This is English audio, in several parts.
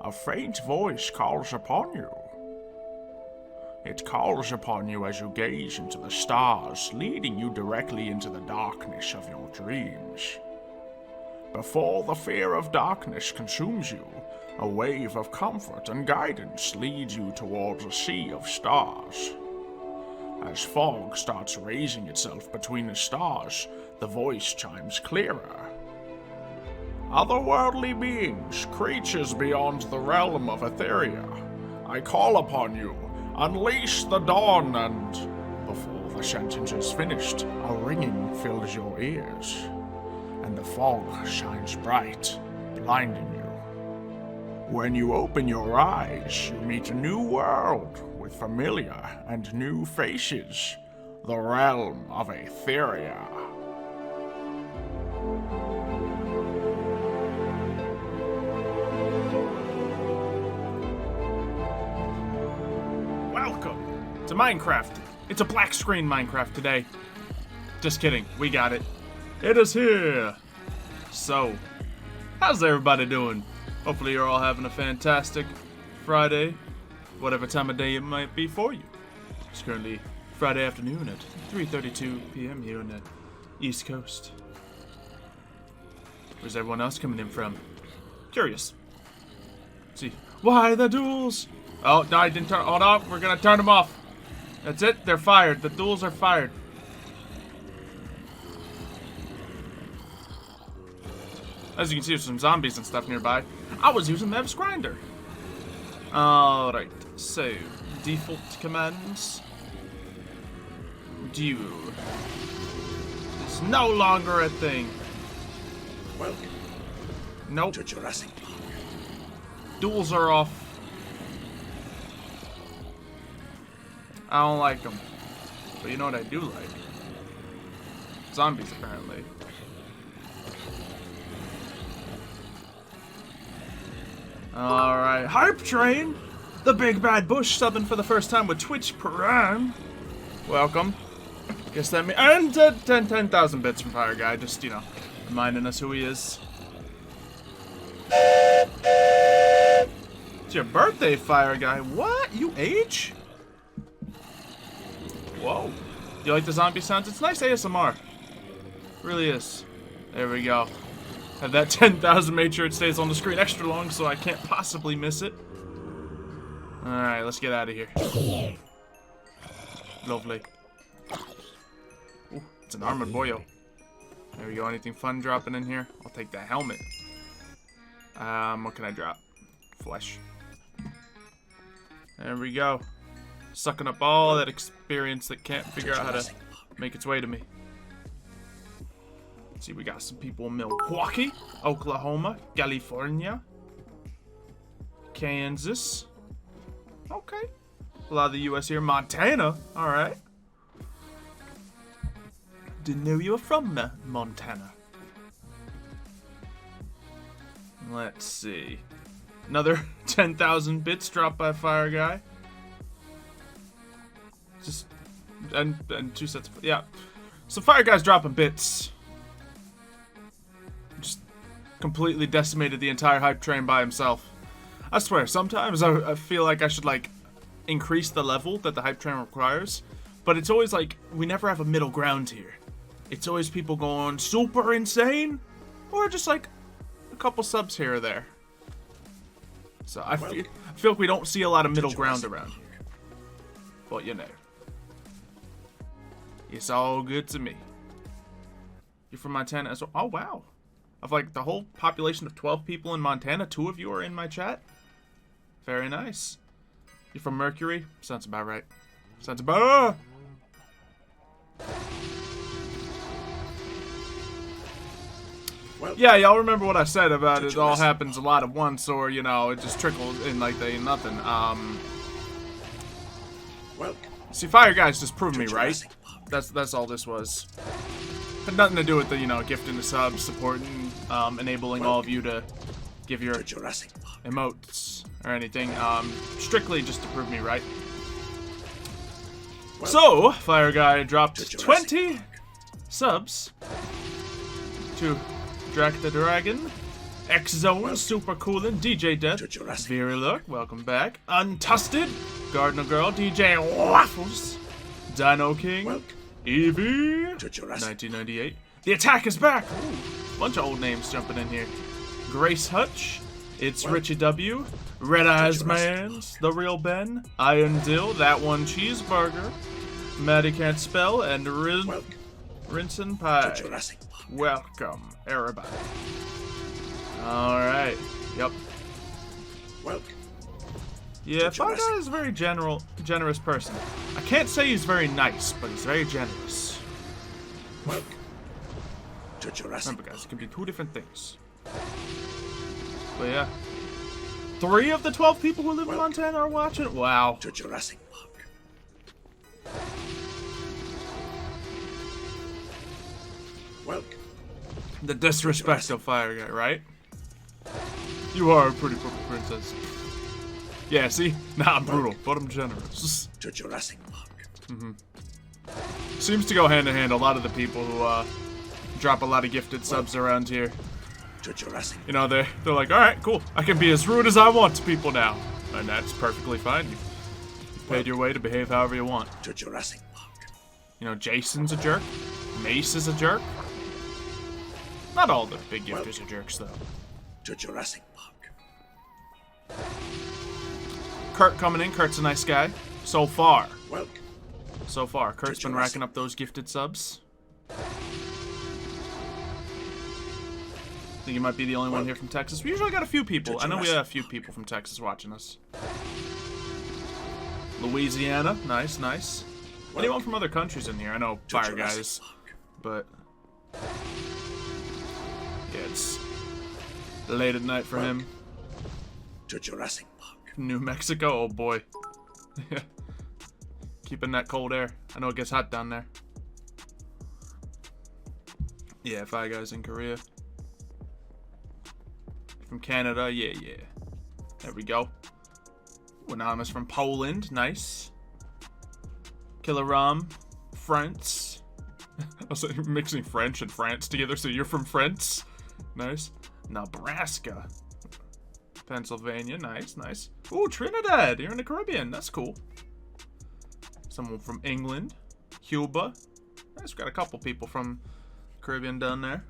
A faint voice calls upon you. It calls upon you as you gaze into the stars, leading you directly into the darkness of your dreams. Before the fear of darkness consumes you, a wave of comfort and guidance leads you towards a sea of stars. As fog starts raising itself between the stars, the voice chimes clearer. Otherworldly beings, creatures beyond the realm of Aetheria, I call upon you, unleash the dawn, and before the sentence is finished, a ringing fills your ears, and the fog shines bright, blinding you. When you open your eyes, you meet a new world with familiar and new faces, the realm of Aetheria. Welcome to Minecraft. It's a black screen Minecraft today. Just kidding, we got it. It is here. So, how's everybody doing? Hopefully you're all having a fantastic Friday, whatever time of day it might be for you. It's currently Friday afternoon at 3:32 p.m. here on the East Coast. Where's everyone else coming in from? Curious. Let's see. Why the duels? Oh, no, I didn't turn. Hold on, we're gonna turn them off. That's it, they're fired. The duels are fired. As you can see, there's some zombies and stuff nearby. I was using Mev's grinder. Alright, so default commands. Duel is no longer a thing. Welcome Nope. to Jurassic Park. Duels are off. I don't like them. But you know what I do like? Zombies, apparently. Alright, Hype Train! The Big Bad Bush subbing for the first time with Twitch Prime. Welcome. Guess that means. And 10,000 bits from Fire Guy, just, you know, reminding us who he is. It's your birthday, Fire Guy. What? You age? Whoa. You like the zombie sounds? It's nice ASMR. It really is. There we go. Have that 10,000 made sure it stays on the screen extra long so I can't possibly miss it. Alright, let's get out of here. Lovely. Ooh, it's an armored boyo. There we go. Anything fun dropping in here? I'll take the helmet. What can I drop? Flesh. There we go. Sucking up all that experience that can't figure out how to make its way to me. Let's see, we got some people in Milwaukee, Oklahoma, California, Kansas. Okay. A lot of the U.S. here. Montana. Alright. Didn't know you were from Montana. Let's see. Another 10,000 bits dropped by Fire Guy. Just and 2 sets of, yeah. So Fire Guy's dropping bits. Just completely decimated the entire hype train by himself. I swear, sometimes I feel like I should like increase the level that the hype train requires, but it's always like we never have a middle ground here. It's always people going super insane, or just like a couple subs here or there. So I feel like we don't see a lot of middle ground around here. But you know, it's all good to me. You're from Montana as well? Oh wow. Of like the whole population of 12 people in Montana, 2 of you are in my chat? Very nice. You're from Mercury? Sounds about right. Sounds about... Yeah, y'all remember what I said about it all happens a lot at once, or, you know, it just trickles in like they ain't nothing. See, Fire Guy's just proved me right. That's all this was. Had nothing to do with the, you know, gifting the subs, supporting, enabling all of you to give your emotes or anything. Strictly just to prove me right. So, Fire Guy dropped 20 subs to Drac the Dragon. X-Zone, Super Coolin', DJ Death, To Jurassic Virulurk, welcome back. Untusted, Gardener Girl, DJ Waffles, Dino King, Welcome. Eevee, To Jurassic 1998. The attack is back! Ooh, bunch of old names jumping in here. Grace Hutch, It's Richie W, Red Eyes Mans, The Real Ben, Iron Dill, That One Cheeseburger, Maddie Can't Spell, and Welcome. Rinse and to Pie. Jurassic Welcome, everybody. Alright, yep. Welcome. Yeah, To Fire Jurassic. Guy is a very generous person. I can't say he's very nice, but he's very generous. Welcome. To Jurassic Remember, guys, it can be two different things. But yeah. 3 of the 12 people who live in Montana are watching. Wow. To Jurassic Park. Welcome. The disrespect of Fire Guy, right? You are a pretty purple princess. Yeah, see? Nah, I'm brutal, but I'm generous. To Jurassic Park. Seems to go hand in hand. A lot of the people who drop a lot of gifted subs around here. To Jurassic. You know, they're like, alright, cool. I can be as rude as I want to people now. And that's perfectly fine. You've paid your way to behave however you want. To Jurassic Park. You know, Jason's a jerk. Mace is a jerk. Not all the big gifters are jerks, though. To Jurassic Park. Kurt coming in. Kurt's a nice guy. So far. Welcome. So far. Kurt's been Jurassic. racking up those gifted subs. I think he might be the only one here from Texas. We usually got a few people. I know we have a few people from Texas watching us. Louisiana. Nice, nice. Anyone from other countries in here? I know Fire Jurassic Guys, but yeah, it's late at night for him. To Jurassic Park. New Mexico, oh boy. Keeping that cold air. I know it gets hot down there. Yeah, Fire Guys in Korea. From Canada, yeah. There we go. Anonymous from Poland, nice. Killer Ram, France. I was like, mixing French and France together, so you're from France. Nice. Nebraska. Pennsylvania, nice. Ooh, Trinidad, you're in the Caribbean, that's cool. Someone from England. Cuba. Nice, we got a couple people from Caribbean down there.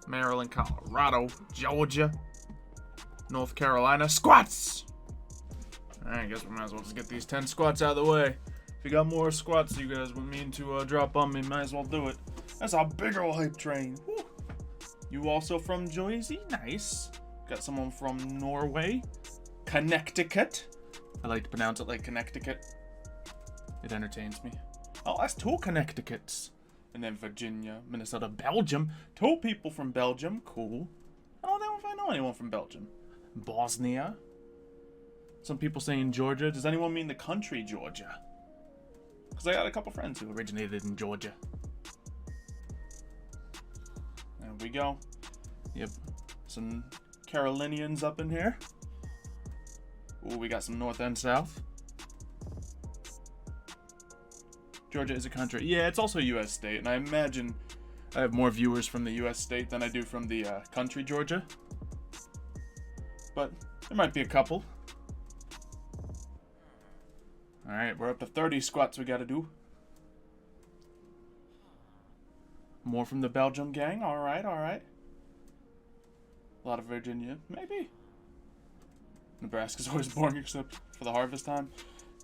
Maryland, Colorado, Georgia, North Carolina. Squats! Alright, I guess we might as well just get these 10 squats out of the way. If you got more squats you guys would mean to drop on me, might as well do it. That's a big ol' hype train. Woo. You also from Jersey? Nice. Got someone from Norway. Connecticut. I like to pronounce it like Connecticut. It entertains me. Oh, that's 2 Connecticuts. And then Virginia, Minnesota, Belgium. 2 people from Belgium. Cool. I don't know if I know anyone from Belgium. Bosnia. Some people saying Georgia. Does anyone mean the country Georgia? Because I got a couple friends who originated in Georgia. There we go. Yep. Some Carolinians up in here. Ooh, we got some North and South. Georgia is a country. Yeah, it's also a U.S. state, and I imagine I have more viewers from the U.S. state than I do from the country Georgia. But there might be a couple. Alright, we're up to 30 squats we gotta do. More from the Belgium gang. Alright. A lot of Virginia. Maybe. Nebraska's always boring except for the harvest time.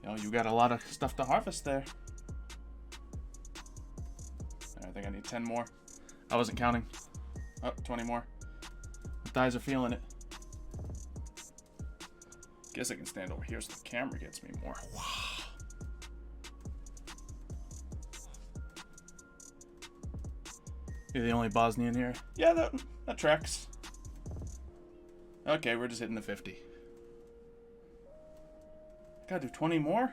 You know, you got a lot of stuff to harvest there. I think I need 10 more. I wasn't counting. Oh, 20 more. My thighs are feeling it. Guess I can stand over here so the camera gets me more. Wow. You're the only Bosnian here? Yeah, that tracks. Okay, we're just hitting the 50. Gotta do 20 more?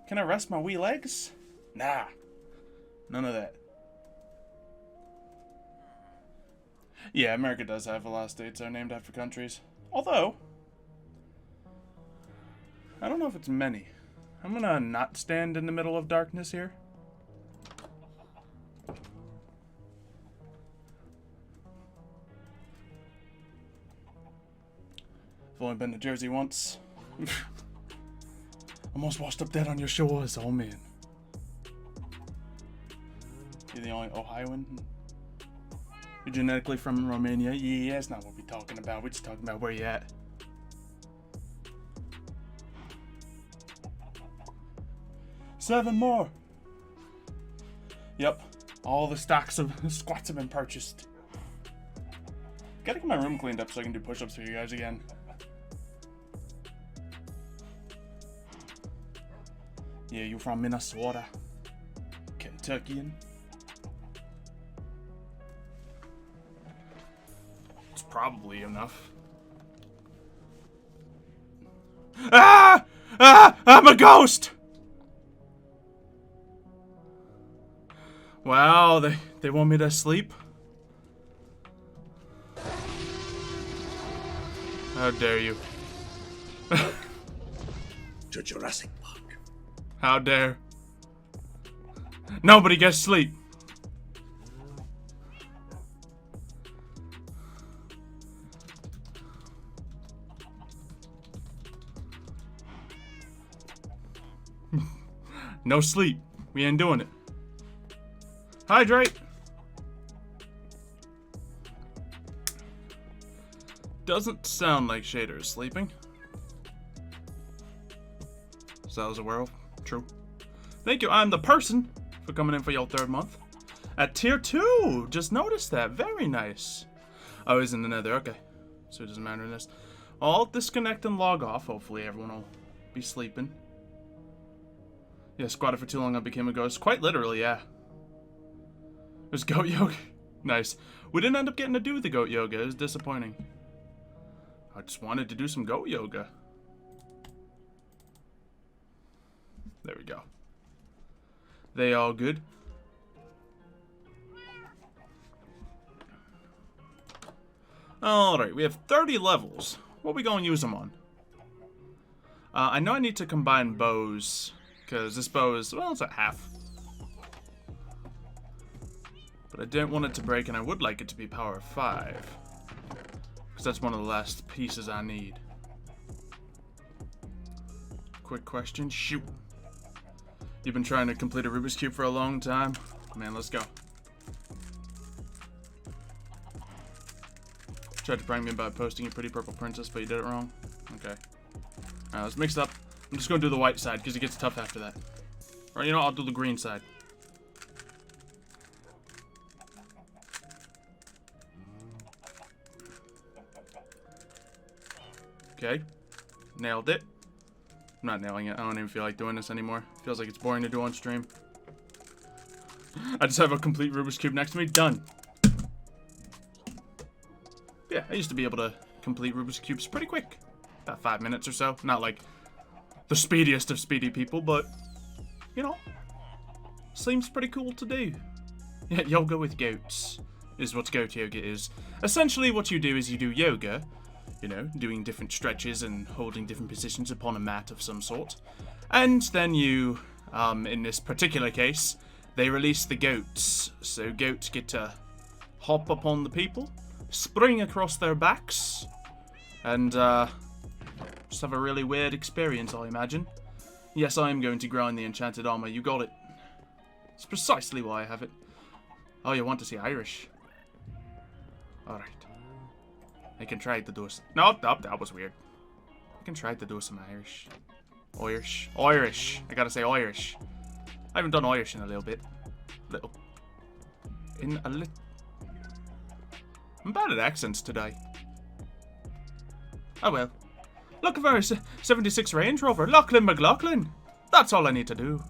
Can I rest my wee legs? Nah. None of that. Yeah, America does have a lot of states that are named after countries. Although, I don't know if it's many. I'm gonna not stand in the middle of darkness here. I've only been to Jersey once. Almost washed up dead on your shores, oh man. You're the only Ohioan? You're genetically from Romania? Yeah, that's not what we're talking about. We're just talking about where you at. Seven more. Yep. All the stacks of squats have been purchased. Gotta get my room cleaned up so I can do push-ups for you guys again. Yeah, you from Minnesota. Kentuckian. It's probably enough. Ah! Ah! I'm a ghost! Wow, they want me to sleep? How dare you? To Jurassic Park. How dare? Nobody gets sleep. No sleep. We ain't doing it. Hydrate. Doesn't sound like Shader is sleeping. So that was a werewolf. True. Thank you. I'm the person for coming in for your 3rd month. At tier 2. Just noticed that. Very nice. Oh, he's in the nether. Okay. So it doesn't matter in this. I'll disconnect and log off. Hopefully everyone will be sleeping. Yeah, squatted for too long I became a ghost. Quite literally, yeah. It was goat yoga. Nice. We didn't end up getting to do the goat yoga. It was disappointing. I just wanted to do some goat yoga. There we go. They all good. Alright, we have 30 levels. What are we going to use them on? I know I need to combine bows. Because this bow is, well, it's at half. But I don't want it to break, and I would like it to be power 5. Because that's one of the last pieces I need. Quick question, shoot. You've been trying to complete a Rubik's Cube for a long time? Man, let's go. Tried to prank me by posting a pretty purple princess, but you did it wrong? Okay. Alright, let's mix it up. I'm just going to do the white side, because it gets tough after that. Or, you know, I'll do the green side. Okay. Nailed it. I'm not nailing it. I don't even feel like doing this anymore. Feels like it's boring to do on stream. I just have a complete Rubik's Cube next to me. Done. Yeah, I used to be able to complete Rubik's Cubes pretty quick. About 5 minutes or so. Not like the speediest of speedy people, but, you know, seems pretty cool to do. Yeah, yoga with goats is what goat yoga is. Essentially what you do is you do yoga, you know, doing different stretches and holding different positions upon a mat of some sort. And then you, in this particular case, they release the goats. So goats get to hop upon the people, spring across their backs, and just have a really weird experience, I imagine. Yes, I am going to grind the enchanted armor. You got it. It's precisely why I have it. Oh, you want to see Irish? Alright. I can try to do some... No, that was weird. I can try to do some Irish. Irish. Irish. I gotta say Irish. I haven't done Irish in a little bit. I'm bad at accents today. Oh well. Looking for a 76 Range Rover. Lachlan McLaughlin. That's all I need to do.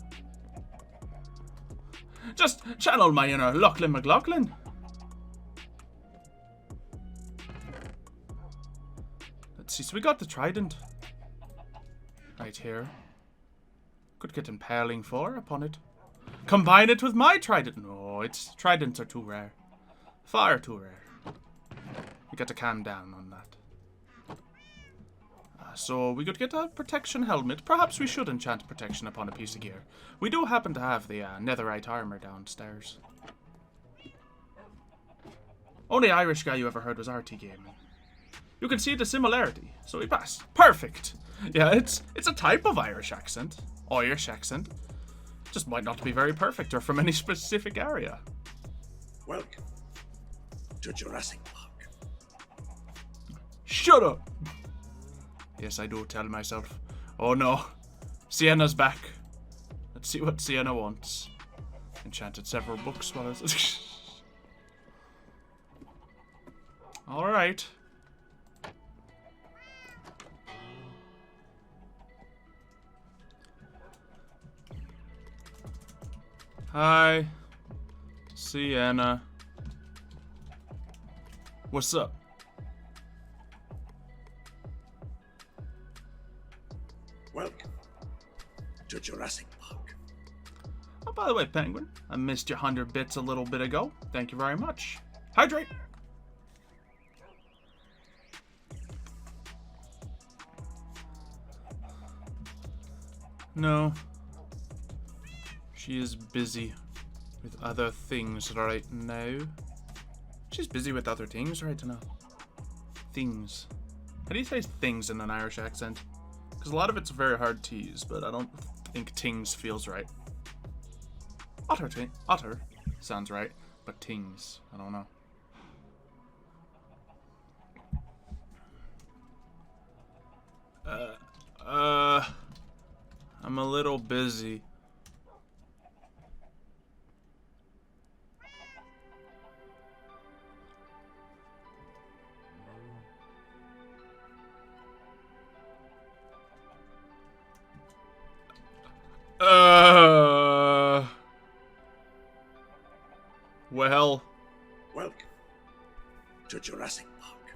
Just channel my inner Lachlan McLaughlin. Let's see, so we got the trident. Right here. Could get impaling 4 upon it. Combine it with my trident. No, its tridents are too rare. Far too rare. We got to calm down on that. So we could get a protection helmet. Perhaps we should enchant protection upon a piece of gear. We do happen to have the netherite armor downstairs. Only Irish guy you ever heard was RT Gaming. You can see the similarity, so we pass. Perfect. Yeah, it's a type of Irish accent. Irish accent. Just might not be very perfect or from any specific area. Welcome to Jurassic Park. Shut up! Yes, I do tell myself. Oh no. Sienna's back. Let's see what Sienna wants. Enchanted several books. What is it? Alright. Hi. Sienna. What's up? Welcome to Jurassic Park. Oh, by the way, Penguin, I missed your 100 bits a little bit ago. Thank you very much. Hydrate! No. She is busy with other things right now. She's busy with other things right now. Things. How do you say things in an Irish accent? Because a lot of it's very hard to use, but I don't think tings feels right. Otter sounds right, but tings, I don't know. I'm a little busy. Well. Welcome to Jurassic Park.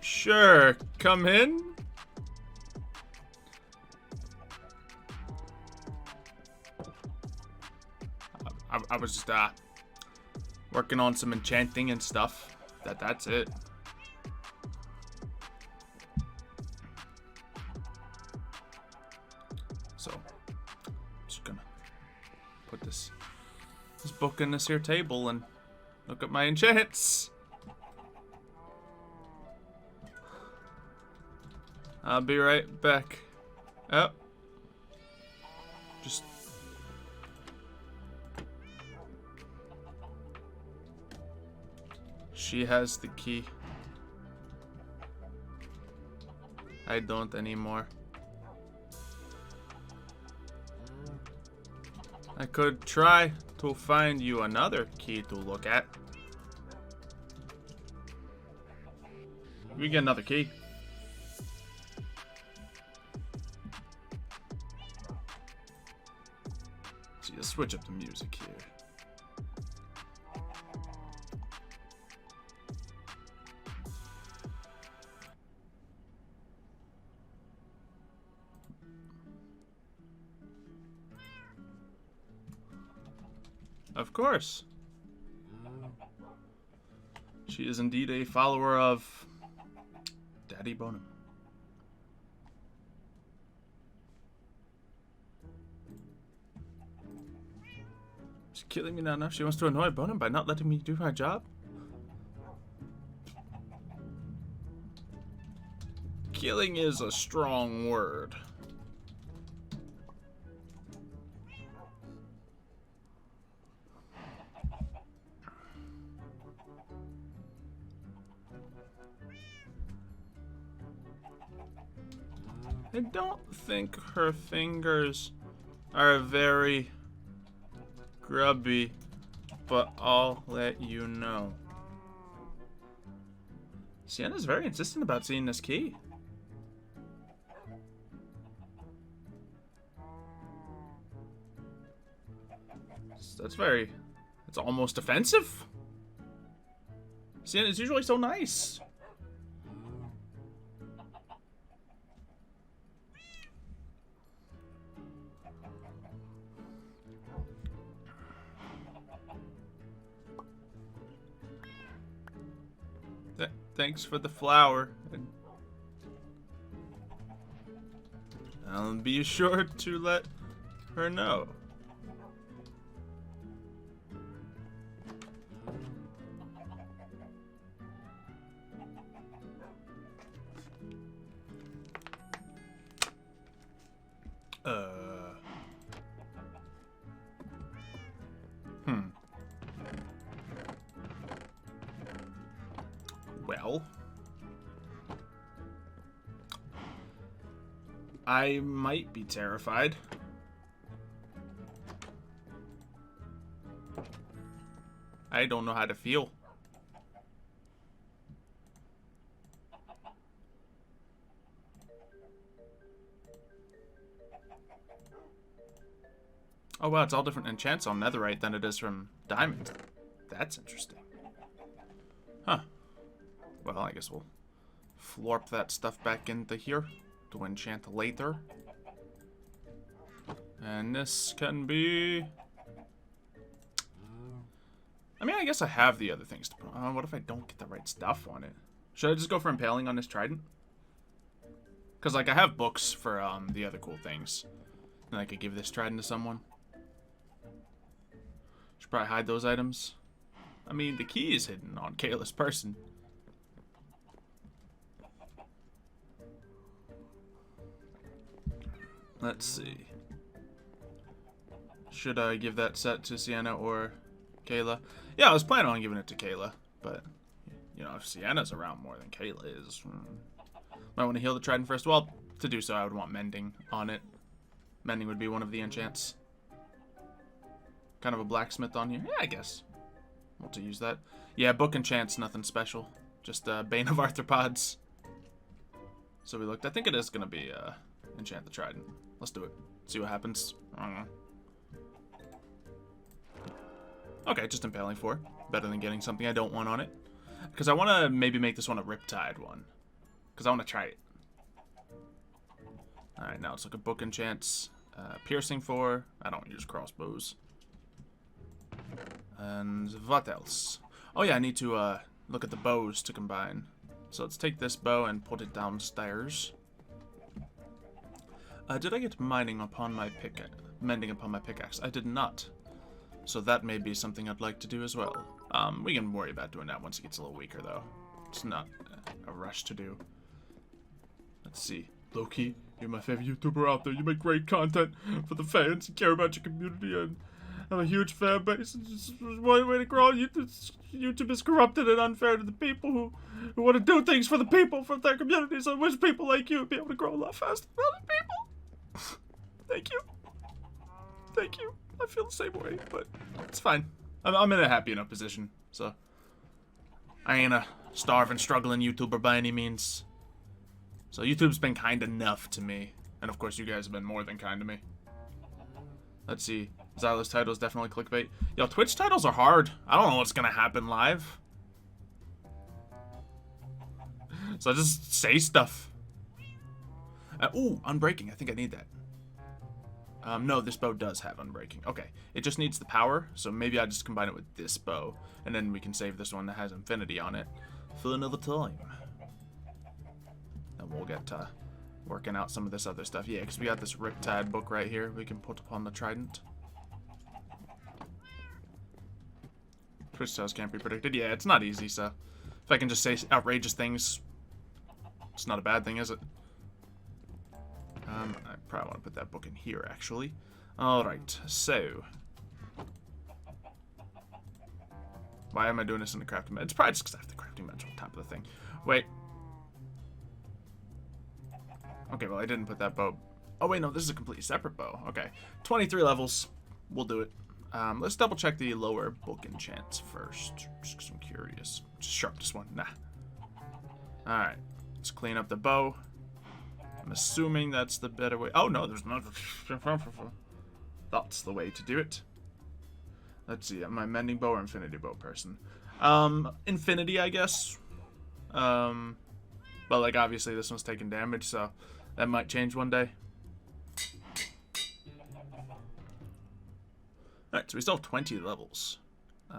Sure, come in. I was just working on some enchanting and stuff. That's it. So, I'm just gonna put this book in this here table and look at my enchants. I'll be right back. Oh. Just... She has the key. I don't anymore. I could try to find you another key to look at. We get another key. See, let's switch up the music here. Of course. She is indeed a follower of Daddy Bonham. She's killing me now. She wants to annoy Bonham by not letting me do my job. Killing is a strong word. I don't think her fingers are very grubby, but I'll let you know. Sienna's very insistent about seeing this key. That's very... It's almost offensive. Sienna's usually so nice. Thanks for the flower. I'll be sure to let her know. well, I might be terrified. I don't know how to feel. Oh wow, it's all different enchants on netherite than it is from diamond. That's interesting. Huh. Well, I guess we'll florp that stuff back into here to enchant later. And this can be... I mean, I guess I have the other things to put on. What if I don't get the right stuff on it? Should I just go for impaling on this trident? Because, like, I have books for the other cool things. And I could give this trident to someone. Should probably hide those items. I mean, the key is hidden on Kayla's person. Let's see. Should I give that set to Sienna or Kayla? Yeah, I was planning on giving it to Kayla, but, you know, if Sienna's around more than Kayla is, might want to heal the trident first. Well, to do so, I would want mending on it. Mending would be one of the enchants. Kind of a blacksmith on here. Yeah, I guess. Want to use that. Yeah, book enchants, nothing special. Just Bane of Arthropods. So we looked. I think it is going to be enchant the trident. Let's do it. See what happens. I don't know. Okay, just impaling 4. Better than getting something I don't want on it. Because I want to maybe make this one a Riptide one. Because I want to try it. Alright, now let's look at book enchants. Piercing 4. I don't use crossbows. And what else? Oh yeah, I need to look at the bows to combine. So let's take this bow and put it downstairs. Did I get mending upon my pickaxe? I did not. So that may be something I'd like to do as well. We can worry about doing that once it gets a little weaker, though. It's not a rush to do. Let's see. Loki, you're my favorite YouTuber out there. You make great content for the fans. You care about your community, and have a huge fan base. It's just one way to grow. YouTube is corrupted and unfair to the people who want to do things for the people, for their communities. I wish people like you would be able to grow a lot faster than other people. Thank you. Thank you. I feel the same way, but it's fine. I'm in a happy enough position, so I ain't a starving, struggling YouTuber by any means. So YouTube's been kind enough to me, and of course you guys have been more than kind to me. Let's see. Xylo's title is definitely clickbait. Yo, Twitch titles are hard. I don't know what's gonna happen live. So I just say stuff. Ooh, unbreaking. I think I need that. No, this bow does have unbreaking. Okay, it just needs the power, so maybe I just combine it with this bow, and then we can save this one that has infinity on it for another time. And we'll get working out some of this other stuff. Yeah, because we got this Riptide book right here we can put upon the trident. Twitch sales can't be predicted. Yeah, it's not easy, so if I can just say outrageous things, it's not a bad thing, is it? I probably want to put that book in here, actually. Alright, so why am I doing this in the crafting bench? It's probably just because I have the crafting bench on top of the thing. Wait. Okay, well, I didn't put that bow. Oh, wait, no, this is a completely separate bow. Okay, 23 levels. We'll do it. Let's double check the lower book enchants first, just because I'm curious. Just sharpest one. Nah. Alright, let's clean up the bow. I'm assuming that's the better way. Oh, no, there's not. That's the way to do it. Let's see, am I mending bow or infinity bow person? Infinity, I guess. But, like, obviously this one's taking damage, so that might change one day. Alright, so we still have 20 levels.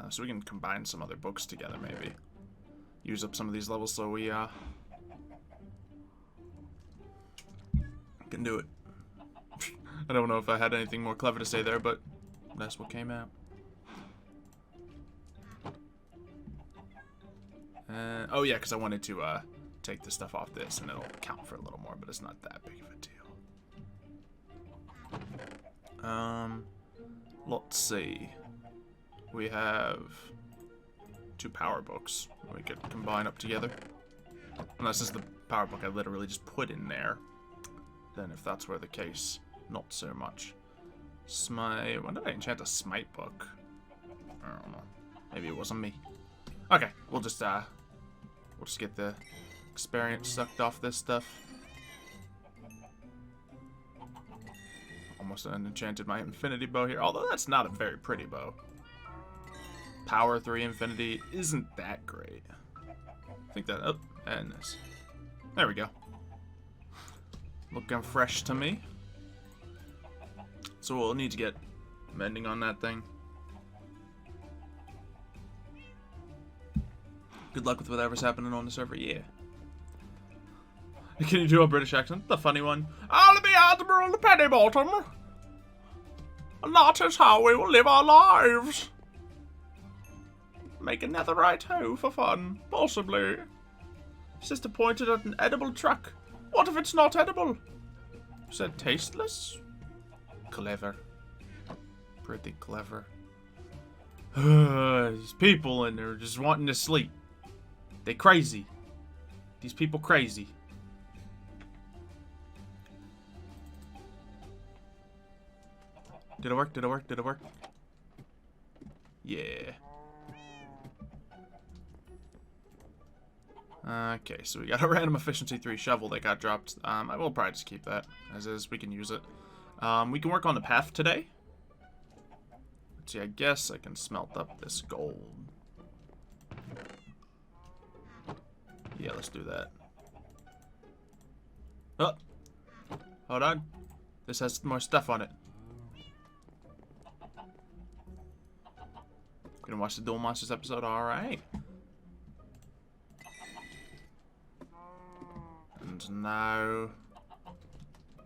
So we can combine some other books together, maybe. Use up some of these levels so we, can do it. I don't know if I had anything more clever to say there, but that's what came out. Oh yeah, because I wanted to take the stuff off this and it'll count for a little more, but it's not that big of a deal. Let's see. We have 2 power books we could combine up together. Unless it's the power book I literally just put in there. Then if that's where the case, not so much. Smite. When did I enchant a smite book? I don't know. Maybe it wasn't me. Okay, we'll just get the experience sucked off this stuff. Almost enchanted my infinity bow here, although that's not a very pretty bow. Power 3 infinity isn't that great. I think that, oh, and this. There we go. Looking fresh to me. So we'll need to get mending on that thing. Good luck with whatever's happening on the server, yeah. Can you do a British accent? The funny one. I'll be Admiral Pennybottom. And that is how we will live our lives. Make a netherite hoe for fun, possibly. Sister pointed at an edible truck. What if it's not edible? Said tasteless? Clever. Pretty clever. These people in there just wanting to sleep. They crazy. These people crazy. Did it work? Did it work? Did it work? Yeah. Okay, so we got a random efficiency 3 shovel that got dropped. I will probably just keep that as is. We can use it. We can work on the path today. Let's see, I guess I can smelt up this gold. Yeah, let's do that. Oh! Hold on. This has more stuff on it. Gonna watch the Duel Monsters episode? Alright. And now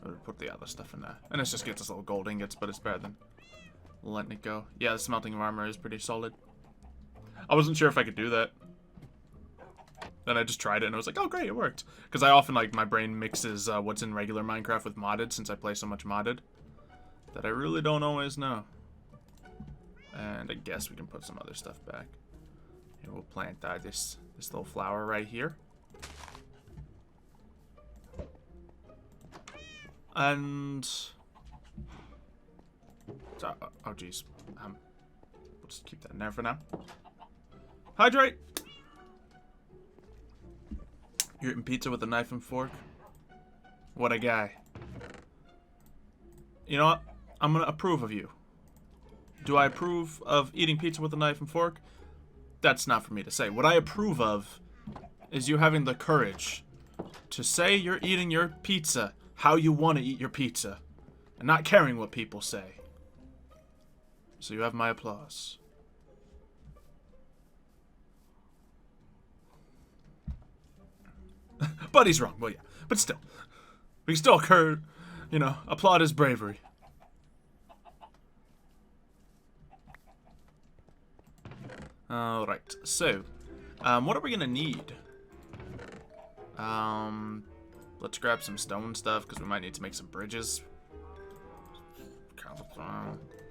we'll put the other stuff in there. And this just gets us little gold ingots, but it's better than letting it go. Yeah, the smelting of armor is pretty solid. I wasn't sure if I could do that. Then I just tried it and I was like, oh great, it worked. Because I often, like, my brain mixes what's in regular Minecraft with modded, since I play so much modded, that I really don't always know. And I guess we can put some other stuff back. Here, we'll plant this little flower right here. And so, oh geez, we'll just keep that in there for now. Hydrate. You're eating pizza with a knife and fork. What a guy. You know what? I'm gonna approve of you. Do I approve of eating pizza with a knife and fork? That's not for me to say. What I approve of is you having the courage to say you're eating your pizza how you want to eat your pizza, and not caring what people say. So you have my applause. But he's wrong, well yeah. But still, we can still applaud his bravery. Alright, so, what are we gonna need? Let's grab some stone stuff, because we might need to make some bridges.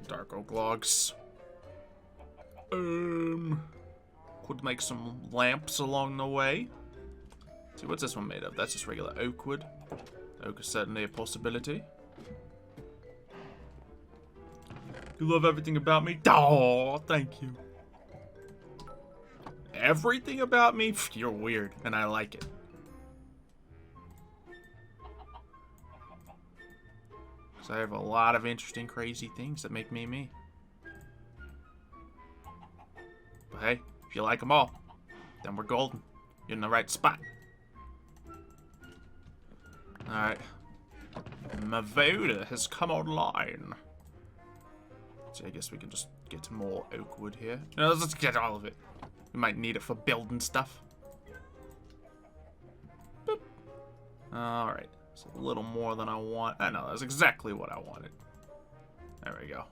Dark oak logs. Could make some lamps along the way. See, what's this one made of? That's just regular oak wood. Oak is certainly a possibility. You love everything about me? Oh, thank you. Everything about me? You're weird, and I like it. Because I have a lot of interesting, crazy things that make me me. But hey, if you like them all, then we're golden. You're in the right spot. Alright. My voda has come online. So I guess we can just get more oak wood here. No, let's get all of it. We might need it for building stuff. Boop. Alright. It's a little more than I want. I know, that's exactly what I wanted. There we go.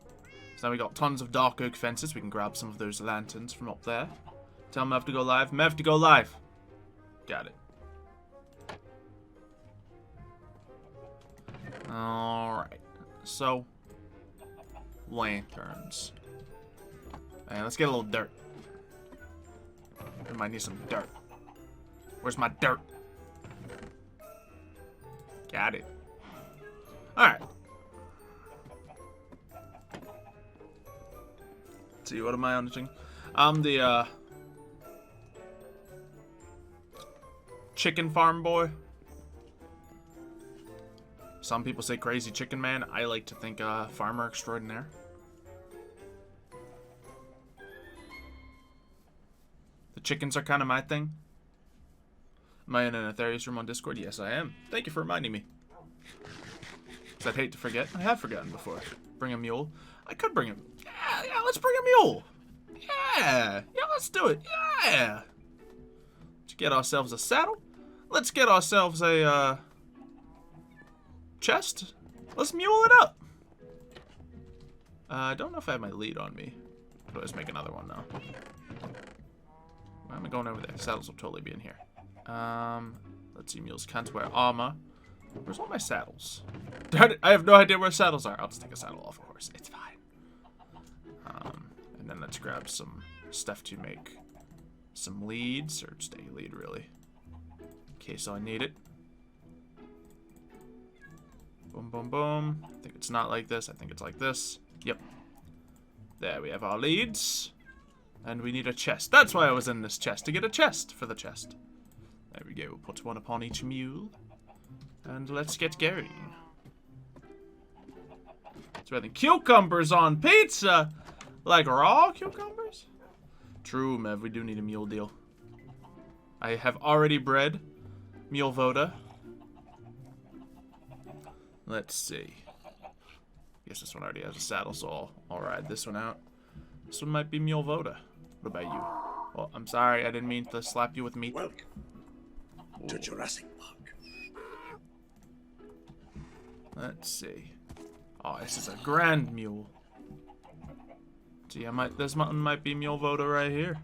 So now we got tons of dark oak fences. We can grab some of those lanterns from up there. Tell Mev to go live. Mev to go live. Got it. Alright. So, lanterns. And let's get a little dirt. We might need some dirt. Where's my dirt? Got it. Alright. Let's see, what am I on the thing? I'm the, chicken farm boy. Some people say crazy chicken man. I like to think, farmer extraordinaire. The chickens are kind of my thing. Am I in an Aetherius room on Discord? Yes, I am. Thank you for reminding me. Because I'd hate to forget. I have forgotten before. Bring a mule. I could bring him. Yeah, let's bring a mule. Yeah, let's do it. Yeah. Let's get ourselves a saddle. Let's get ourselves a, chest. Let's mule it up. I don't know if I have my lead on me. But let's make another one now. Why am I going over there? Saddles will totally be in here. Let's see. Mules can't wear armor. Where's all my saddles? Darn it, I have no idea where saddles are. I'll just take a saddle off a horse. It's fine. And then let's grab some stuff to make some leads, or just a lead really, in case I need it. Boom, boom, boom. I think it's not like this. I think it's like this. Yep. There we have our leads. And we need a chest. That's why I was in this chest, to get a chest for the chest. There we go. We'll put one upon each mule. And let's get going. It's rather cucumbers on pizza. Like raw cucumbers? True, Mev. We do need a mule deal. I have already bred Mule Voda. Let's see. Guess this one already has a saddle, so I'll ride this one out. This one might be Mule Voda. What about you? Oh, I'm sorry. I didn't mean to slap you with meat. Welcome to Jurassic Park. Let's see. Oh, this is a grand mule. See, this mountain might be Mule Voda right here.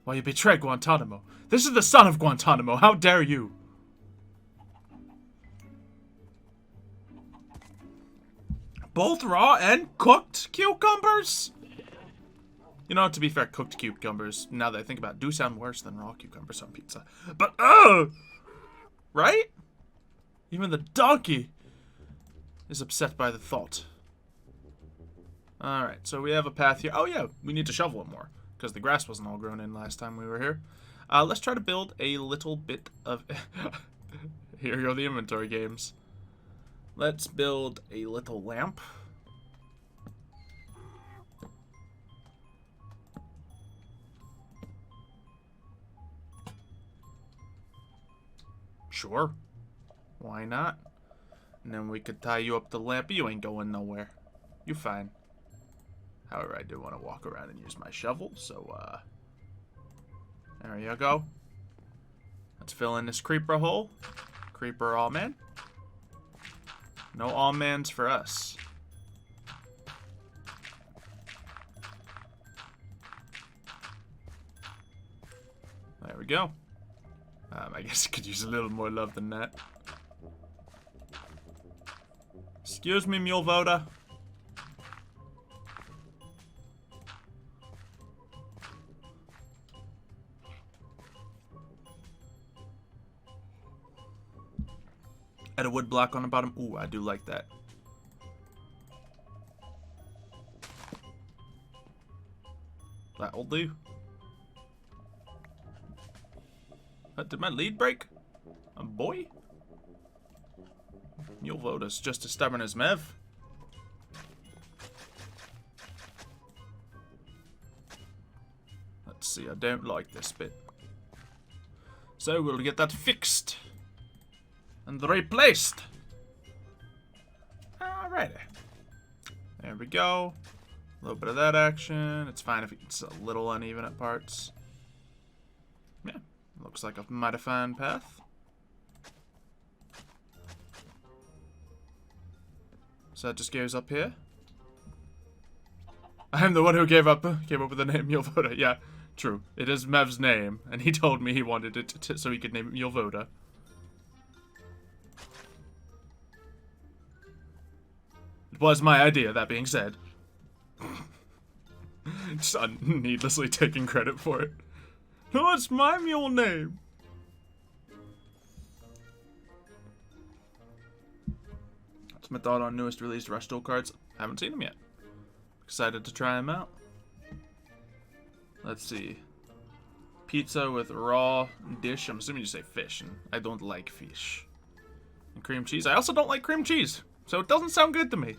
Why you betray Guantanamo? This is the son of Guantanamo. How dare you? Both raw and cooked cucumbers? You know, to be fair, cooked cucumbers, now that I think about it, do sound worse than raw cucumbers on pizza. But, right? Even the donkey is upset by the thought. Alright, so we have a path here. Oh, yeah, we need to shovel it more, because the grass wasn't all grown in last time we were here. Let's try to build a little bit of... Here go the inventory games. Let's build a little lamp. Sure. Why not? And then we could tie you up the lamp. You ain't going nowhere. You fine. However, I do want to walk around and use my shovel, so, there you go. Let's fill in this creeper hole. Creeper all man. No all mans for us. There we go. I guess I could use a little more love than that. Excuse me, Mule Voda. Add a wood block on the bottom. Ooh, I do like that. That'll do. Did my lead break? Boy? Mule Voda's just as stubborn as Mev. Let's see, I don't like this bit. So we'll get that fixed. And replaced. Alrighty. There we go. A little bit of that action. It's fine if it's a little uneven at parts. Yeah. Looks like a mighty fine path. So that just goes up here. I'm the one who came up with the name Mule Voda. Yeah, true. It is Mev's name, and he told me he wanted it so he could name it Mule Voda. It was my idea, that being said. Just needlessly taking credit for it. What's my mule name? That's my thought on newest released Rush Duel cards. Haven't seen them yet. Excited to try them out. Let's see. Pizza with raw dish. I'm assuming you say fish, and I don't like fish. And cream cheese. I also don't like cream cheese, so it doesn't sound good to me.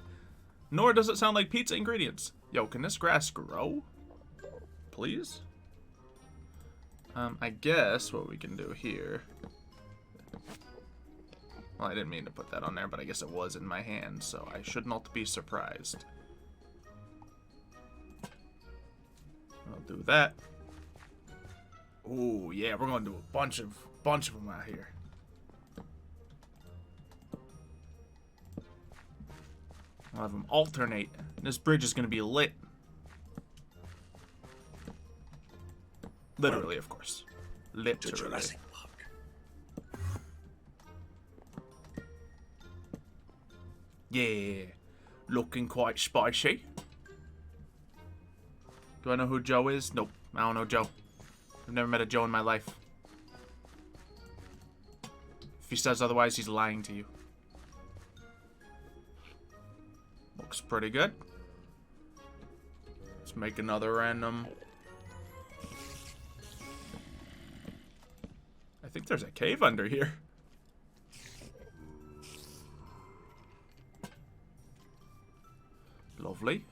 Nor does it sound like pizza ingredients. Yo, can this grass grow? Please? I guess what we can do here... Well, I didn't mean to put that on there, but I guess it was in my hand, so I should not be surprised. I'll do that. Oh yeah, we're gonna do a bunch of them out here. I'll have them alternate. This bridge is gonna be lit. Literally, of course. Literally. Jurassic Park. Yeah, looking quite spicy. Do I know who Joe is? Nope, I don't know Joe. I've never met a Joe in my life. If he says otherwise, he's lying to you. Looks pretty good. Let's make another random. I think there's a cave under here. Lovely.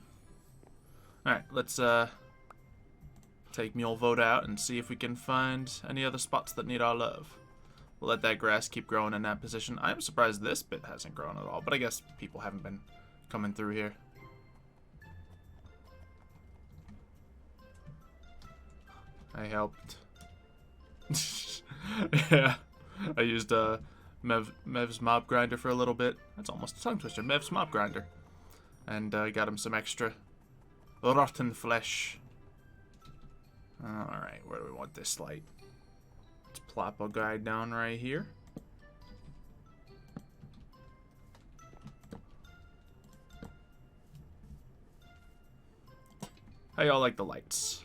Alright, let's take Mule Vote out and see if we can find any other spots that need our love. We'll let that grass keep growing in that position. I'm surprised this bit hasn't grown at all, but I guess people haven't been coming through here. I helped. Yeah, I used Mev's Mob Grinder for a little bit. That's almost a tongue twister. Mev's Mob Grinder. And got him some extra rotten flesh. Alright, where do we want this light? Let's plop a guy down right here. How y'all like the lights?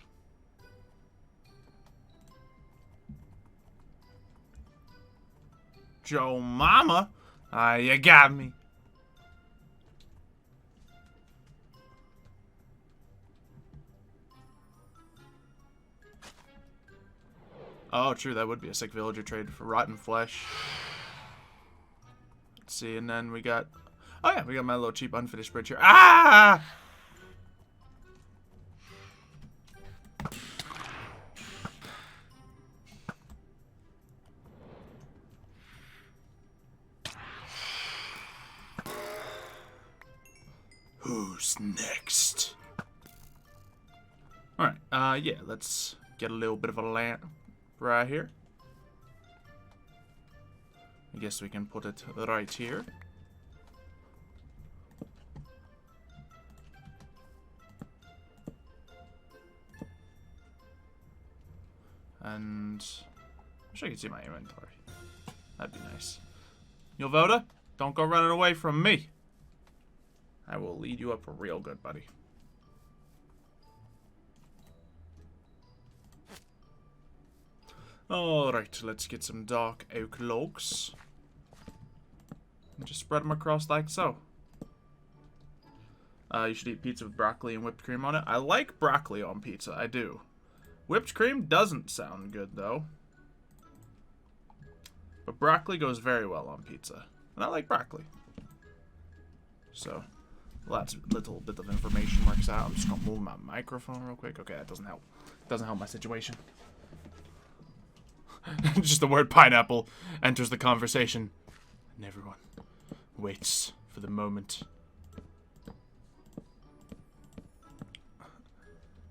Joe Mama? You got me. Oh, true, that would be a sick villager trade for rotten flesh. Let's see, and then we got... Oh yeah, we got my little cheap unfinished bridge here. Ah! Who's next? Alright, yeah, let's get a little bit of a lamp right here. I guess we can put it right here. And I wish I could see my inventory. That'd be nice. Yolvoda, don't go running away from me. I will lead you up real good, buddy. Alright, let's get some dark oak logs. And just spread them across like so. You should eat pizza with broccoli and whipped cream on it. I like broccoli on pizza, I do. Whipped cream doesn't sound good, though. But broccoli goes very well on pizza. And I like broccoli. So, lots of little bit of information works out. I'm just going to move my microphone real quick. Okay, that doesn't help. Doesn't help my situation. Just the word pineapple enters the conversation. And everyone waits for the moment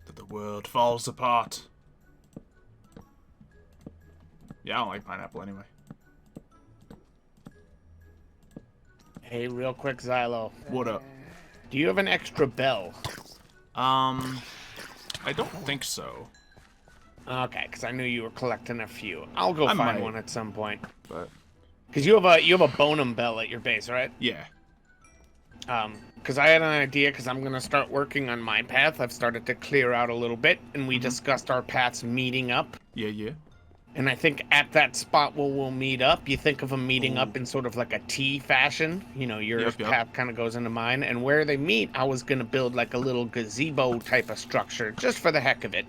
that the world falls apart. Yeah, I don't like pineapple anyway. Hey, real quick, Xylo. What up? Do you have an extra bell? I don't think so. Okay, because I knew you were collecting a few. I'll go I find might. one at some point. But Because you have a bonum bell at your base, right? yeah. Because I had an idea, because I'm going to start working on my path. I've started to clear out a little bit, and we discussed our paths meeting up. Yeah, yeah. And I think at that spot where we'll meet up, you think of them meeting up in sort of like a T fashion. You know, your Yep. path kind of goes into mine. And where they meet, I was going to build like a little gazebo type of structure, just for the heck of it.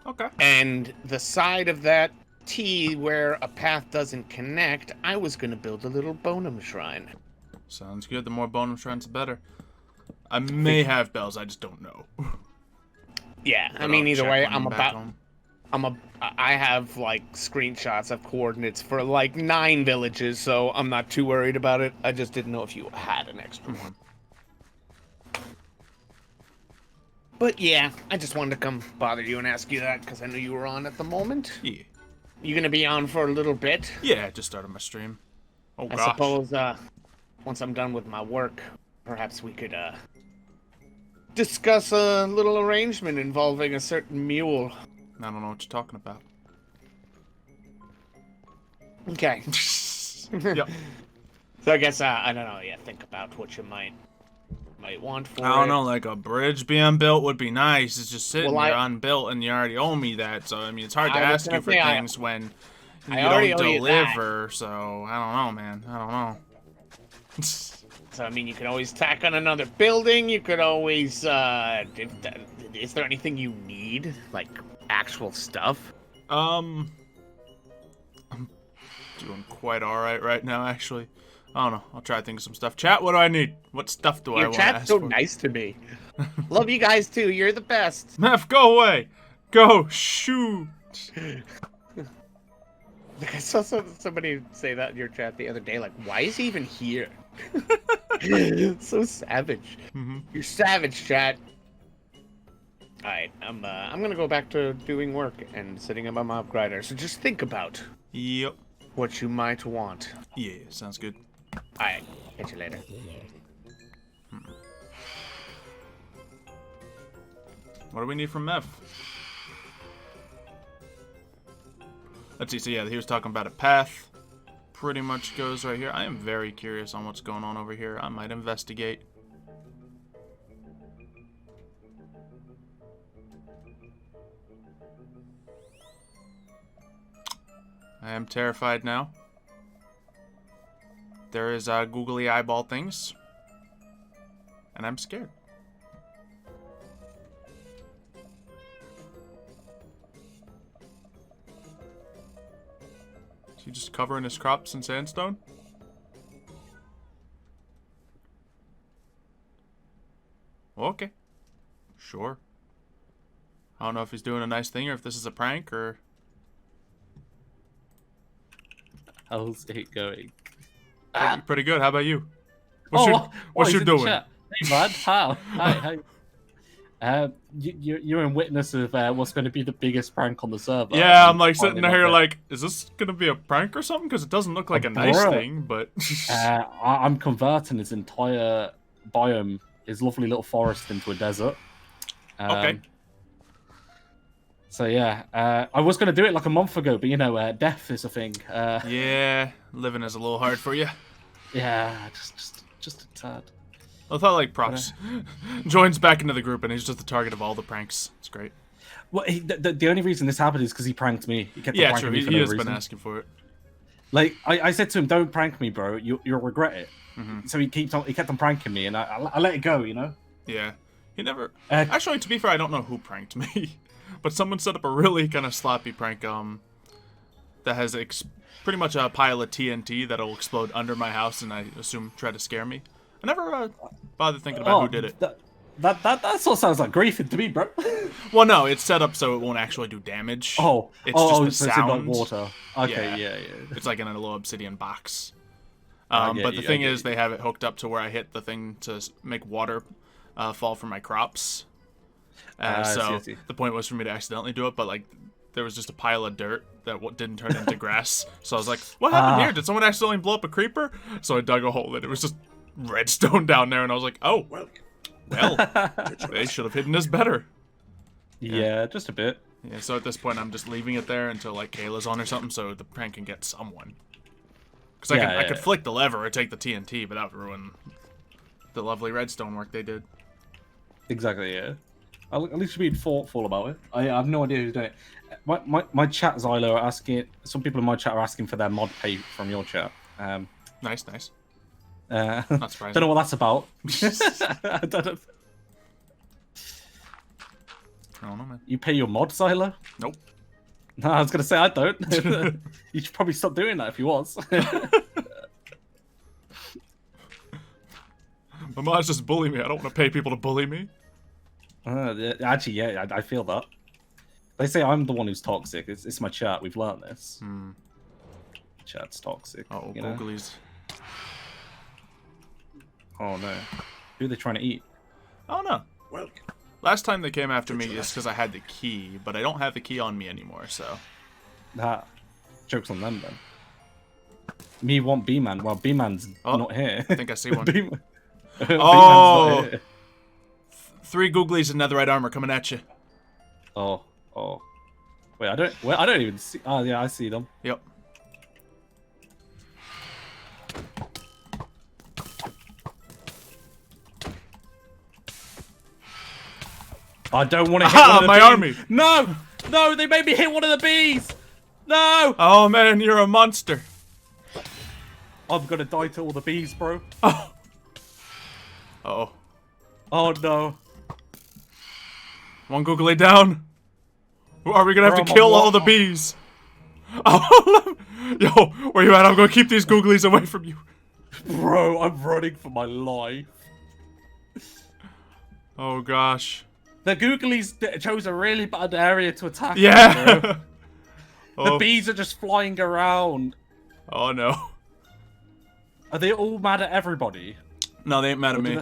Okay. And the side of that T where a path doesn't connect, I was going to build a little bonum shrine. Sounds good. The more bonus shrines, the better. I may have bells, I just don't know. Yeah, But I mean, I'll either check way, when back home. I have like screenshots of coordinates for like 9 villages, so I'm not too worried about it. I just didn't know if you had an extra one. But yeah, I just wanted to come bother you and ask you that because I knew you were on at the moment. Yeah. You gonna be on for a little bit? Yeah, I just started my stream. Oh, I gosh. suppose once I'm done with my work, perhaps we could discuss a little arrangement involving a certain mule. I don't know what you're talking about. Okay. Yep. So I guess I don't know. Yeah, think about what you might want for it. I don't know, like a bridge being built would be nice. It's just sitting Well, there unbuilt, and you already owe me that. So I mean, it's hard to I was ask gonna you for say, things when you I already don't owe you that. deliver. So I don't know, man. I don't know. So I mean, you could always tack on another building. You could always. Is there anything you need, like actual stuff? I'm doing quite all right now, actually. I don't know. I'll try to think of some stuff. Chat, what do I need? What stuff do I Your want to chat's ask so for? nice to me. Love you guys too. You're the best. Meph, go away. Go shoot. I saw somebody say that in your chat the other day. Like, why is he even here? So savage. You're savage, chat. All right, I'm gonna go back to doing work and sitting on my mob grinder. So just think about Yep. what you might want. Yeah, sounds good. All right, catch you later. What do we need from Meph? Let's see. So yeah, he was talking about a path. Pretty much goes right here. I am very curious on what's going on over here. I might investigate. I am terrified now. There is googly eyeball things. And I'm scared. Is he just covering his crops in sandstone? Okay. Sure. I don't know if he's doing a nice thing or if this is a prank or... How's it going? Pretty good. How about you? What you he's in the doing? chat. Hey, bud. How? Hi. You're in witness of what's going to be the biggest prank on the server. Yeah, I'm like sitting here like, is this gonna be a prank or something? Because it doesn't look like a nice Bro. thing, but... I'm converting his entire biome, his lovely little forest, into a desert. Okay. So yeah, I was going to do it like a month ago, but you know, death is a thing. Yeah, living is a little hard for you. Yeah, just a tad. I thought like props. Joins back into the group and he's just the target of all the pranks. It's great. Well, the only reason this happened is because he pranked me. He kept on Yeah, pranking true. me for He no has reason. been asking for it. Like I said to him, "Don't prank me, bro. You'll regret it." So he kept on pranking me, and I let it go. You know. Yeah. He never... Actually, to be fair, I don't know who pranked me. But someone set up a really kind of sloppy prank that has pretty much a pile of TNT that'll explode under my house and I assume try to scare me. I never bothered thinking about who did it. That sort of sounds like griefing to me, bro. Well, no, it's set up so it won't actually do damage. It's just the so it's in sound. like water. Okay, Yeah. yeah. It's like in a little obsidion box. get But the you, I thing get is, you. they have it hooked up to where I hit the thing to make water fall from my crops. I see. The point was for me to accidentally do it, but like there was just a pile of dirt that didn't turn into grass. So I was like, "What happened here? Did someone accidentally blow up a creeper?" So I dug a hole and it was just redstone down there, and I was like, "Oh, well, they should have hidden this better." Yeah, just a bit. Yeah. So at this point, I'm just leaving it there until like Kayla's on or something, so the prank can get someone. Because I could flick the lever or take the TNT, but that would ruin the lovely redstone work they did. Exactly, yeah. At least you're being thoughtful about it. I have no idea who's doing it. My chat, Xylo, are asking... Some people in my chat are asking for their mod pay from your chat. Nice, nice. Not surprising. Don't know what that's about. I don't know. I don't know, man. You pay your mod, Xylo? Nope. No, I was going to say I don't. You should probably stop doing that if you was. My mods just bully me. I don't want to pay people to bully me. Actually, yeah, I feel that. They say I'm the one who's toxic. It's my chat. We've learned this. Chat's toxic. Oh, you know? googlies. Oh no. Who are they trying to eat? Oh no. Welcome. Last time they came after me is because I had the key, but I don't have the key on me anymore, so. That joke's on them then. Me want B-Man. Well, B-Man's not here. I think I see one. B-Man. Oh! B-Man's not here. 3 googlies in netherite armor coming at you. Oh. Wait, I don't even see. Oh yeah, I see them. Yep. I don't want to hit one of the my bees. army. No, they made me hit one of the bees. No. Oh man, you're a monster. I'm gonna die to all the bees, bro. Oh. Uh-oh. Oh no. One googly down. Are we gonna have Bro, to I'm kill on all the wall. bees? Oh, yo, where you at? I'm gonna keep these googlies away from you. Bro, I'm running for my life. Oh gosh. The googlies chose a really bad area to attack. Yeah. Bro. Oh. The bees are just flying around. Oh no. Are they all mad at everybody? No, they ain't mad at me.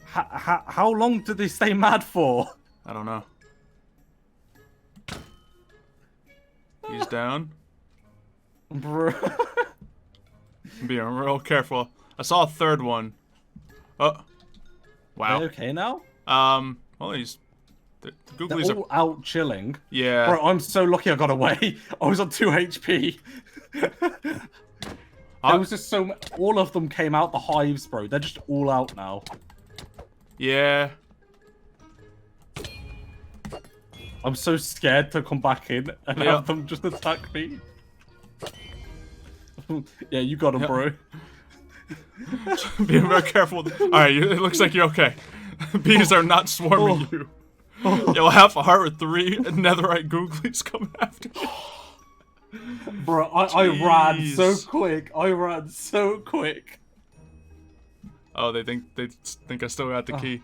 How long did they stay mad for? I don't know. He's down. Bro. Being real careful. I saw a third one. Oh. Wow. They okay now? Well, he's... The They're googlies all are... out chilling. Yeah. Bro, I'm so lucky I got away. I was on 2 HP. There was just so all of them came out the hives, bro. They're just all out now. Yeah. I'm so scared to come back in and have them just attack me. Yeah, you got him, bro. Being very careful. Alright, it looks like you're okay. Bees are not swarming you. You'll have a heart with 3 netherite googlies coming after you. Bro, I ran so quick. I ran so quick. Oh, they think I still got the key.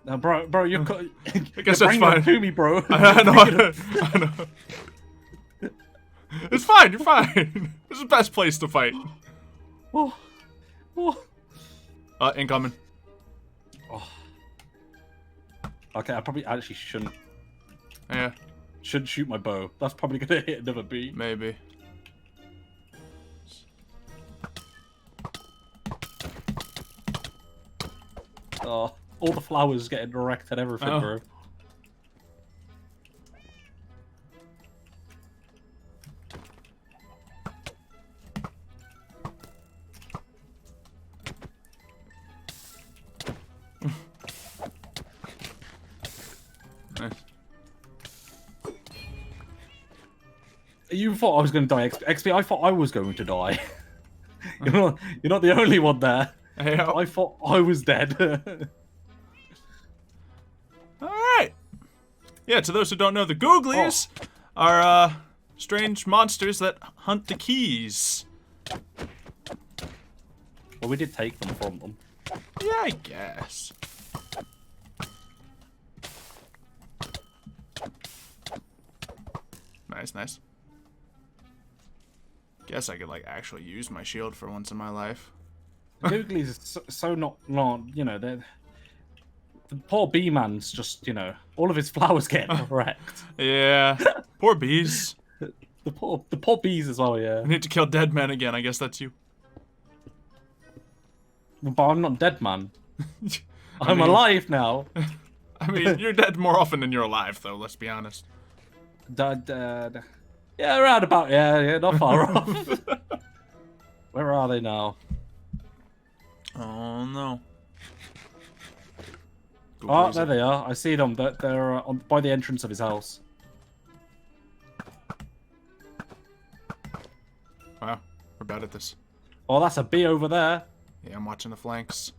No, bro, you're. I guess that's fine. To me, bro. I know. It's fine. You're fine. This is the best place to fight. Oh. Incoming. Oh. Okay, I probably actually shouldn't. Yeah. Should shoot my bow. That's probably gonna hit another bee. Maybe. Oh, all the flowers getting wrecked and everything, Oh. bro. Nice. You thought I was going to die, XP. I thought I was going to die. You're not the only one there. Hey, I thought I was dead. Alright. Yeah, to those who don't know, the googlies are strange monsters that hunt the keys. Well, we did take them from them. Yeah, I guess. Nice. Guess I could, like, actually use my shield for once in my life. The googlies are so not, you know, they're... The poor bee man's just, you know, all of his flowers get wrecked. Yeah. Poor bees. The poor bees as well, yeah. I need to kill dead men again. I guess that's you. But I'm not dead, man. I I'm mean- alive now. I mean, you're dead more often than you're alive, though, let's be honest. Yeah, around about, yeah, not far off. Where are they now? Oh no. Oh, there they are. I see them. They're by the entrance of his house. Wow, we're bad at this. Oh, that's a bee over there. Yeah, I'm watching the flanks.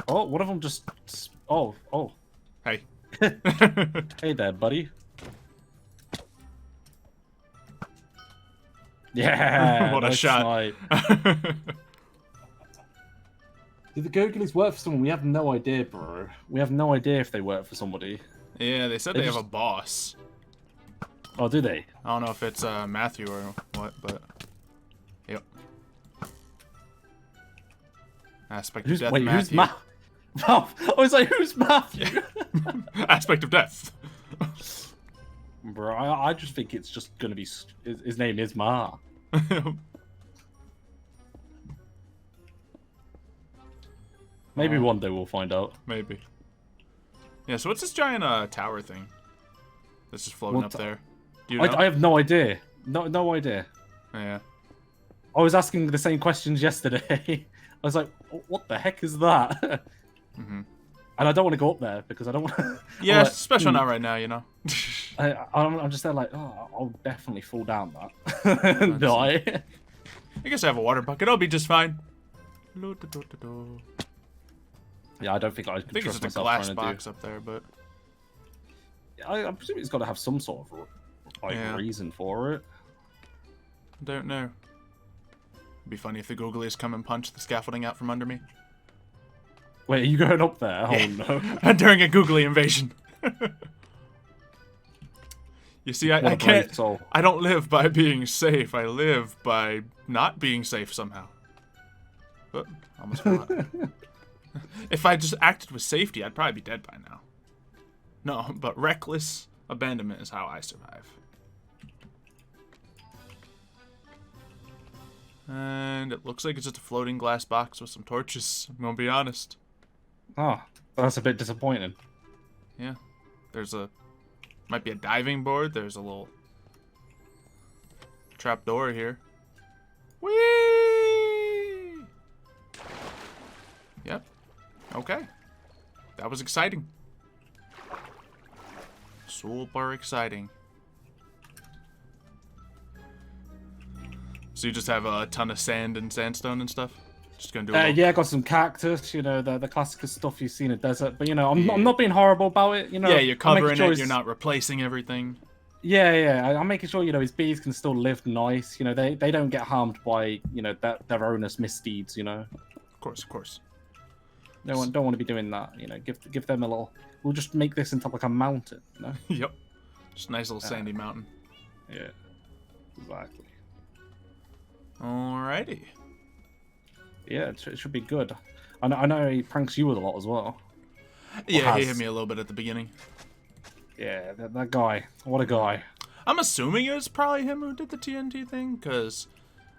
Oh, one of them just... Oh. Hey. Hey there, buddy. Yeah, What a nice shot. snipe. Do the googlies work for someone? We have no idea, bro. We have no idea if they work for somebody. Yeah, they said They they have just- a boss. Oh, do they? I don't know if it's Matthew or what, but... Yep. Aspect of death, Wait, who's Matthew. I was like, who's Matthew? Aspect of death. Bro, I just think it's just gonna be... His name is Ma. Maybe one day we'll find out. Maybe. Yeah, so what's this giant tower thing? This is floating What up the- there. Do you know? I have no idea. No idea. Yeah. I was asking the same questions yesterday. I was like, what the heck is that? Mm-hmm. And I don't want to go up there because I don't want Yeah, like, especially not right now, you know. I'm just there like, oh, I'll definitely fall down that. and die. I guess I have a water bucket. I'll be just fine. Yeah, I don't think I I could think it's trust just a myself glass trying box up there, but to do. I presume it's got to have some sort of like Yeah. reason for it. don't know. It'd be funny if the googlies come and punch the scaffolding out from under me. Wait, are you going up there? Yeah. Oh no! During a googly invasion. You see, What I a brave can't. soul. I don't live by being safe. I live by not being safe somehow. But almost forgot. If I just acted with safety, I'd probably be dead by now. No, but reckless abandonment is how I survive. And it looks like it's just a floating glass box with some torches. I'm gonna be honest. Oh, that's a bit disappointing. Yeah, there's a might be a diving board. There's a little trap door here. Whee! Yep. Okay. That was exciting. Super exciting. So you just have a ton of sand and sandstone and stuff? Just gonna do a little... Yeah, I got some cactus. You know, the classic stuff you see in a desert. But you know, I'm not being horrible about it. You know, Yeah, you're I'm making covering sure it. You're not replacing everything. Yeah. I'm making sure, you know, his bees can still live nice. You know, they don't get harmed by, you know, their owners' misdeeds. You know, Of course, of course. don't want to be doing that. You know, give them a little. We'll just make this into like a mountain. You know. Yep. Just a nice little sandy mountain. Yeah. Exactly. Alrighty. Yeah, it should be good. I know he pranks you a lot as well. Yeah, he has. hit me a little bit at the beginning. Yeah, that guy. What a guy. I'm assuming it was probably him who did the TNT thing, because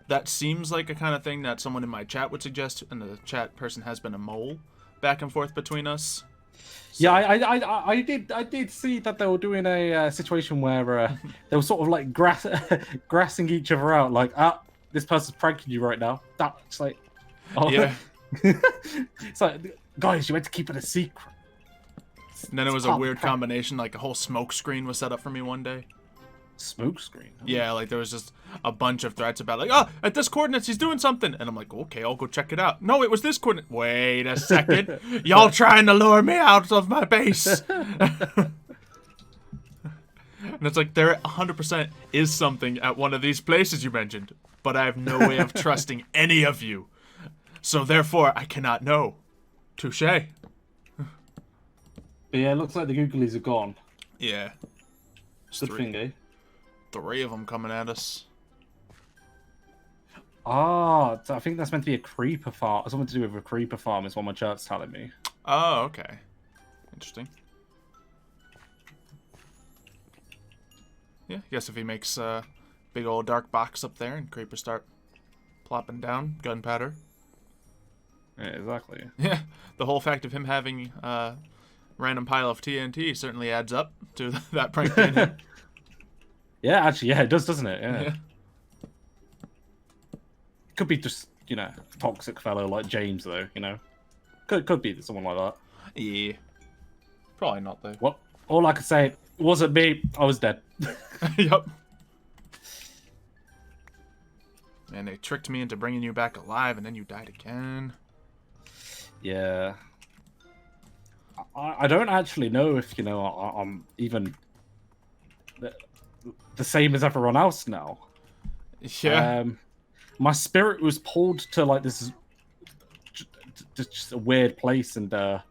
that seems like a kind of thing that someone in my chat would suggest, and the chat person has been a mole back and forth between us. Yeah, I did see that they were doing a situation where they were sort of like grassing each other out, like, this person's pranking you right now. That's like, oh. Yeah. It's like, guys, you meant to keep it a secret. And then it was a called weird prank. combination, like a whole smoke screen was set up for me one day. Smoke screen. Yeah, like there was just a bunch of threats about like, oh, at this coordinates he's doing something, and I'm like, okay, I'll go check it out. No, it was this coordinate. Wait a second, y'all trying to lure me out of my base? And it's like there 100% is something at one of these places you mentioned, but I have no way of trusting any of you, so therefore I cannot know. Touche. But yeah, it looks like the googlies are gone. Yeah. There's Good thing, eh? three of them coming at us. Ah, I think that's meant to be a creeper farm. Something to do with a creeper farm is what my chat's telling me. Oh, okay. Interesting. Yeah, I guess if he makes a big old dark box up there and creepers start plopping down, gunpowder. Yeah, exactly. Yeah, the whole fact of him having a random pile of TNT certainly adds up to that prank being him. Yeah, actually, yeah, it does, doesn't it? Yeah. Yeah. Could be just, you know, a toxic fellow like James, though, you know? Could be someone like that. Yeah. Probably not, though. What? All I could say, it wasn't me, I was dead. Yup. And they tricked me into bringing you back alive, and then you died again. Yeah. I don't actually know if, you know, I'm even the same as everyone else now. Yeah. My spirit was pulled to, like, this just a weird place, and I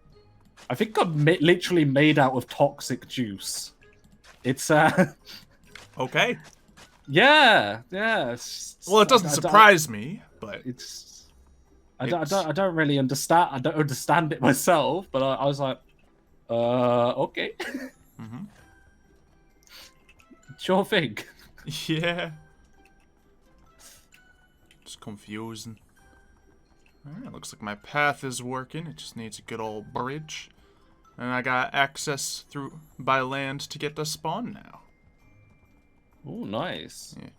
think I'm literally made out of toxic juice. It's, Okay. yeah. Well, it doesn't surprise me, but... I don't really understand. I don't understand it myself, but I was like, okay. Mm-hmm. Sure thing. Yeah. It's confusing. Alright, looks like my path is working. It just needs a good old bridge. And I got access through by land to get to spawn now. Oh, nice. Yeah.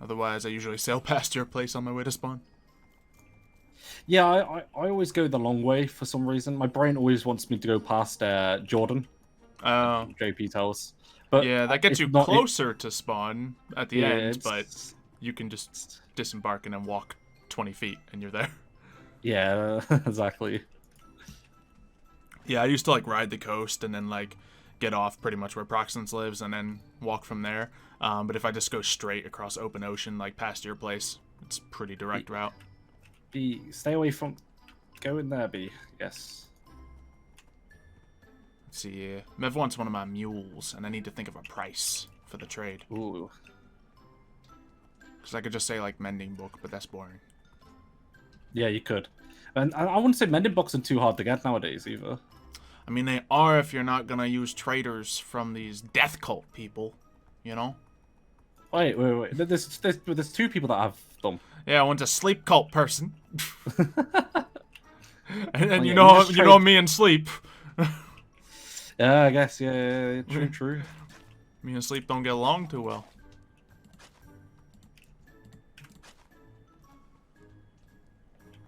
Otherwise, I usually sail past your place on my way to spawn. Yeah, I always go the long way for some reason. My brain always wants me to go past Jordan. Oh. JP tells. But yeah, that gets you not- closer to spawn at the end, it's- but you can just disembark and then walk 20 feet and you're there. Yeah, exactly. Yeah, I used to like ride the coast and then like get off pretty much where Proxence lives and then walk from there. But if I just go straight across open ocean, like past your place, it's pretty direct route. B, stay away from... Go in there, B. Yes. Let's see, Mev wants one of my mules, and I need to think of a price for the trade. Ooh. Because I could just say like mending book, but that's boring. Yeah, you could. And I wouldn't say mending books are too hard to get nowadays, either. I mean, they are if you're not gonna use traders from these death cult people, you know? Wait. There's two people that have them. Yeah, one's a sleep cult person. and Oh, you yeah, know, you just you know me and sleep. Yeah, I guess. Yeah. True. Me and sleep don't get along too well.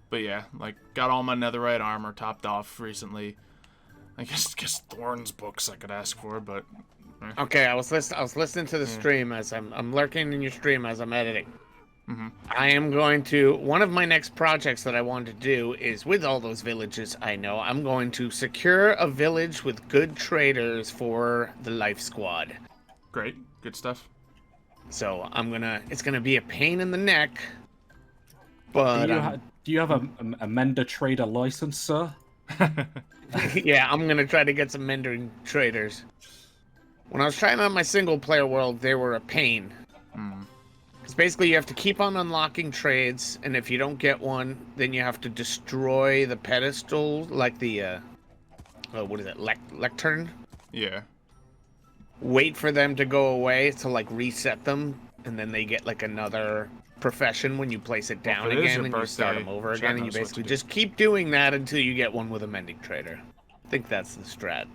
But yeah, like got all my netherite armor topped off recently. I guess Thorn's books I could ask for, but Okay, I was listening to the stream as I'm lurking in your stream as I'm editing. Mm-hmm. I am going to, one of my next projects that I want to do is with all those villages I know, I'm going to secure a village with good traders for the life squad. great, good stuff. So it's gonna be a pain in the neck, but Do you have a Mender trader license, sir? yeah, I'm gonna try to get some mending traders. When I was trying on my single player world, they were a pain. Because basically you have to keep on unlocking trades, and if you don't get one, then you have to destroy the pedestal, like the, what is it, lectern? Yeah. Wait for them to go away to, like, reset them, and then they get, like, another profession when you place it down if it is again, your and you start birthday, them over Chad again, and you knows what basically to do. just keep doing that until you get one with a mending trader. I think that's the strat.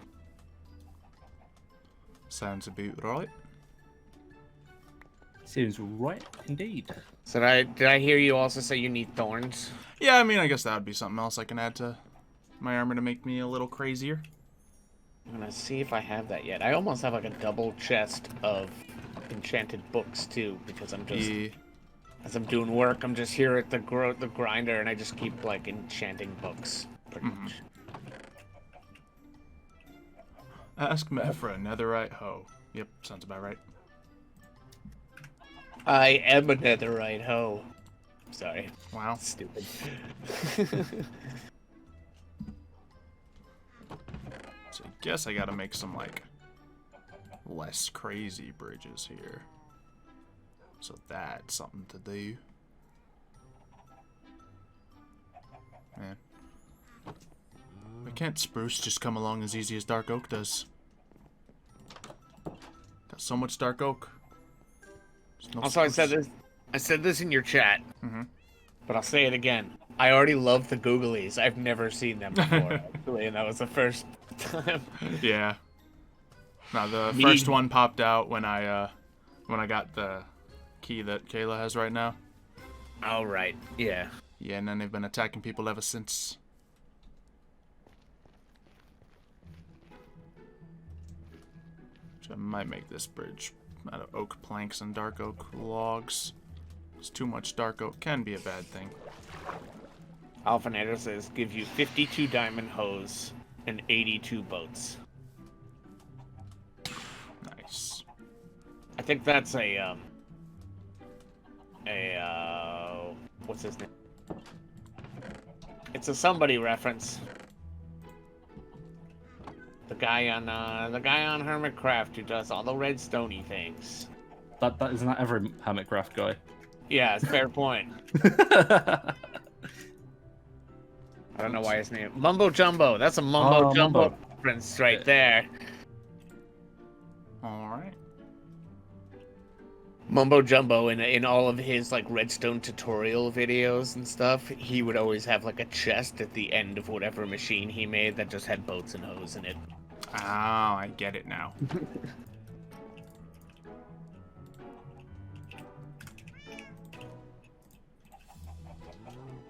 Sounds about right. Seems right indeed. So did I hear you also say you need thorns? Yeah, I mean, I guess that would be something else I can add to my armor to make me a little crazier. I'm gonna see if I have that yet. I almost have like a double chest of enchanted books too, because I'm just as I'm doing work, I'm just here at the grinder, and I just keep like enchanting books, pretty much. Ask Matt for a netherite hoe. Yep, sounds about right. I am a netherite hoe. Sorry, Wow. stupid. So I guess I gotta make some, like, less crazy bridges here. So that's something to do. Man. Why can't spruce just come along as easy as dark oak does? Got so much dark oak. There's no Also, spruce. I said this in your chat, Mhm. but I'll say it again. I already love the googlies. I've never seen them before, actually, and that was the first time. Yeah. No, the Me- first one popped out when I got the key that Kayla has right now. All right. Yeah. Yeah, and then they've been attacking people ever since. Which I might make this bridge out of oak planks and dark oak logs. It's too much dark oak can be a bad thing. Alphenator says give you 52 diamond hose and 82 boats. Nice. I think that's what's his name? It's a somebody reference. The guy on Hermitcraft who does all the redstone-y things. That isn't that every Hermitcraft guy. Yeah, it's a fair point. I don't know why his name Mumbo Jumbo. That's a Mumbo Jumbo Mumbo. reference right there. Alright. Mumbo Jumbo in all of his like redstone tutorial videos and stuff, he would always have like a chest at the end of whatever machine he made that just had boats and hose in it. Oh, I get it now.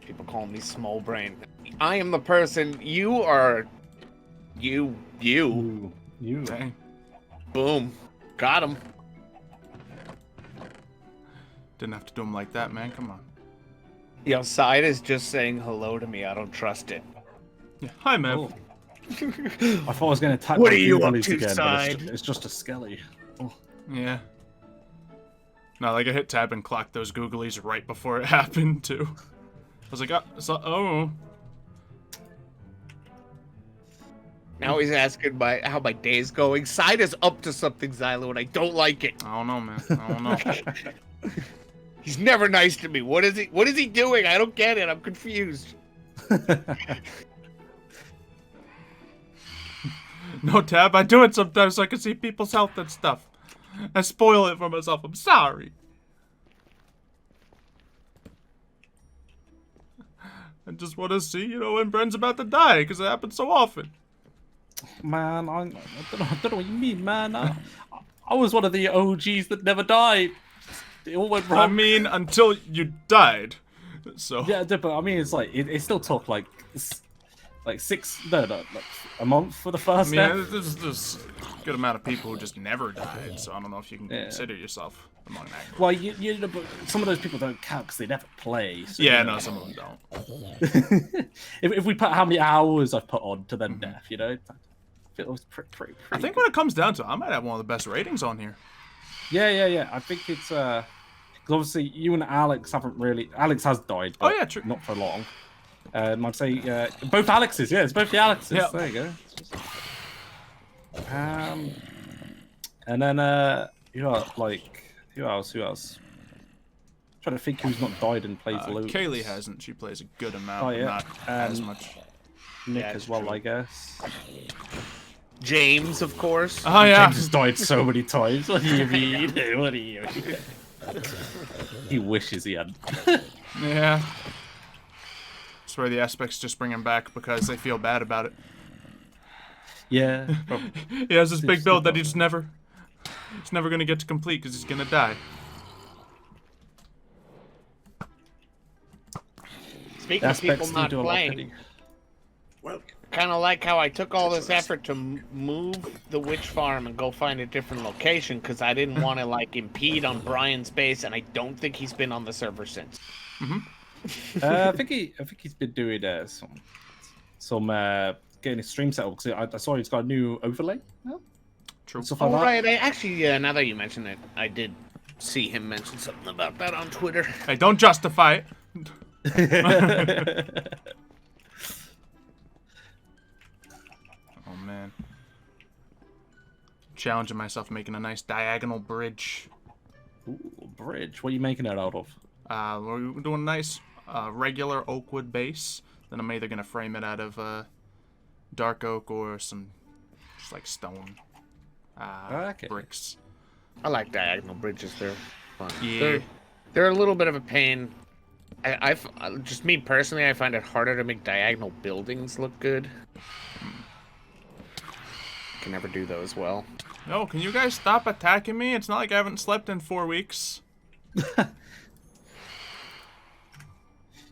People call me small brain. I am the person. You are. You. You. Dang. Boom. Got him. Didn't have to do them like that, man. Come on. Yo, Side is just saying hello to me. I don't trust it. Yeah. Hi, man. Oh. I thought I was going to attack What my are you up googlies to, again, but Side? it's just a skelly. Oh. Yeah. No, like I hit tab and clocked those googlies right before it happened too. I was like, oh. Now he's asking how my day's going. Side is up to something, Xylo, and I don't like it. I don't know, man. I don't know. He's never nice to me. What is he doing? I don't get it. I'm confused. No, Tab, I do it sometimes so I can see people's health and stuff. I spoil it for myself. I'm sorry. I just want to see, when Bren's about to die, because it happens so often. Man, I don't know what you mean, man. I was one of the OGs that never died. It all went wrong. I mean, until you died. So. Yeah, but I mean, it's like it still took like a month for the first I mean, death. there's a good amount of people who just never died, so I don't know if you can consider yourself among that group. Well, you know, but some of those people don't count because they never play. So, Yeah, no, some of them don't. if we put how many hours I've put on to then death, I feel it was pretty. I think when it comes down to it, I might have one of the best ratings on here. Yeah. I think it's because obviously you and Alex haven't really. Alex has died. But True. Not for long. I'd say both Alexes. Yeah, it's both the Alexes. Yep. There you go. And then who else? Trying to think who's not died and plays loads. Kaylee hasn't. She plays a good amount, Oh, yeah. but not as much. Nick Yeah, as well, true. I guess. James, of course. Oh, yeah. James has died so many times. What do you mean? What do you mean? He wishes he had. Yeah. Swear the aspects just bring him back because they feel bad about it. Yeah. He has this big build that he's never gonna get to complete because he's gonna die. Speaking of people Aspects not do a lot, playing, didn't Well, kind of like how I took all this effort to move the witch farm and go find a different location because I didn't want to impede on Brian's base, and I don't think he's been on the server since. I think he's been doing some getting his stream set up because I saw he's got a new overlay. True. Stuff Oh, like that. right. I actually, now that you mention it, I did see him mention something about that on Twitter. Hey, don't justify it. Oh man. Challenging myself making a nice diagonal bridge. Ooh, bridge. What are you making it out of? We're doing a nice regular oak wood base. Then I'm either gonna frame it out of dark oak or some just like stone Okay. bricks. I like diagonal bridges. They're fun. Yeah. They're a little bit of a pain. Just me personally, I find it harder to make diagonal buildings look good. Can never do those well. No, can you guys stop attacking me? It's not like I haven't slept in 4 weeks.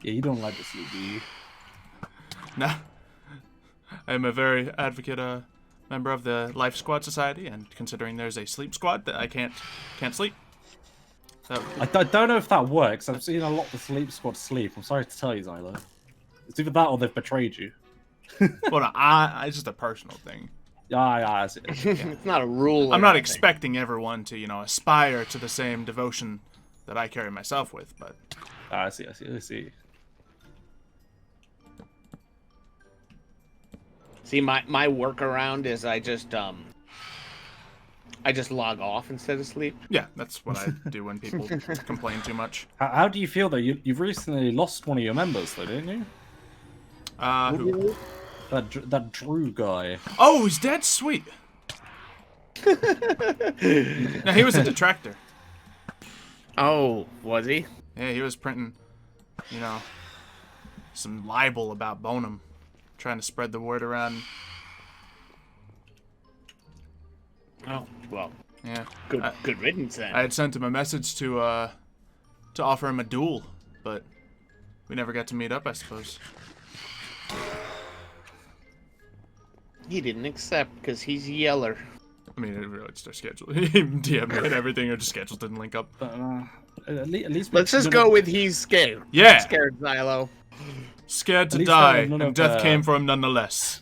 Yeah, you don't like to sleep, do you? No. I am a very advocate member of the Life Squad Society, and considering there's a sleep squad, that I can't sleep. So, I don't know if that works. I've seen a lot of the sleep squad sleep. I'm sorry to tell you, Xylo. It's either that or they've betrayed you. well, no, it's just a personal thing. Yeah, I see. It's not a rule. I'm not expecting everyone to, aspire to the same devotion that I carry myself with, but... I see. See, my workaround is I just log off instead of sleep. Yeah, that's what I do when people complain too much. How do you feel, though? You've recently lost one of your members, though, didn't you? Who? That Drew guy. Oh, he's dead? Sweet. No, he was a detractor. Oh, was he? Yeah, he was printing, some libel about Bonham, trying to spread the word around. Oh, well, Yeah. good riddance then. I had sent him a message to offer him a duel, but we never got to meet up, I suppose. He didn't accept because he's yeller. I mean, it's their schedule. He DM'd me and everything, or just schedule didn't link up. But, at least Let's just go with he's scared. Yeah. Scared, Xylo. Scared to At least die, none and of death the- came for him nonetheless.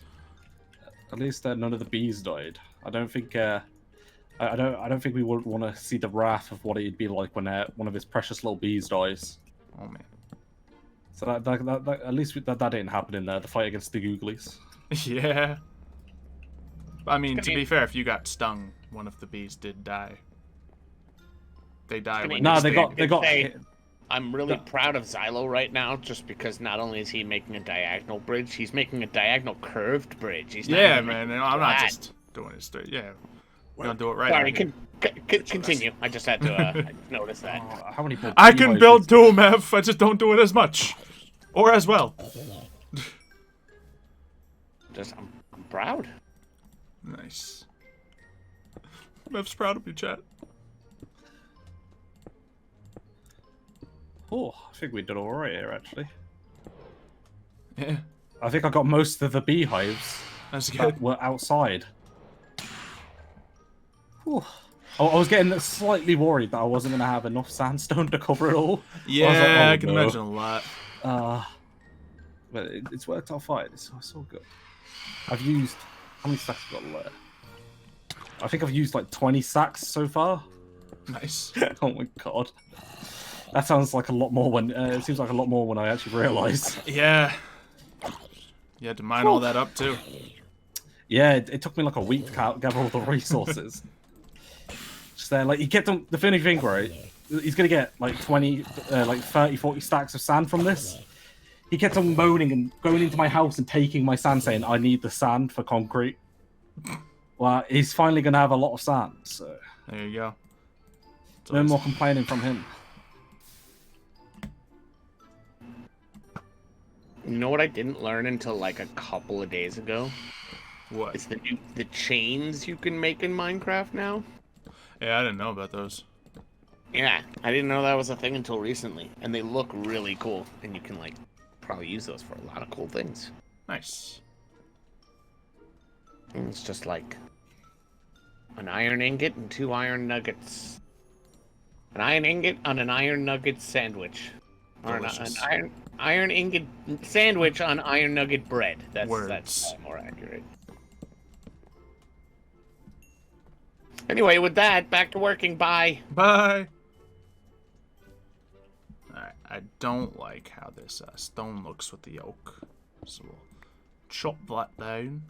At least none of the bees died. I don't think. I don't think we would want to see the wrath of what it'd be like when one of his precious little bees dies. Oh man. So that at least that didn't happen in the fight against the googlies. Yeah. I mean, to be fair, if you got stung, one of the bees did die. They die when No, you they sting. got Hey, hit. I'm really proud of Xylo right now, just because not only is he making a diagonal bridge, he's making a diagonal curved bridge. He's not Yeah, even man. making I'm not flat. just doing it straight. Yeah. We're gonna do it right. Sorry, here. continue. I just had to notice that. How many? I can build too, Mev. I just don't do it as much. Or as well. I'm proud. Nice. Mev's proud of me, chat. Oh, I think we did all right here, actually. Yeah, I think I got most of the beehives that's good. that were outside. Whew. I was getting slightly worried that I wasn't going to have enough sandstone to cover it all. Yeah, I was like, oh, I can no. imagine a lot. But it's worked out fine. It's so good. I've used... How many stacks have I got left? I think I've used like 20 sacks so far. Nice. Oh my god. That sounds like a lot more when... it seems like a lot more when I actually realise. Yeah. You had to mine all that up, too. Yeah, it took me like a week to gather all the resources. Just there, like, you get them... The funny thing, right? He's going to get like 20, like 30, 40 stacks of sand from this. He kept on moaning and going into my house and taking my sand, saying, I need the sand for concrete. Well, he's finally going to have a lot of sand, so... There you go. No more complaining from him. You know what I didn't learn until like a couple of days ago? What? It's the chains you can make in Minecraft now. Yeah, I didn't know about those. Yeah, I didn't know that was a thing until recently, and they look really cool, and you can like probably use those for a lot of cool things. Nice. And it's just like an iron ingot and 2 iron nuggets. An iron ingot on an iron nugget sandwich. Or an iron ingot sandwich on iron nugget bread. That's probably more accurate. Anyway, with that, back to working. Bye. Bye. Alright, I don't like how this stone looks with the oak. So we'll chop that down.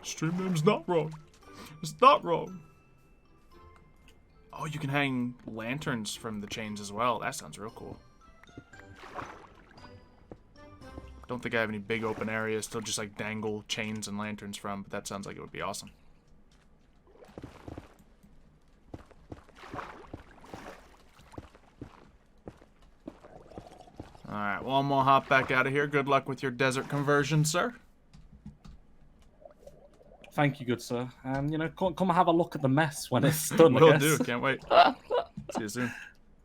Stream name's not wrong. It's not wrong. Oh, you can hang lanterns from the chains as well. That sounds real cool. Don't think I have any big open areas to just like dangle chains and lanterns from, but that sounds like it would be awesome. Alright, well, I'm gonna hop back out of here. Good luck with your desert conversion, sir. Thank you, good sir. And, you know, come have a look at the mess when it's done, Will I do. guess. Can't wait. See you soon.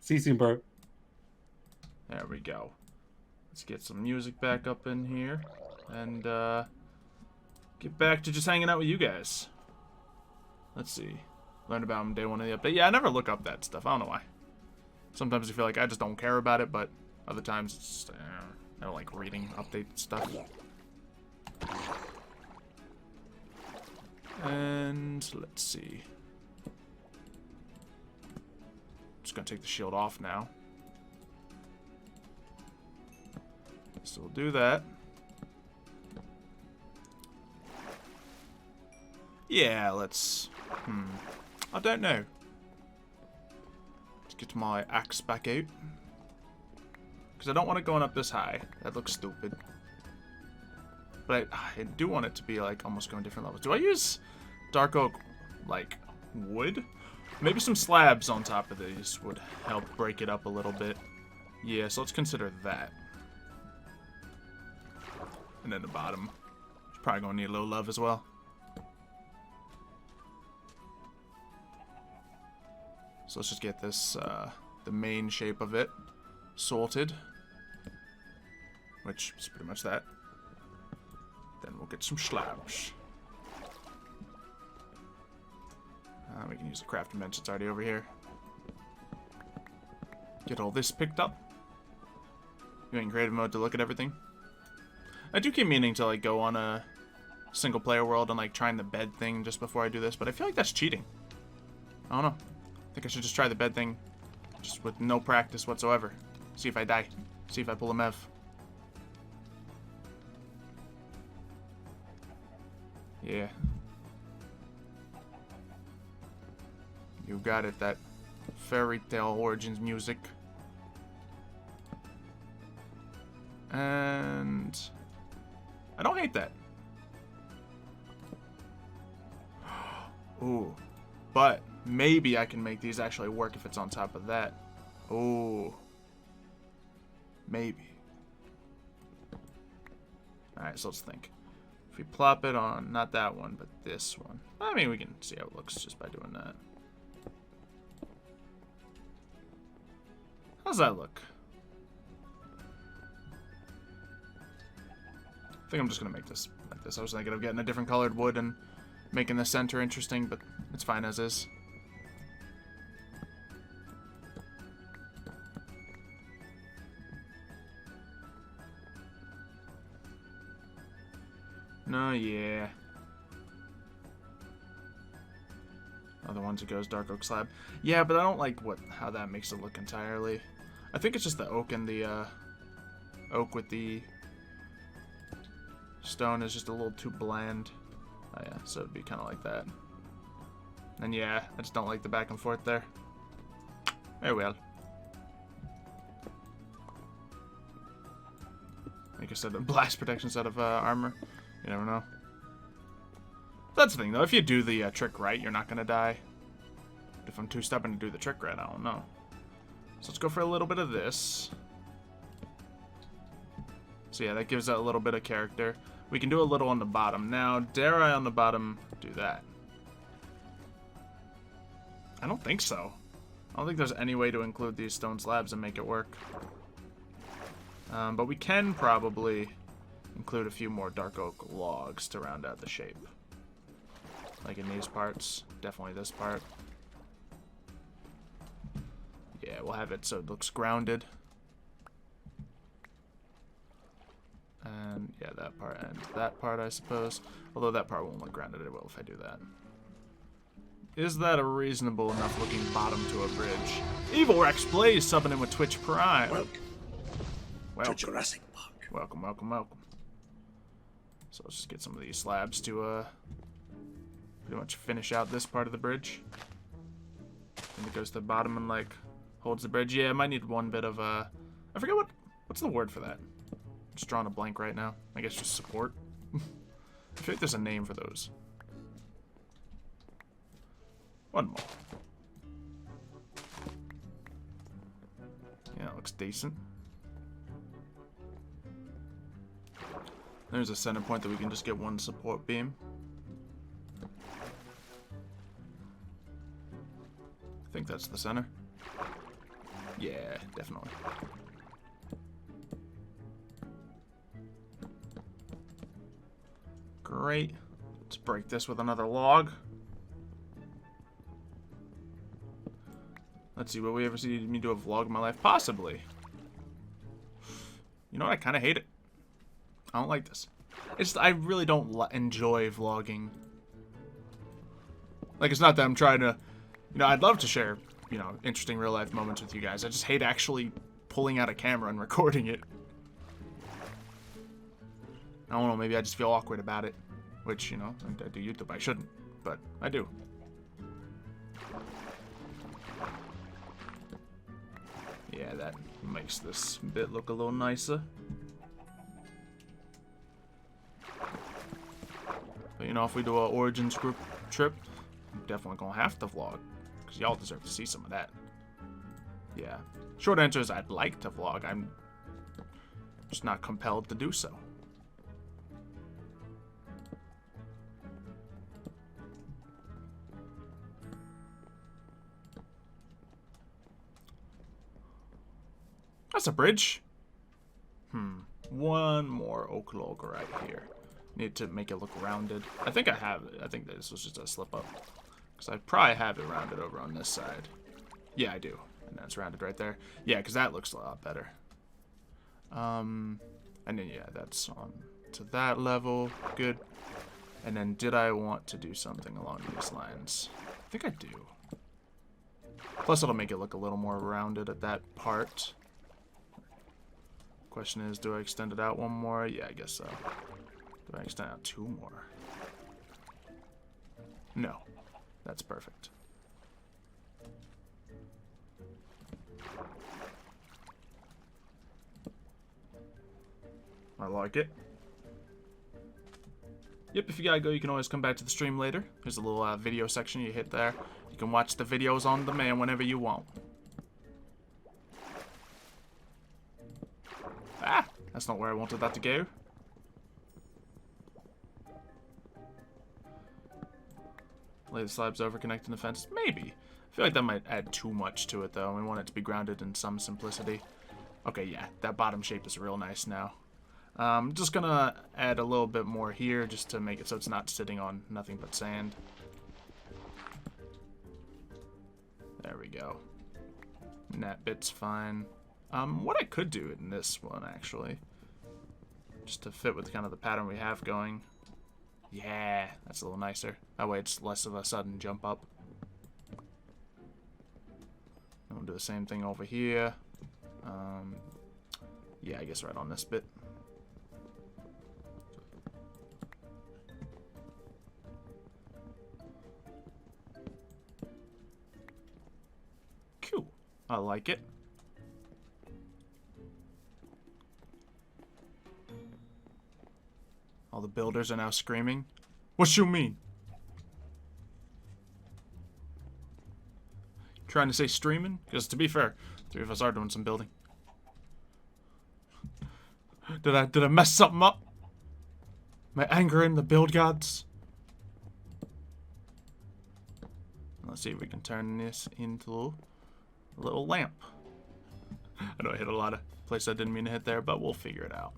See you soon, bro. There we go. Let's get some music back up in here. And, get back to just hanging out with you guys. Let's see. Learned about them day one of the update. Yeah, I never look up that stuff. I don't know why. Sometimes I feel like I just don't care about it, but other times it's just, I don't like reading update stuff. And let's see. Just gonna take the shield off now. So we'll do that. Yeah, let's... I don't know. Let's get my axe back out. Because I don't want it going up this high. That looks stupid. But I do want it to be, like, almost going different levels. Do I use dark oak, like, wood? Maybe some slabs on top of these would help break it up a little bit. Yeah, so let's consider that. And then the bottom. It's probably going to need a little love as well. So let's just get this, the main shape of it sorted. Which is pretty much that. Then we'll get some slabs. We can use the crafting bench that's already over here. Get all this picked up. Going in creative mode to look at everything. I do keep meaning to like go on a single player world and like trying the bed thing just before I do this, but I feel like that's cheating. I don't know. I think I should just try the bed thing just with no practice whatsoever. See if I die. See if I pull a Mev. Yeah. You got it, that fairy tale origins music. And I don't hate that. Ooh. But maybe I can make these actually work if it's on top of that. Ooh. Maybe. Alright, so let's think. If we plop it on, not that one, but this one. I mean, we can see how it looks just by doing that. How's that look? I think I'm just going to make this like this. I was thinking of getting a different colored wood and making the center interesting, but it's fine as is. No, yeah. Other ones it goes dark oak slab. Yeah, but I don't like how that makes it look entirely. I think it's just the oak and the oak with the stone is just a little too bland. Oh yeah, so it'd be kind of like that. And yeah, I just don't like the back and forth there. Very well. Like I said, the blast protection set of armor. You never know. That's the thing, though. If you do the trick right, you're not going to die. If I'm too stubborn to do the trick right, I don't know. So let's go for a little bit of this. So yeah, that gives it a little bit of character. We can do a little on the bottom. Now, dare I on the bottom do that? I don't think so. I don't think there's any way to include these stone slabs and make it work. But we can probably include a few more dark oak logs to round out the shape. Like in these parts. Definitely this part. Yeah, we'll have it so it looks grounded. And yeah, that part and that part, I suppose. Although that part won't look grounded, it will if I do that. Is that a reasonable enough looking bottom to a bridge? Evil Rex Blaze subbing in with Twitch Prime. Welcome to Jurassic Park. Welcome, welcome, welcome. So let's just get some of these slabs to pretty much finish out this part of the bridge. And it goes to the bottom and like holds the bridge. Yeah, I might need one bit of I forget what's the word for that. Just drawing a blank right now. I guess just support. I feel like there's a name for those. One more. Yeah, it looks decent. There's a center point that we can just get one support beam. I think that's the center. Yeah, definitely. Great. Let's break this with another log. Let's see, will we ever see me do a vlog in my life? Possibly. You know what? I kind of hate it. I don't like this. I really don't enjoy vlogging. Like, it's not that I'm trying to... You know, I'd love to share, you know, interesting real-life moments with you guys. I just hate actually pulling out a camera and recording it. I don't know, maybe I just feel awkward about it. Which, you know, I do YouTube. I shouldn't, but I do. Yeah, that makes this bit look a little nicer. But, you know, if we do an Origins group trip, I'm definitely gonna have to vlog. Because y'all deserve to see some of that. Yeah. Short answer is I'd like to vlog. I'm just not compelled to do so. That's a bridge. One more oak log right here. Need to make it look rounded. I think I have it. I think this was just a slip up. Because I probably have it rounded over on this side. Yeah, I do. And that's rounded right there. Yeah, because that looks a lot better. And then, yeah, that's on to that level. Good. And then, did I want to do something along these lines? I think I do. Plus, it'll make it look a little more rounded at that part. Question is, do I extend it out one more? Yeah, I guess so. Do I extend out two more? No. That's perfect. I like it. Yep, if you gotta go, you can always come back to the stream later. There's a little video section you hit there. You can watch the videos on demand whenever you want. Ah! That's not where I wanted that to go. Lay the slabs over, connecting the fence. Maybe. I feel like that might add too much to it, though. We want it to be grounded in some simplicity. Okay, yeah. That bottom shape is real nice now. I'm just gonna add a little bit more here just to make it so it's not sitting on nothing but sand. There we go. And that bit's fine. What I could do in this one, actually, just to fit with kind of the pattern we have going. Yeah, that's a little nicer. That way it's less of a sudden jump up. And we'll do the same thing over here. Yeah, I guess right on this bit. Cool. I like it. All the builders are now screaming. What you mean? Trying to say streaming? Because to be fair, three of us are doing some building. Did I mess something up? Am I angering the build gods? Let's see if we can turn this into a little lamp. I know I hit a lot of places I didn't mean to hit there, but we'll figure it out.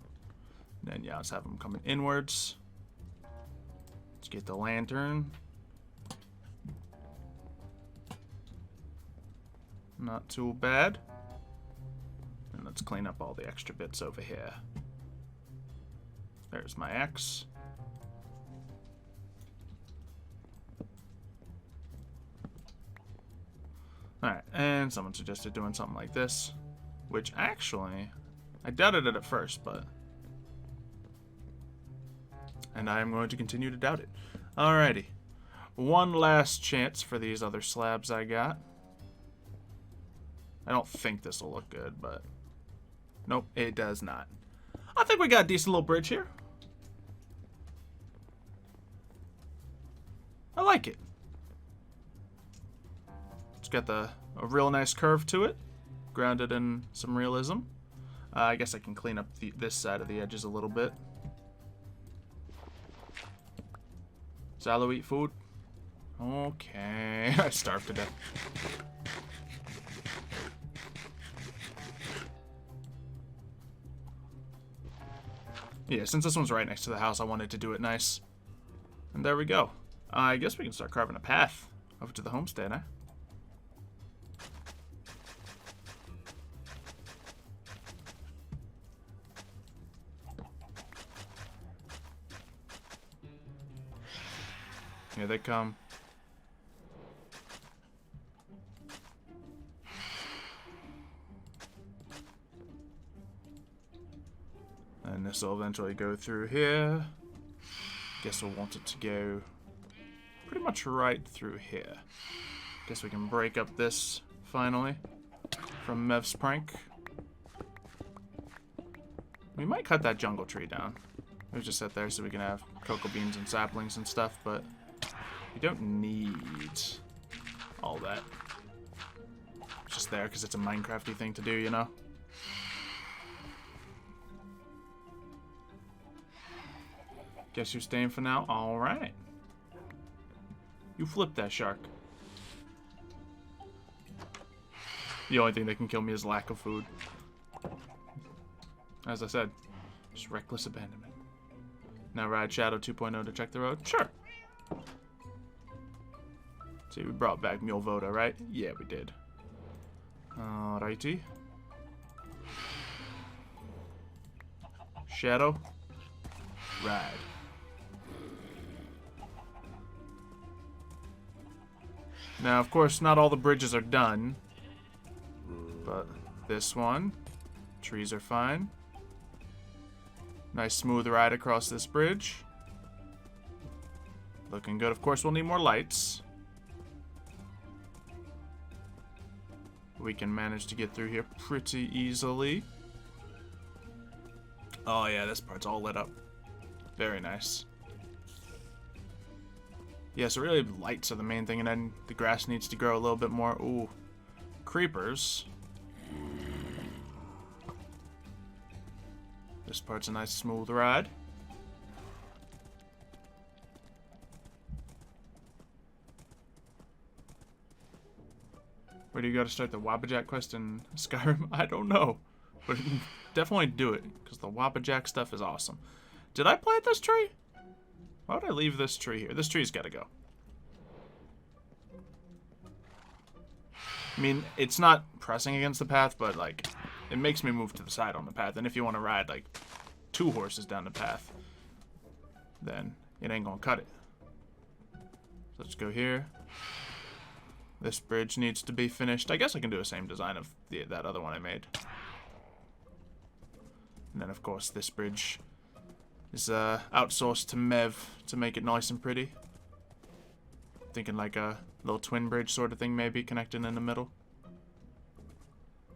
Then, yeah, let's have them coming inwards. Let's get the lantern. Not too bad. And let's clean up all the extra bits over here. There's my axe. Alright, and someone suggested doing something like this. Which, actually, I doubted it at first, but... And I am going to continue to doubt it. Alrighty. One last chance for these other slabs I got. I don't think this will look good, but... Nope, it does not. I think we got a decent little bridge here. I like it. It's got a real nice curve to it. Grounded in some realism. I guess I can clean up this side of the edges a little bit. Xylo eat food. Okay. I starved to death. Yeah, since this one's right next to the house, I wanted to do it nice. And there we go. I guess we can start carving a path over to the homestead, eh? Here they come. And this will eventually go through here. Guess we'll want it to go pretty much right through here. Guess we can break up this finally from Mev's prank. We might cut that jungle tree down. We'll just sit there so we can have cocoa beans and saplings and stuff, but we don't need all that. It's just there because it's a Minecrafty thing to do, you know? Guess you're staying for now? Alright. You flipped that shark. The only thing that can kill me is lack of food. As I said, just reckless abandonment. Now ride Shadow 2.0 to check the road? Sure. See, we brought back Mule Voda, right? Yeah, we did. Alrighty. Shadow. Ride. Now, of course, not all the bridges are done. But this one. Trees are fine. Nice smooth ride across this bridge. Looking good. Of course, we'll need more lights. We can manage to get through here pretty easily. Oh yeah, this part's all lit up. Very nice. Yeah, so really lights are the main thing, and then the grass needs to grow a little bit more. Ooh. Creepers. This part's a nice smooth ride. Where do you go to start the Wabbajack quest in Skyrim? I don't know. But definitely do it, because the Wabbajack stuff is awesome. Did I plant this tree? Why would I leave this tree here? This tree's gotta go. I mean, it's not pressing against the path, but, like, it makes me move to the side on the path. And if you want to ride, like, 2 horses down the path, then it ain't gonna cut it. So let's go here. This bridge needs to be finished. I guess I can do the same design of that other one I made. And then, of course, this bridge is outsourced to Mev to make it nice and pretty. Thinking like a little twin bridge sort of thing, maybe, connecting in the middle.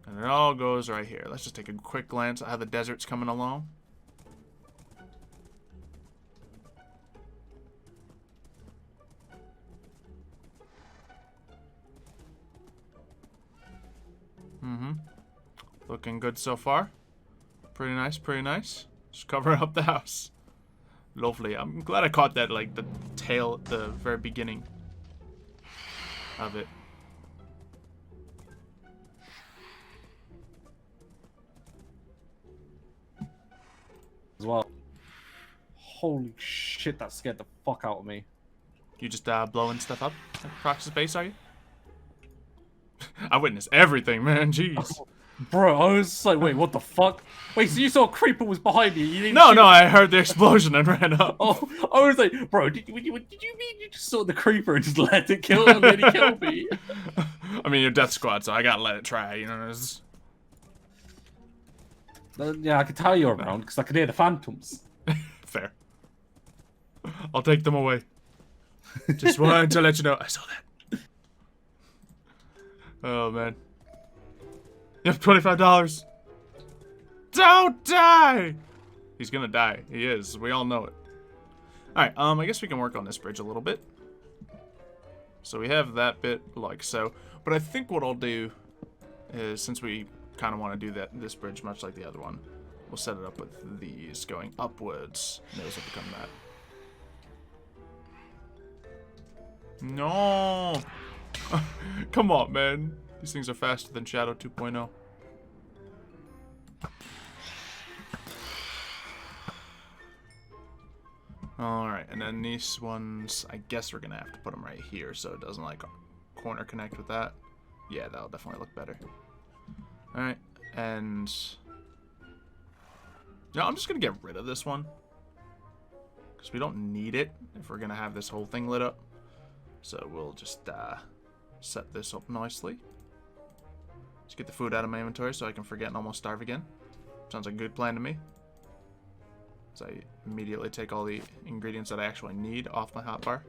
And it all goes right here. Let's just take a quick glance at how the desert's coming along. Looking good so far. Pretty nice, pretty nice. Just covering up the house. Lovely. I'm glad I caught that, like, the tail at the very beginning of it. As well. Holy shit, that scared the fuck out of me. You just blowing stuff up at Prox's base, are you? I witnessed everything, man. Jeez. Bro, I was just like, wait, what the fuck? Wait, so you saw a creeper was behind you? You didn't No, shoot no, I heard the explosion and ran up. Oh, I was like, bro, did you mean you just saw the creeper and just let it kill and then he killed me? I mean, you're Death Squad, so I gotta let it try, you know? Yeah, I could tell you're around because I could hear the phantoms. Fair. I'll take them away. Just wanted to let you know I saw that. Oh, man. You have $25. Don't die! He's gonna die. He is. We all know it. Alright, I guess we can work on this bridge a little bit. So we have that bit like so. But I think what I'll do is, since we kind of want to do this bridge much like the other one, we'll set it up with these going upwards. And those will become that. No. Come on, man. These things are faster than Shadow 2.0. Alright, and then these ones, I guess we're going to have to put them right here so it doesn't, like, corner connect with that. Yeah, that'll definitely look better. Alright, and... no, I'm just going to get rid of this one. Because we don't need it if we're going to have this whole thing lit up. So we'll just set this up nicely. Just get the food out of my inventory so I can forget and almost starve again. Sounds like a good plan to me. So I immediately take all the ingredients that I actually need off my hotbar.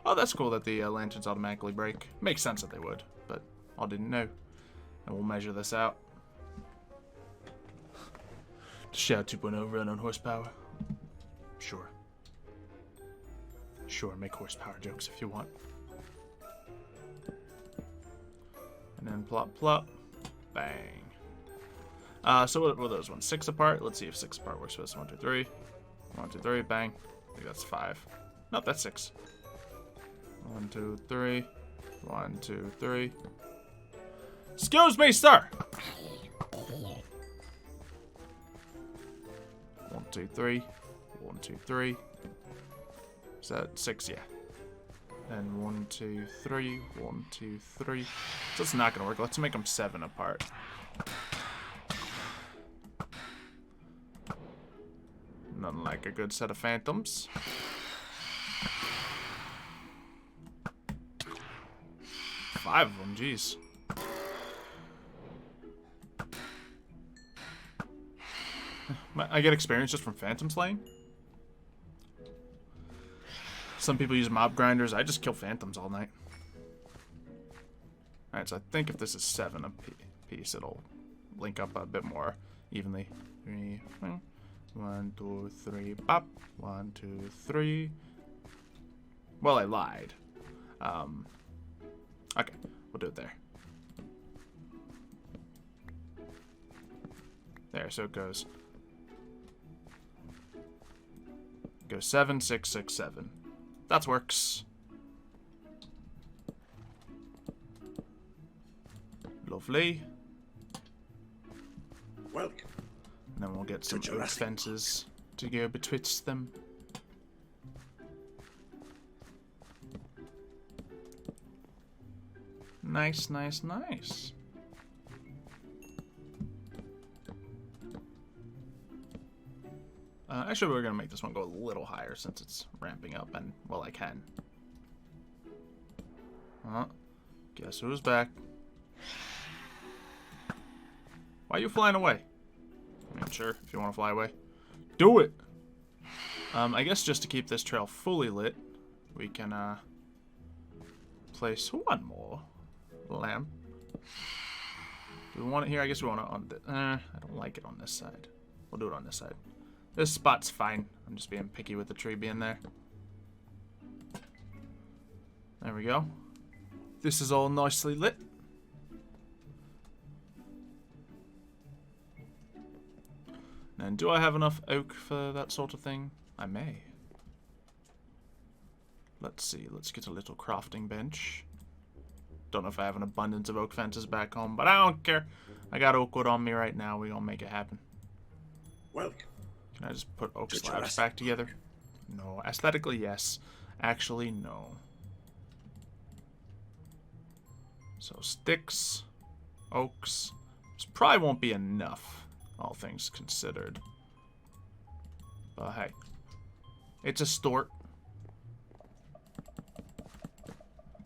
Oh, that's cool that the lanterns automatically break. Makes sense that they would, but I didn't know. And we'll measure this out. Shadow 2.0 run on horsepower. Sure. Sure, make horsepower jokes if you want. And then plop, plop. Bang. So what were those ones? 6 apart? Let's see if 6 apart works for this. 1, 2, 3. 1, 2, 3. Bang. I think that's 5. Nope, that's 6. 1, 2, 3. 1, 2, 3. Excuse me, sir! 1, 2, 3. 1, 2, 3. Is that 6? Yeah. And 1, 2, 3. 1, 2, 3. So it's not gonna work. Let's make them 7 apart. Nothing like a good set of phantoms. 5 of them, jeez. I get experience just from phantom slaying. Some people use mob grinders. I just kill phantoms all night. Alright, so I think if this is 7 a piece, it'll link up a bit more evenly. 3, 1, 2, 3, pop. 1, 2, 3. Well, I lied. Okay, we'll do it there. There, so it goes 7, 6, 6, 7. That works. Lovely. Welcome. And then we'll get some oak fences to go betwixt them. Nice, nice, nice. Actually, we're going to make this one go a little higher since it's ramping up, and, well, I can. Guess who's back? Why are you flying away? I mean, sure, if you want to fly away. Do it! I guess just to keep this trail fully lit, we can, place one more lamp. Do we want it here? I guess we want it on the... I don't like it on this side. We'll do it on this side. This spot's fine. I'm just being picky with the tree being there. There we go. This is all nicely lit. And do I have enough oak for that sort of thing? I may. Let's see. Let's get a little crafting bench. Don't know if I have an abundance of oak fences back home, but I don't care. I got oak wood on me right now. We're gonna make it happen. Welcome. Can I just put oak slabs back together? No. Aesthetically, yes. Actually, no. So sticks, oaks. This probably won't be enough, all things considered. But hey, it's a start.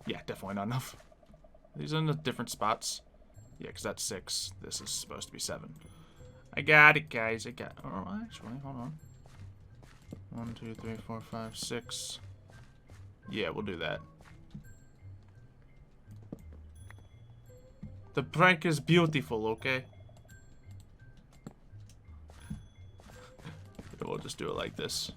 Yeah, definitely not enough. These are in the different spots. Yeah, because that's 6. This is supposed to be 7. I got it, guys. I got it. Oh, actually, hold on. 1, 2, 3, 4, 5, 6. Yeah, we'll do that. The prank is beautiful, okay? We'll just do it like this.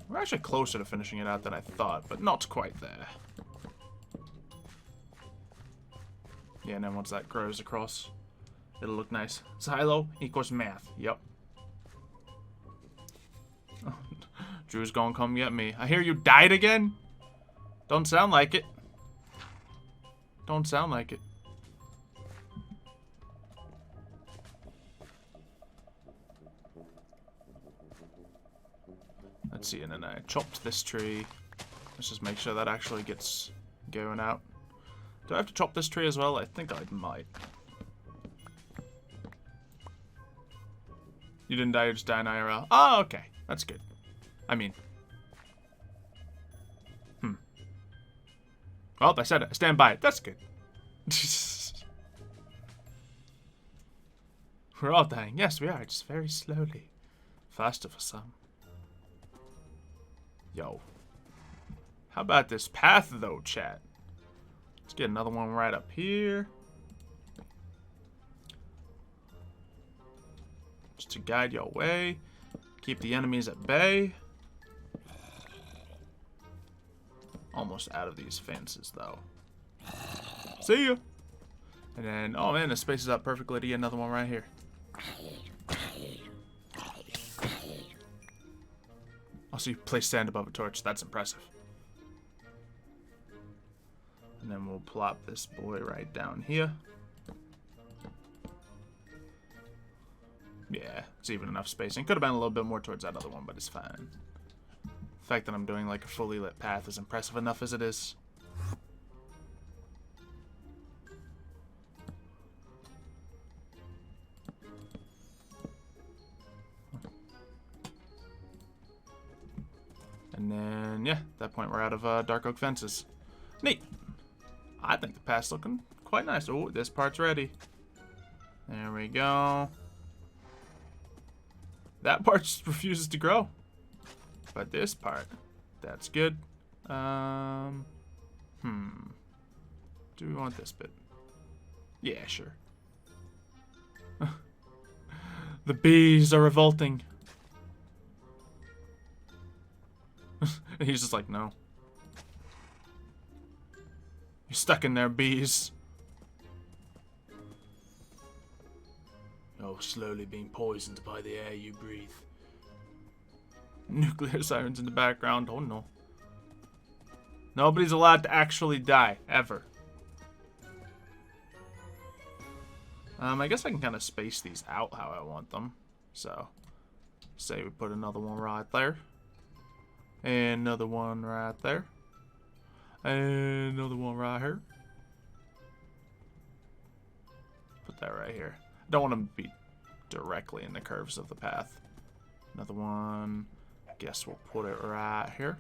We're actually closer to finishing it out than I thought, but not quite there. Yeah, and then once that grows across, it'll look nice. Xylo equals math. Yep. Drew's gonna come get me. I hear you died again? Don't sound like it. Don't sound like it. Let's see, and then I chopped this tree. Let's just make sure that actually gets going out. Do I have to chop this tree as well? I think I might. You didn't die, you just died in IRL. Oh, okay. That's good. I mean... Well, I said it. I stand by it. That's good. We're all dying. Yes, we are. Just very slowly. Faster for some. Yo. How about this path, though, chat? Let's get another one right up here. Just to guide your way. Keep the enemies at bay. Almost out of these fences, though. See ya! And then, oh man, it spaces out perfectly to get another one right here. Also, you place sand above a torch. That's impressive. And then we'll plop this boy right down here. Yeah, it's even enough spacing. Could have been a little bit more towards that other one, but it's fine. The fact that I'm doing like a fully lit path is impressive enough as it is. And then, yeah, at that point we're out of dark oak fences. Neat. I think the path's looking quite nice. Oh, this part's ready. There we go. That part just refuses to grow. But this part, that's good. Do we want this bit? Yeah, sure. The bees are revolting. And he's just like, no. You're stuck in there, bees. You're slowly being poisoned by the air you breathe. Nuclear sirens in the background. Oh no. Nobody's allowed to actually die, ever. I guess I can kind of space these out how I want them. So, say we put another one right there. And another one right there. And another one right here. Put that right here. I don't want them to be directly in the curves of the path. Another one. Guess we'll put it right here.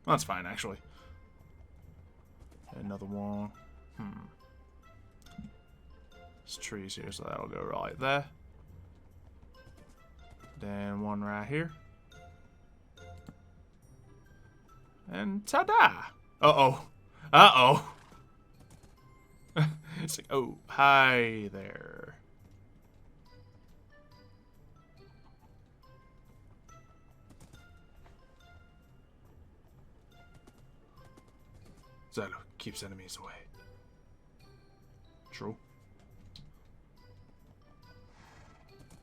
That's fine, actually. Another one. This tree's here, so that'll go right there. Then one right here. And ta-da! Uh-oh. Uh-oh. It's like, oh, hi there. Xylo keeps enemies away. True.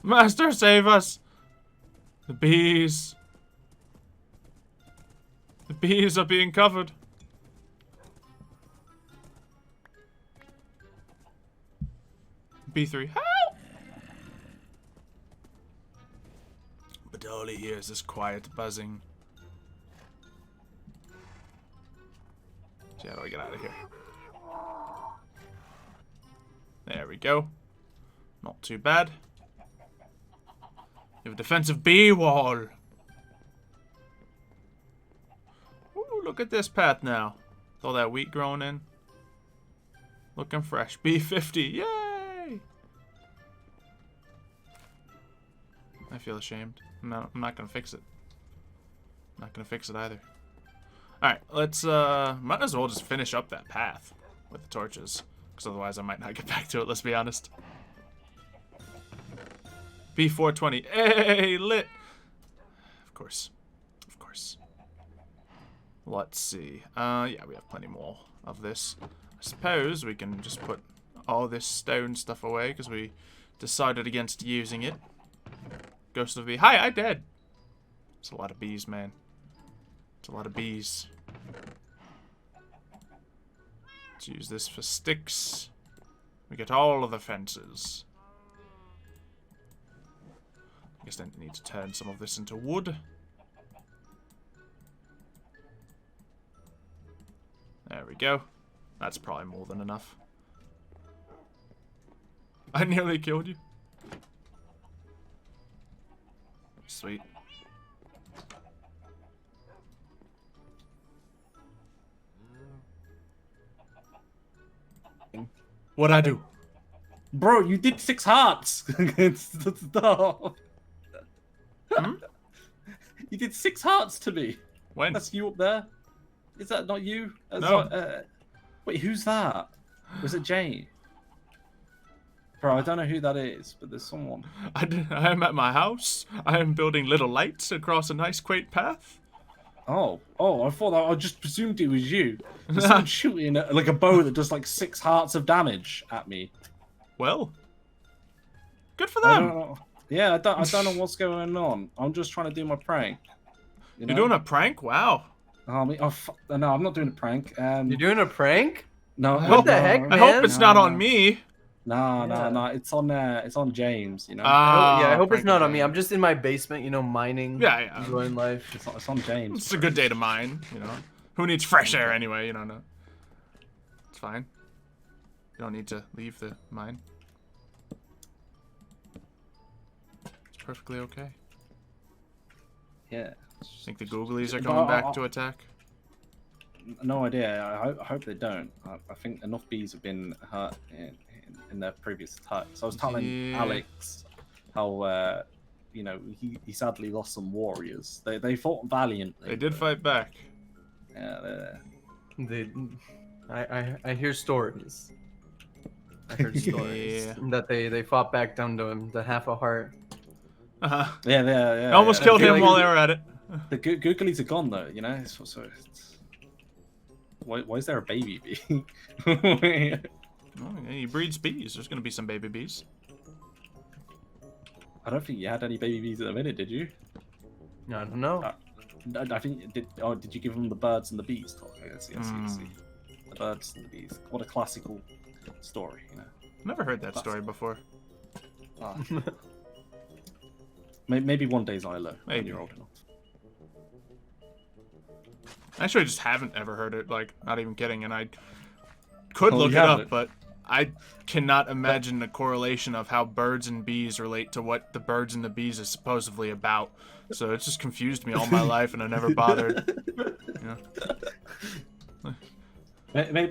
Master, save us! The bees. The bees are being covered. B3. Help! But all he hears is quiet buzzing. So how do I get out of here? There we go. Not too bad. You have a defensive bee wall. Ooh, look at this path now. With all that wheat growing in. Looking fresh. B50. Yay! I feel ashamed. I'm not gonna fix it. I'm not gonna fix it either. Alright, let's might as well just finish up that path with the torches. Because otherwise I might not get back to it, let's be honest. B420. Hey, lit! Of course. Of course. Let's see. Yeah, we have plenty more of this. I suppose we can just put all this stone stuff away because we decided against using it. Ghost of a bee. Hi, I dead. It's a lot of bees, man. It's a lot of bees. Let's use this for sticks. We get all of the fences. I guess then we need to turn some of this into wood. There we go. That's probably more than enough. I nearly killed you. Sweet. What'd I do? Bro, you did 6 hearts. Stop. Hmm? You did 6 hearts to me. When? That's you up there. Is that not you? That's No. not, wait, who's that? Was it Jane? Bro, I don't know who that is, but there's someone. I am at my house. I am building little lights across a nice quaint path. Oh, I thought I just presumed it was you. There's someone shooting like a bow that does like 6 hearts of damage at me. Well, good for I them. don't know. Yeah, I don't know what's going on. I'm just trying to do my prank. You know? You're doing a prank? Wow. No, I'm not doing a prank. You're doing a prank? No. What the heck, I man? hope it's not on me. No. It's on James. You know. I hope it's prank not on on me. I'm just in my basement, you know, mining. Yeah. Enjoying life. It's on James. It's a good day to mine, you know. Who needs fresh air anyway, you know? No. It's fine. You don't need to leave the mine. It's perfectly okay. Yeah. Think the googlies are coming back to attack? No idea. I hope they don't. I think enough bees have been hurt in their previous attack. So I was telling Alex how you know, he sadly lost some warriors. They fought valiantly. They did fight back. Yeah. I hear stories. I heard stories that they fought back down to half a heart. Yeah. I almost killed him while they were at it. The googlies are gone though, you know. Why is there a baby bee? Oh, yeah, he breeds bees. There's gonna be some baby bees. I don't think you had any baby bees at the minute, did you? I don't know. I think did you give them the birds and the bees talk? I see. The birds and the bees. What a classical story, you know. Never heard that story before. Ah. Maybe one day, Xylo, when Maybe. you're old enough. Actually, I just haven't ever heard it. Like, not even kidding. And I could Oh, look it you up, haven't? but I cannot imagine the correlation of how birds and bees relate to what the birds and the bees is supposedly about. So it's just confused me all my life, and I never bothered. You know?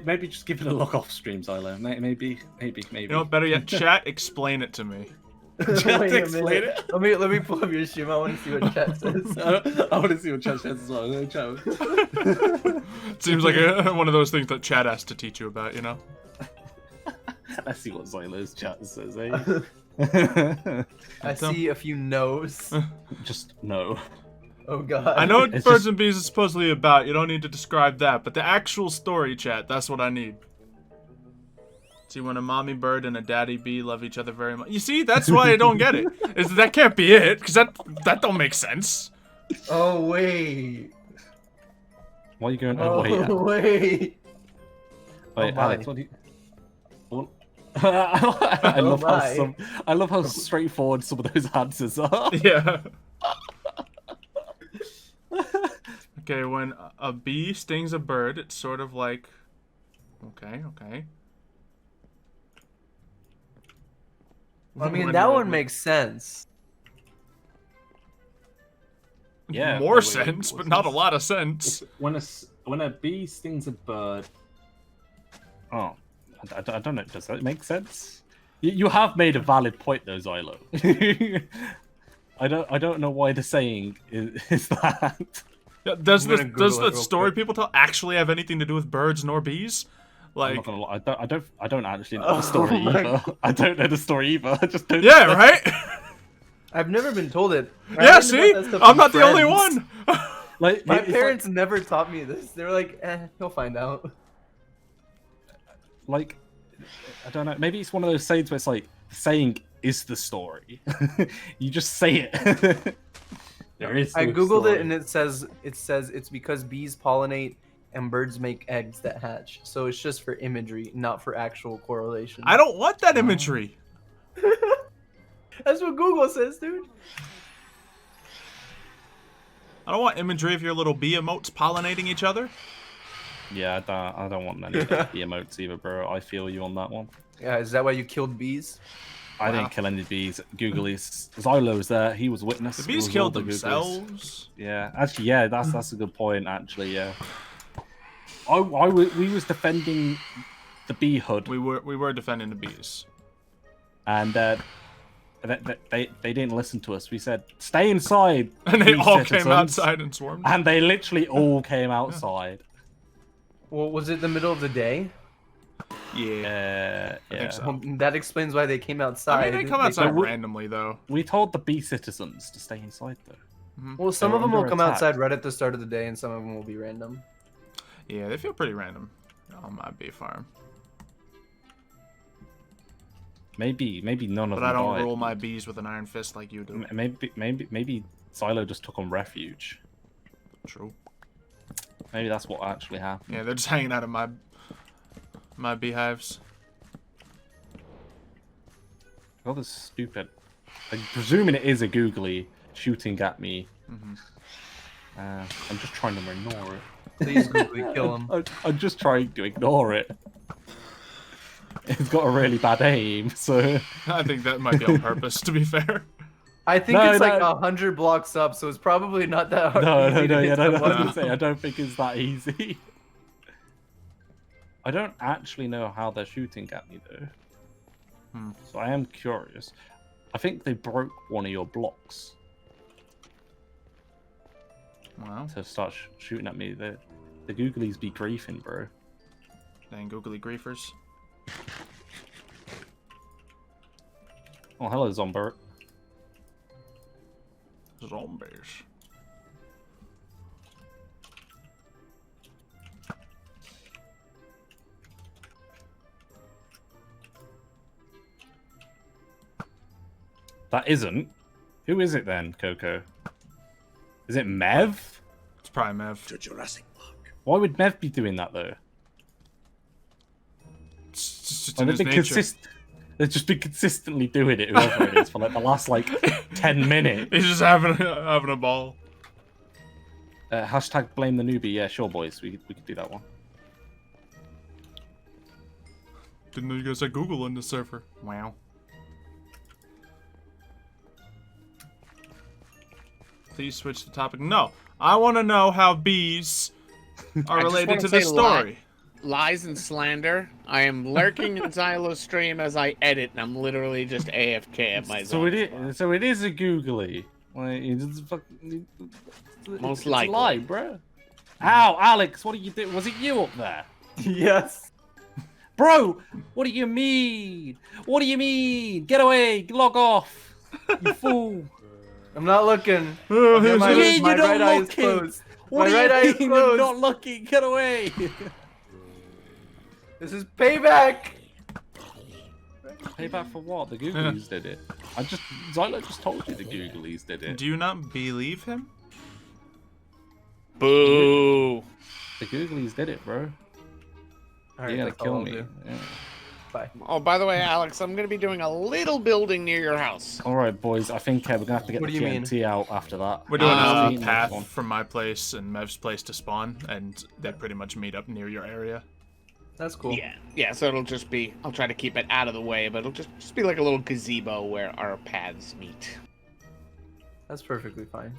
Maybe just give it a look off stream, Xylo. Maybe. You know what? Better yet, chat, explain it to me. Wait a explain minute. it. Let me pull up your stream. I want to see what chat says. I want to see what chat says as well. Seems like one of those things that chat has to teach you about, you know? Let's see what Xylo's chat says, eh? I see a few no's. Just no. Oh god. I know what It's birds just- and bees is supposedly about. You don't need to describe that. But the actual story, chat, that's what I need. See, when a mommy bird and a daddy bee love each other very much. You see, that's why I don't get it. That can't be it, because that don't make sense. Oh wait. Why are you going? Oh wait. Wait, my. Alex, what do you? What? I love my. I love how straightforward some of those answers are. Yeah. Okay, when a bee stings a bird, it's sort of like... Okay. I mean, When that will one it- makes sense. Yeah. More wait, sense, what's but not a this? lot of sense. When a bee stings a bird. Oh, I don't know. Does that make sense? You have made a valid point though, Xylo. I don't know why the saying is that. Yeah, does I'm gonna Google the it real story quick. people tell actually have anything to do with birds nor bees? I'm Like, not gonna lie. I don't actually know Oh the story my either. I don't know the story either. I just don't. yeah, right? I've never been told it. I Yeah, learned see? about that stuff I'm from not the only friends. one. Like My it's parents never taught me this. They were like, he'll find out. like I don't know. Maybe it's one of those sayings where it's like saying is the story. You just say it. There is. I no googled story. it and it says it's because bees pollinate and birds make eggs that hatch. So it's just for imagery, not for actual correlation. I don't want that imagery. That's what Google says, dude. I don't want imagery of your little bee emotes pollinating each other. Yeah, I don't want any of the emotes either, bro. I feel you on that one. Yeah, is that why you killed bees? I didn't kill any bees. Googlies. Xylo was there. He was a witness. The It bees was killed all the Googlies. themselves. Yeah, actually, yeah, that's a good point. Actually, yeah. We was defending the bee hood, We were defending the bees. and they didn't listen to us. We said, "Stay inside," And they bee all came citizens. outside and swarmed. and they literally all came outside. Well, was it the middle of the day? Yeah. Yeah. so. Well, that explains why they came outside. I mean, they come outside we- randomly, though. We told the bee citizens to stay inside, though. Well, some They of were them will under come attack. outside right at the start of the day, and some of them will be random. Yeah, they feel pretty random on my bee farm. Maybe none of But them I don't died. rule my bees with an iron fist like you do. Maybe Xylo just took on refuge. True. Maybe that's what actually happened. Yeah, they're just hanging out of my beehives. Oh, that's stupid. I'm presuming it is a googly shooting at me. I'm just trying to ignore it. Please Google kill him. I'm just trying to ignore it. It's got a really bad aim, so... I think that might be on purpose, to be fair. I think No, it's like no. 100 blocks up, so it's probably not that hard. No, easy to hit I someone. was gonna say, I don't think it's that easy. I don't actually know how they're shooting at me, though. So I am curious. I think they broke one of your blocks Wow. to start shooting at me. The googlies be griefing, bro. Dang googly griefers. Oh, hello, Zombert. Zombies. That isn't. Who is it then, Coco? Is it Mev? It's probably Mev. To Jurassic Park. Why would Mev be doing that, though? It's just Like, in his they've nature. they've just been consistently doing it, whoever it is, for like the last like 10 minutes. He's just having a ball. Hashtag blame the newbie. Yeah, sure, boys. We could do that one. Didn't know you guys had Google on the server. Wow. Please switch the topic. No, I want to know how bees are I just related wanna to this say story. Lies and slander. I am lurking in Xylo's stream as I edit, and I'm literally just AFK at my So it is a googly. Like, it's fucking, Most it's likely. a lie, bro. Ow, Alex, what are you doing? Was it you up there? Yes. Bro, what do you mean? What do you mean? Get away, log off, you fool. I'm not looking. Oh, Okay, here's my it. Yeah, my you're not right eye is looking. closed. What My do right eye you is mean you're closed. not looking? Get away. This is payback. Payback for what? The googlies did it. Xylo just told you the googlies did it. Do you not believe him? Boo! The googlies did it, bro. All You're gonna that's all kill I'll me. do. Yeah. Bye. Oh, by the way, Alex, I'm gonna be doing a little building near your house. All right, boys. I think we're gonna have to get What the do you mean? TNT out after that. We're doing Ah, a next path one. from my place and Mev's place to spawn, and they pretty much meet up near your area. That's cool. Yeah. So it'll just be. I'll try to keep it out of the way, but it'll just be like a little gazebo where our paths meet. That's perfectly fine.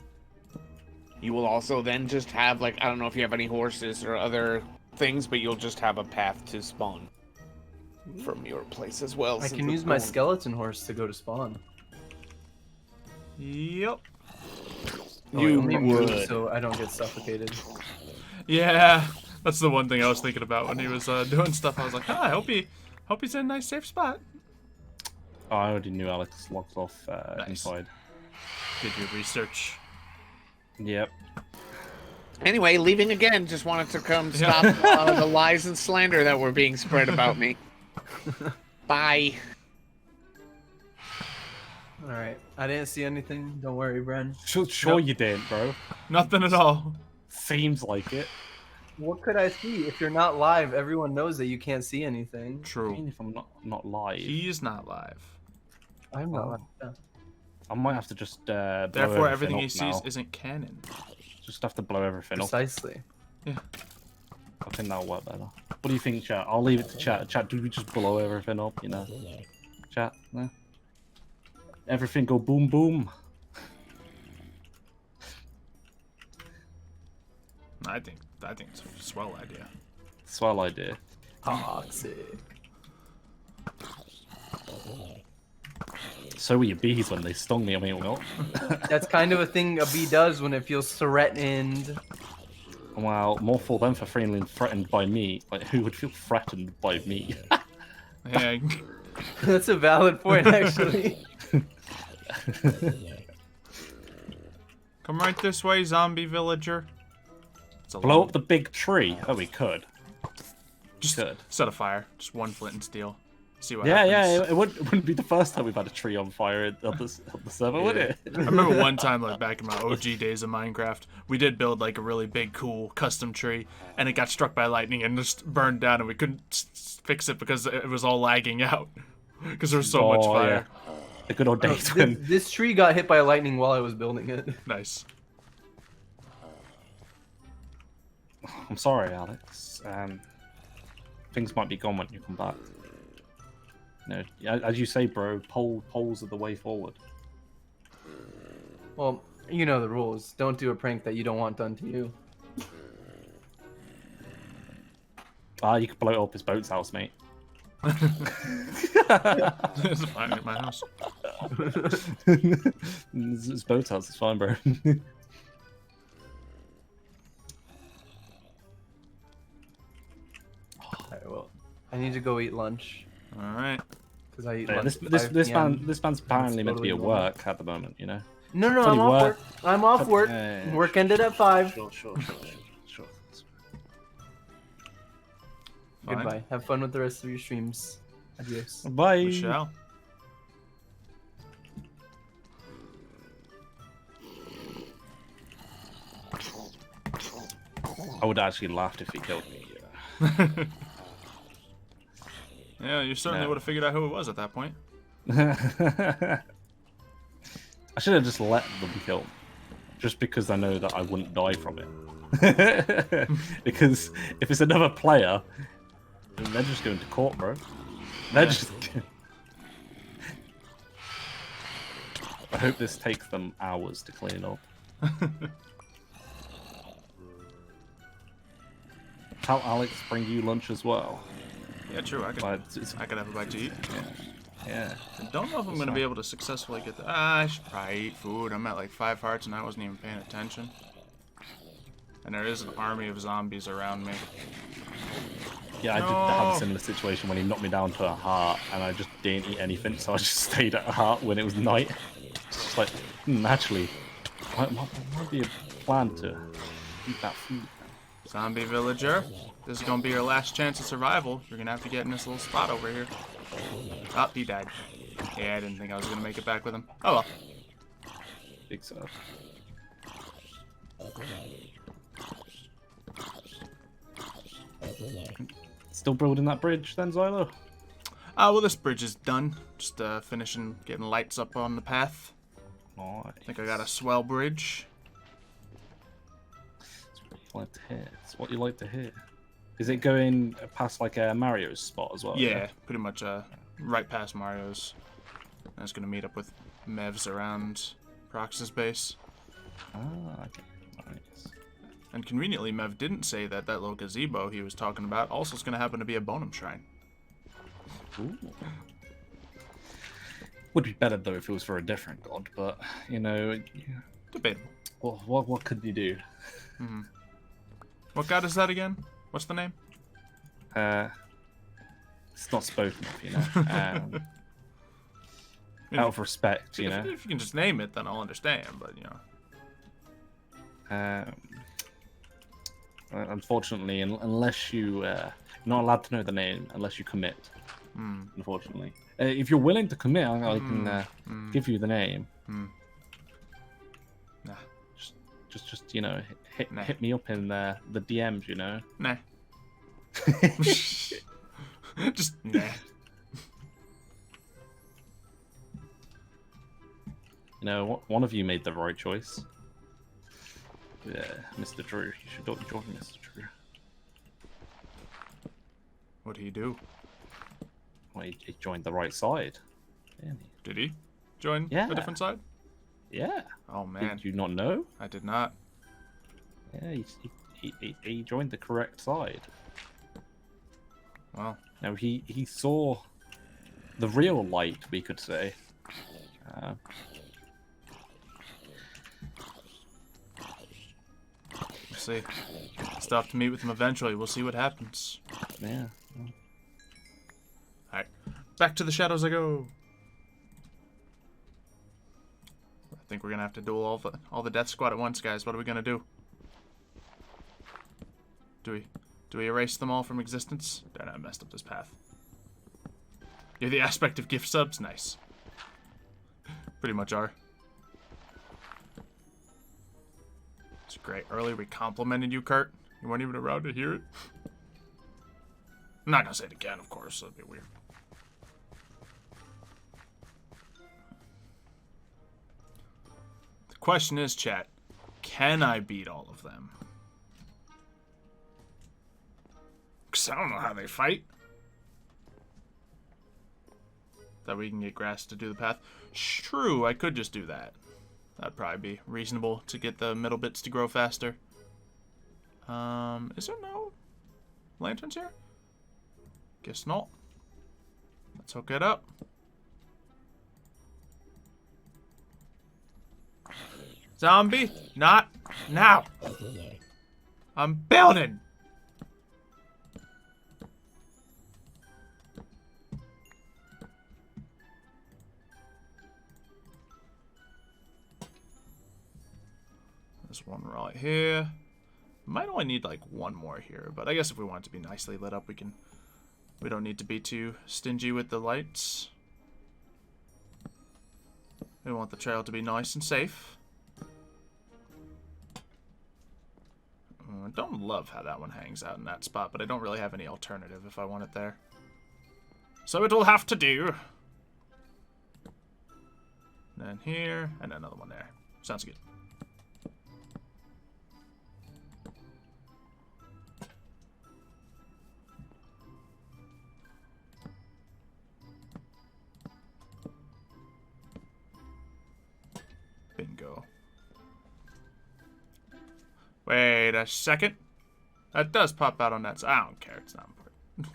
You will also then just have like I don't know if you have any horses or other things, but you'll just have a path to spawn from your place as well. I since can it's use my going- skeleton horse to go to spawn. Yep. Oh, You wait, let me move would. so I don't get suffocated. Yeah, that's the one thing I was thinking about when he was doing stuff. I was like, I hope he's in a nice safe spot. Oh, I already knew Alex locked off Nice. inside. Did your research. Yep. Anyway, leaving again. Just wanted to come stop the lies and slander that were being spread about me. Bye. All right. I didn't see anything. Don't worry, Bren. Sure you didn't, bro. Nothing at all. Seems like it. What could I see? If you're not live, everyone knows that you can't see anything. I True. mean, if I'm not live, He's not live. I'm not live. Yeah. I might have to just blow Therefore, everything up he sees now. isn't canon. Just have to blow everything up. Precisely. Yeah. I think that'll work better. What do you think, chat? I'll leave it to chat. Chat, do we just blow everything up, you know? Chat, no? Everything go boom boom. I think it's a swell idea. Swell idea. Toxic. So were your bees when they stung me. I mean, what? That's kind of a thing a bee does when it feels threatened. Well, more for them for feeling threatened by me. Like, who would feel threatened by me? Yeah. That's a valid point, actually. Come right this way, zombie villager. It's a Blow long- up the big tree. Oh, we could. Just Good. set a fire. Just one flint and steel. See what Yeah, happens. yeah. It wouldn't be the first time we've had a tree on fire on the server, would it? I remember one time, like back in my OG days of Minecraft, we did build like a really big, cool custom tree, and it got struck by lightning and just burned down, and we couldn't fix it because it was all lagging out because there was so much fire. Yeah. The good old days when This tree got hit by lightning while I was building it. Nice. I'm sorry, Alex. Things might be gone when you come back. No, as you say, bro, polls are the way forward. Well, you know the rules. Don't do a prank that you don't want done to you. You could blow it up his boat's house, mate. It's fine at my house. His boat's house is fine, bro. Alright, well, I need to go eat lunch. All right. Because I eat Yeah, lunch this at 5 p.m. man's apparently meant to be at totally normal. work at the moment, you know. No, Funny I'm off work. work. I'm off work. Yeah. Work ended at 5. Sure. Fine. Goodbye. Have fun with the rest of your streams. Adios. Bye. We shall. I would actually laughed if he killed me. Yeah, you certainly No. would have figured out who it was at that point. I should have just let them kill me, just because I know that I wouldn't die from it. Because if it's another player, then they're just going to court, bro. They're Yeah. just. I hope this takes them hours to clean up. Tell Alex bring you lunch as well. Yeah, true. I could have a bite to eat. Yeah. I don't know if I'm gonna be able to successfully get that. I should probably eat food. I'm at like 5 hearts and I wasn't even paying attention. And there is an army of zombies around me. Yeah, I did have a similar situation when he knocked me down to a heart, and I just didn't eat anything, so I just stayed at a heart when it was night. Just like, actually, might be a plan to eat that food. Zombie villager, this is gonna be your last chance of survival. You're gonna have to get in this little spot over here. Oh, he died. Yeah, I didn't think I was gonna make it back with him. Oh well. Big stuff. Still building that bridge then, Xylo? Well, this bridge is done. Just finishing getting lights up on the path. Nice. I think I got a swell bridge. That's what you like to hear. It's what you like to hear. Is it going past like a Mario's spot as well? Yeah, pretty much right past Mario's. I was gonna meet up with Mevs around Prox's base. Ah, okay. Nice. And conveniently, Mev didn't say that that little gazebo he was talking about also is gonna happen to be a Bonum Shrine. Ooh. Would be better though if it was for a different god, but you know, Debatable. what could you do? What god is that again? What's the name? It's not spoken of, you know. Out of respect, you know. If you can just name it, then I'll understand. But you know. Unfortunately, unless you, you're not allowed to know the name unless you commit. unfortunately. If you're willing to commit, I can give you the name. Nah. Just you know, hit Nah. hit me up in the DMs, you know. Nah. Just nah. You know, one of you made the right choice. Yeah, Mr. Drew. You should join Mr. Drew. What did he do? Well, he joined the right side. Didn't he? Did he join Yeah. a different side? Yeah. Oh man, Did you not know? I did not. Yeah, he joined the correct side. Well, Now he saw the real light, we could say. we'll see. Still have to meet with him eventually. We'll see what happens. Yeah. Alright. Back to the shadows I go. I think we're gonna have to duel all the death squad at once, guys. What are we gonna do? Do we erase them all from existence? Darn, I messed up this path. You're the aspect of gift subs? Nice. Pretty much are. It's great. Earlier we complimented you, Kurt. You weren't even around to hear it. I'm not gonna say it again, of course. That'd be weird. The question is, chat, can I beat all of them? Because I don't know how they fight. That we can get grass to do the path. True, I could just do that. That'd probably be reasonable to get the middle bits to grow faster. Is there no lanterns here? Guess not. Let's hook it up. Zombie, not now. I'm building. There's one right here. Might only need like one more here, but I guess if we want it to be nicely lit up, we can. We don't need to be too stingy with the lights. We want the trail to be nice and safe. I don't love how that one hangs out in that spot, but I don't really have any alternative if I want it there. So it'll have to do. And then here, and another one there. Sounds good. Bingo. Wait a second. That does pop out on that side. I don't care. It's not important.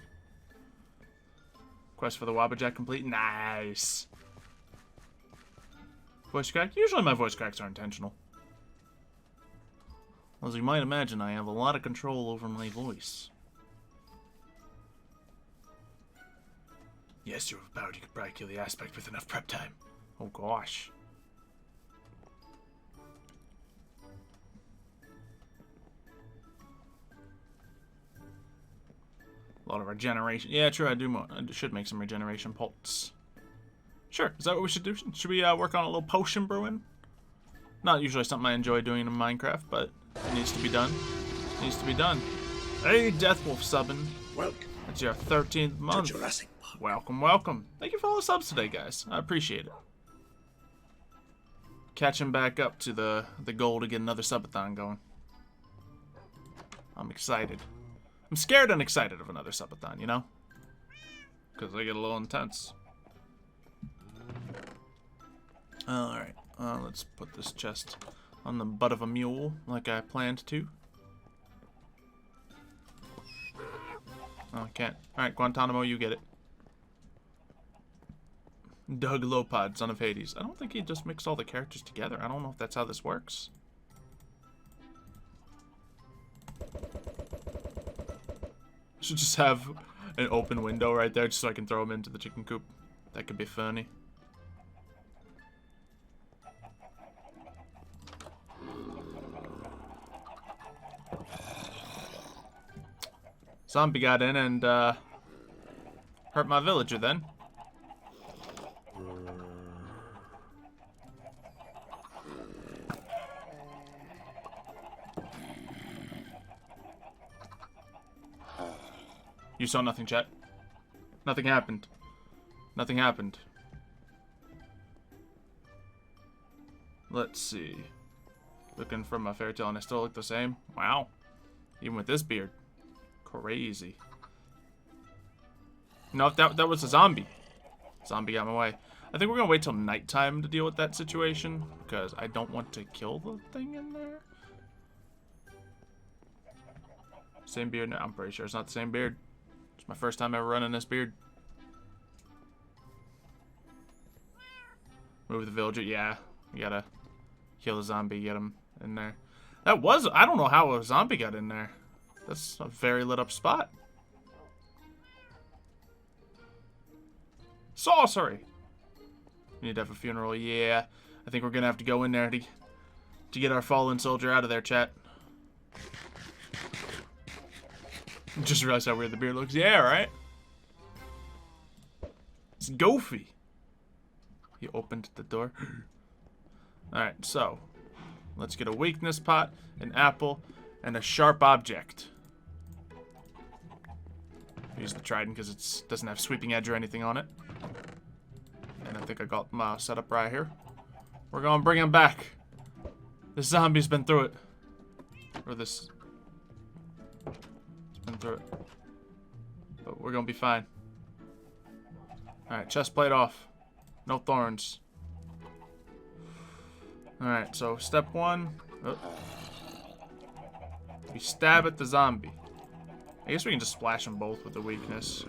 Quest for the Wabbajack complete. Nice. Voice crack. Usually my voice cracks are intentional. As you might imagine, I have a lot of control over my voice. Yes, you're about. You could probably kill the aspect with enough prep time. Oh gosh. A lot of regeneration. Yeah, true. I should make some regeneration pots. Sure. Is that what we should do? Should we work on a little potion brewing? Not usually something I enjoy doing in Minecraft, but it needs to be done. It needs to be done. Hey, Deathwolf subbing. Welcome That's your 13th to month. Jurassic Park. Welcome, welcome. Thank you for all the subs today, guys. I appreciate it. Catching back up to the goal to get another subathon going. I'm excited. I'm scared and excited of another subathon, you know? Because they get a little intense. Alright, let's put this chest on the butt of a mule like I planned to. Oh, I can't. Alright, Guantanamo, you get it. Doug Lopod, son of Hades. I don't think he just mixed all the characters together. I don't know if that's how this works. Should just have an open window right there just so I can throw them into the chicken coop. That could be funny. Zombie got in and hurt my villager then. You saw nothing, chat. Nothing happened. Nothing happened. Let's see. Looking for my fairy tale and I still look the same. Wow. Even with this beard. Crazy. No, that was a zombie. Zombie got in my way. I think we're gonna wait till nighttime to deal with that situation because I don't want to kill the thing in there. Same beard? No, I'm pretty sure it's not the same beard. It's my first time ever running this beard. Move the villager. Yeah, you gotta kill the zombie, get him in there. That was, I don't know how a zombie got in there. That's a very lit up spot. Sorcery. We need to have a funeral. Yeah, I think we're gonna have to go in there to get our fallen soldier out of there, chat. Just realized how weird the beard looks. Yeah, right? It's goofy. He opened the door. Alright, so let's get a weakness pot, an apple, and a sharp object. Use the trident because it doesn't have sweeping edge or anything on it. And I think I got my setup right here. We're gonna bring him back. This zombie's been through it. Or this... It's been through it. But we're gonna be fine. Alright, chest plate off. No thorns. Alright, so step one. Oh. We stab at the zombie. I guess we can just splash them both with the weakness.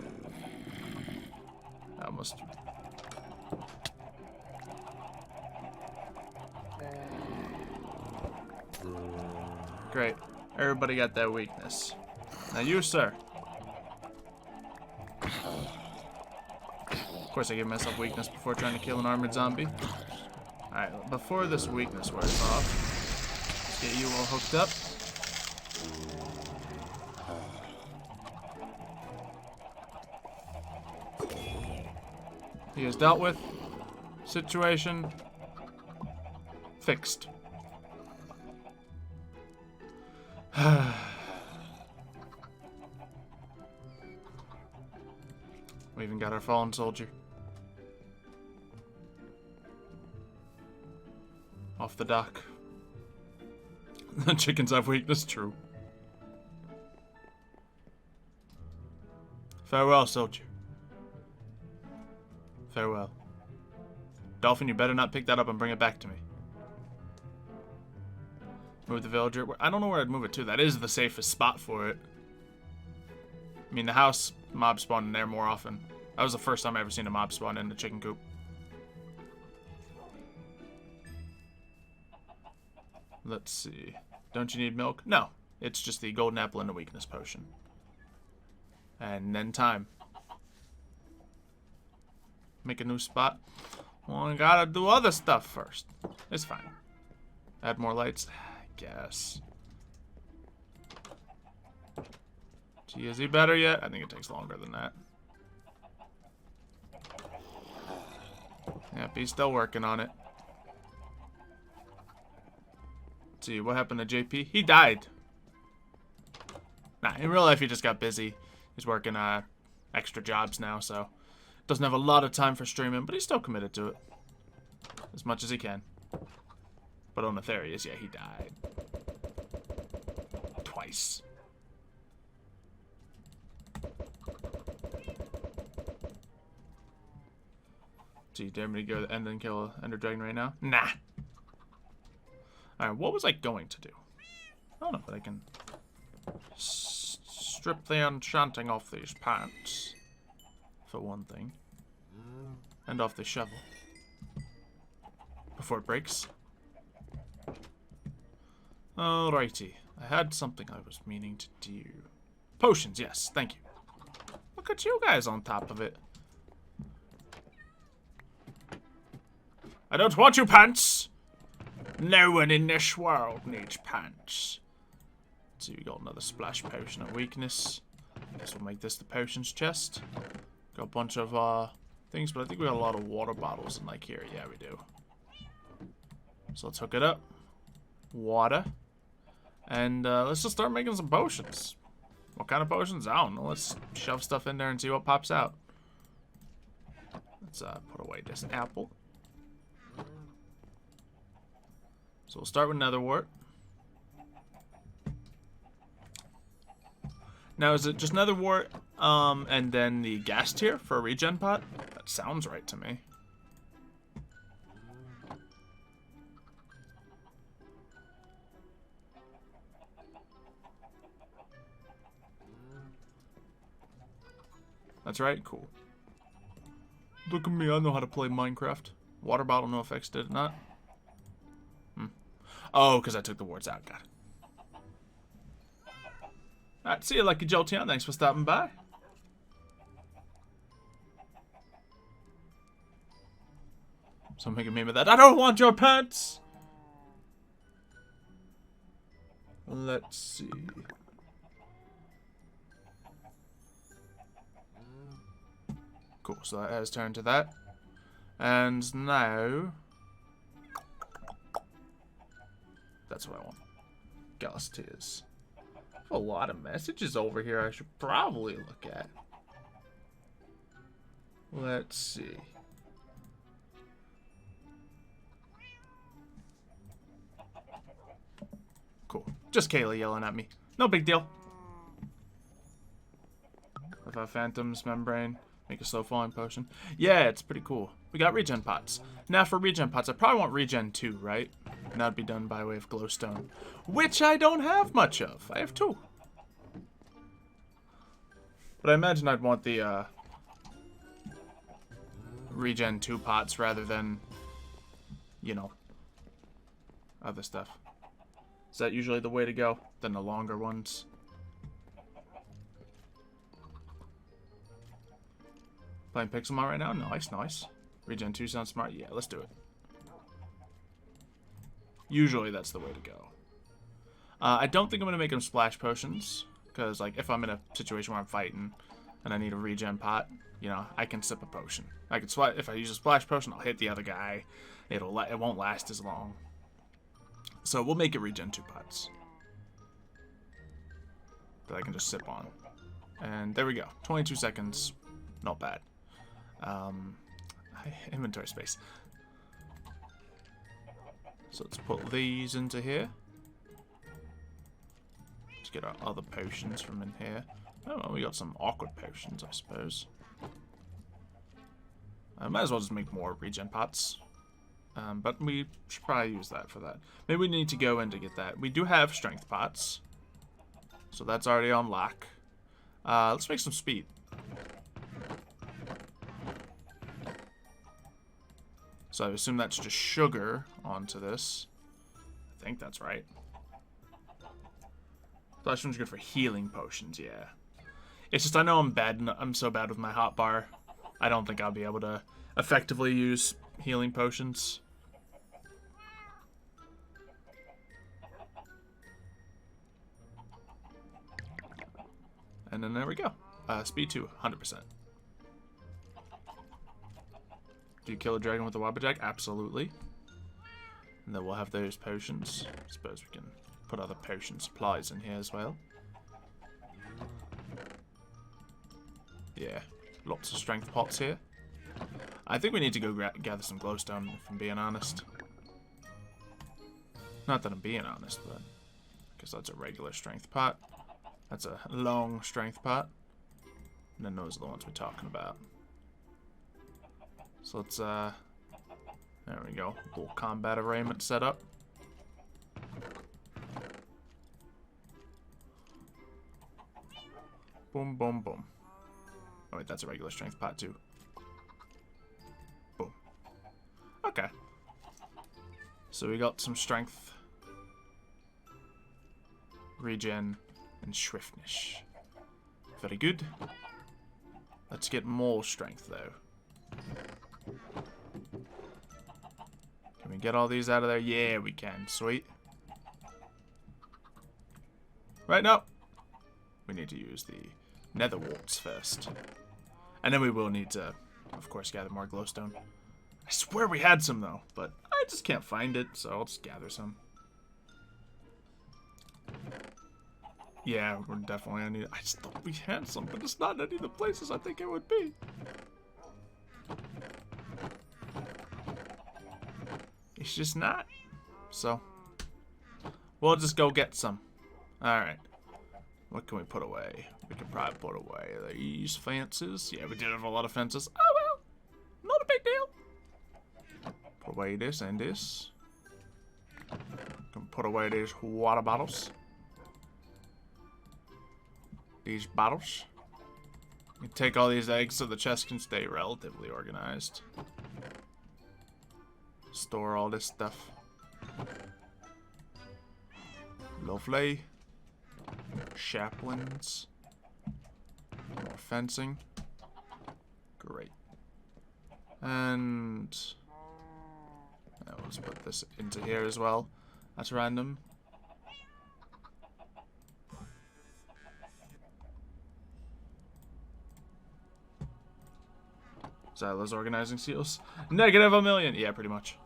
That must... Great. Everybody got that weakness. Now you, sir. Of course I give myself weakness before trying to kill an armored zombie. Alright, before this weakness wears off, let's get you all hooked up. He is dealt with. Situation fixed. We even got our fallen soldier. Off the dock. The chickens have weakness, true. Farewell, soldier. Farewell. Dolphin, you better not pick that up and bring it back to me. Move the villager. I don't know where I'd move it to. That is the safest spot for it. I mean, the house mob spawned in there more often. That was the first time I ever seen a mob spawn in the chicken coop. Let's see. Don't you need milk? No. It's just the golden apple and a weakness potion. And then time. Make a new spot. Well, I gotta do other stuff first. It's fine. Add more lights? I guess. Gee, is he better yet? I think it takes longer than that. Yep, he's still working on it. Let's see, what happened to JP? He died. Nah, in real life he just got busy. He's working extra jobs now, so doesn't have a lot of time for streaming, but he's still committed to it. As much as he can. But on Aetherius, yeah, he died. Twice. Do you dare me to go to the end and kill an Ender Dragon right now? Nah. Alright, what was I going to do? I don't know, but I can strip the enchanting off these pants. For one thing. And off the shovel. Before it breaks. Alrighty. I had something I was meaning to do. Potions, yes, thank you. Look at you guys on top of it. I don't want you pants! No one in this world needs pants. So we got another splash potion of weakness. I guess we'll make this the potions chest. Got a bunch of things, but I think we got a lot of water bottles in like here. Yeah, we do. So let's hook it up. Water. And let's just start making some potions. What kind of potions? I don't know. Let's shove stuff in there and see what pops out. Let's put away this apple. So we'll start with netherwort. Now, is it just netherwort and then the gas tier for a regen pot? That sounds right to me. That's right? Cool. Look at me, I know how to play Minecraft. Water bottle, no effects, did it not? Oh, because I took the wards out, got it. Alright, see you, Lucky Jolteon. Thanks for stopping by. So I'm making a meme of that. I don't want your pants! Let's see. Cool, so that has turned to that. And now... that's what I want. Galacteers. A lot of messages over here I should probably look at. Let's see. Cool. Just Kayla yelling at me. No big deal. Without phantoms, membrane, make a slow falling potion. Yeah, it's pretty cool. We got regen pots. Now for regen pots, I probably want regen 2, right? And that'd be done by way of glowstone, which I don't have much of. I have 2. But I imagine I'd want the regen 2 pots rather than, you know, other stuff. Is that usually the way to go? Than the longer ones? Playing Pixelmon right now? Nice, nice. Regen 2 sounds smart. Yeah, let's do it. Usually that's the way to go. I don't think I'm going to make them splash potions. Because, like, if I'm in a situation where I'm fighting and I need a regen pot, you know, I can sip a potion. I can if I use a splash potion, I'll hit the other guy. It won't last as long. So we'll make it regen 2 pots that I can just sip on. And there we go. 22 seconds. Not bad. Inventory space. So let's put these into here. Let's get our other potions from in here. Oh, well, we got some awkward potions, I suppose. I might as well just make more regen pots. But we should probably use that for that. Maybe we need to go in to get that. We do have strength pots. So that's already on lock. Let's make some speed. So I assume that's just sugar onto this. I think that's right. Flash one's good for healing potions, yeah. It's just I know I'm so bad with my hotbar. I don't think I'll be able to effectively use healing potions. And then there we go. Speed 2, 100%. Do you kill a dragon with a Wabbajack? Absolutely. And then we'll have those potions. I suppose we can put other potion supplies in here as well. Yeah, lots of strength pots here. I think we need to go gather some glowstone, if I'm being honest. Not that I'm being honest, but because that's a regular strength pot. That's a long strength pot. And then those are the ones we're talking about. So let's, there we go. Little combat arraignment set up. Boom, boom, boom. Oh wait, that's a regular strength pot too. Boom. Okay. So we got some strength, regen, and swiftness. Very good. Let's get more strength though. Can we get all these out of there? Yeah, we can. Sweet. Right now, we need to use the nether warts first. And then we will need to, of course, gather more glowstone. I swear we had some, though, but I just can't find it, so I'll just gather some. Yeah, we're definitely gonna need it. I just thought we had some, but it's not any of the places I think it would be. It's just not. So, we'll just go get some. Alright. What can we put away? We can probably put away these fences. Yeah, we did have a lot of fences. Oh well. Not a big deal. Put away this and this. Can put away these water bottles. These bottles. We take all these eggs so the chest can stay relatively organized. Store all this stuff. Lovely. Chaplains. More fencing. Great. And let's put this into here as well. That's random. Xylo's organizing seals. -1 million. Yeah, pretty much.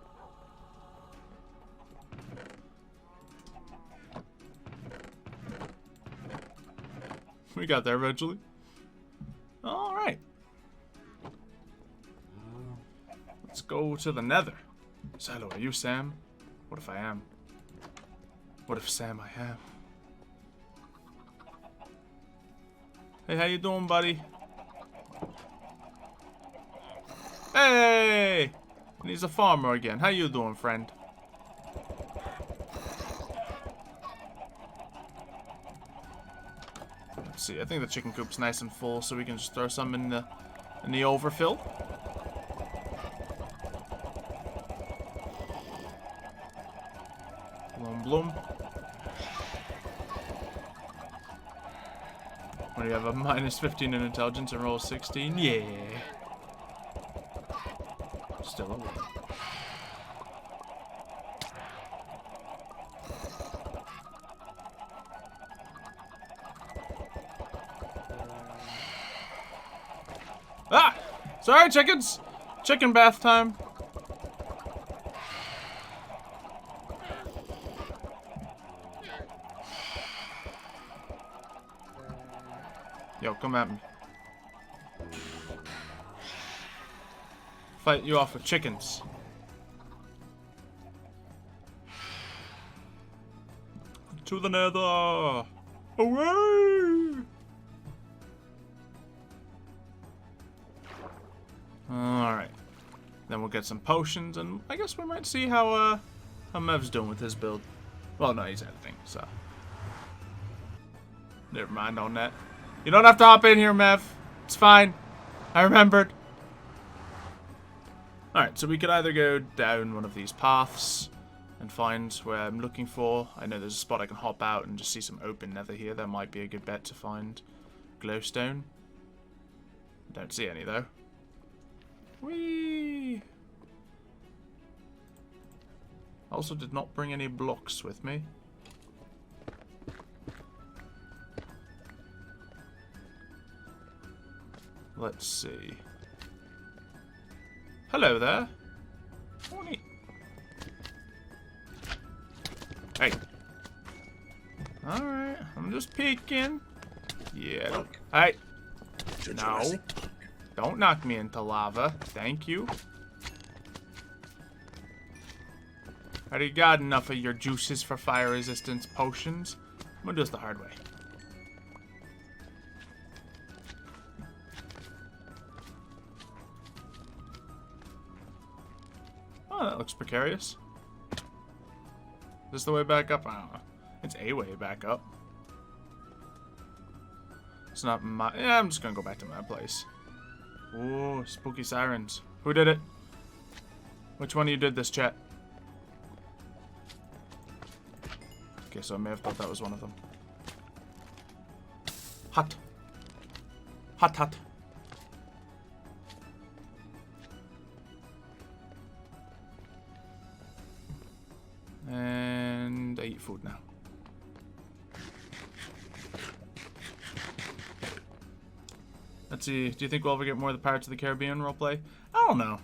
We got there eventually. Alright. Let's go to the nether. Xylo, are you Sam? What if I am? What if Sam I am? Hey, how you doing, buddy? Hey! And he's a farmer again. How you doing, friend? Let's see. I think the chicken coop's nice and full, so we can just throw some in the overfill. Bloom, bloom. What do you have? A -15 in intelligence and roll 16? Yeah. Still a win. Ah! Sorry, chickens! Chicken bath time. Yo, come at me. Fight you off with chickens. To the nether! Away! Alright. Then we'll get some potions, and I guess we might see how Mev's doing with his build. Well, no, he's editing, so. Never mind on that. You don't have to hop in here, Mev. It's fine. I remembered. Alright, so we could either go down one of these paths and find where I'm looking for. I know there's a spot I can hop out and just see some open nether here. That might be a good bet to find glowstone. Don't see any, though. Whee! Also did not bring any blocks with me. Let's see. Hello there. Morning. Hey. Alright, I'm just peeking. Yeah. Welcome Hey. to No. Jurassic Park. Don't knock me into lava. Thank you. I already got enough of your juices for fire resistance potions. I'm gonna do this the hard way. Oh, that looks precarious. Is this the way back up? I don't know. It's a way back up. It's not my... Yeah, I'm just gonna go back to my place. Ooh, spooky sirens. Who did it? Which one of you did this, chat? Okay, so I may have thought that was one of them. Hot. Hot, hot. And I eat food now. Let's see. Do you think we'll ever get more of the Pirates of the Caribbean roleplay? I don't know.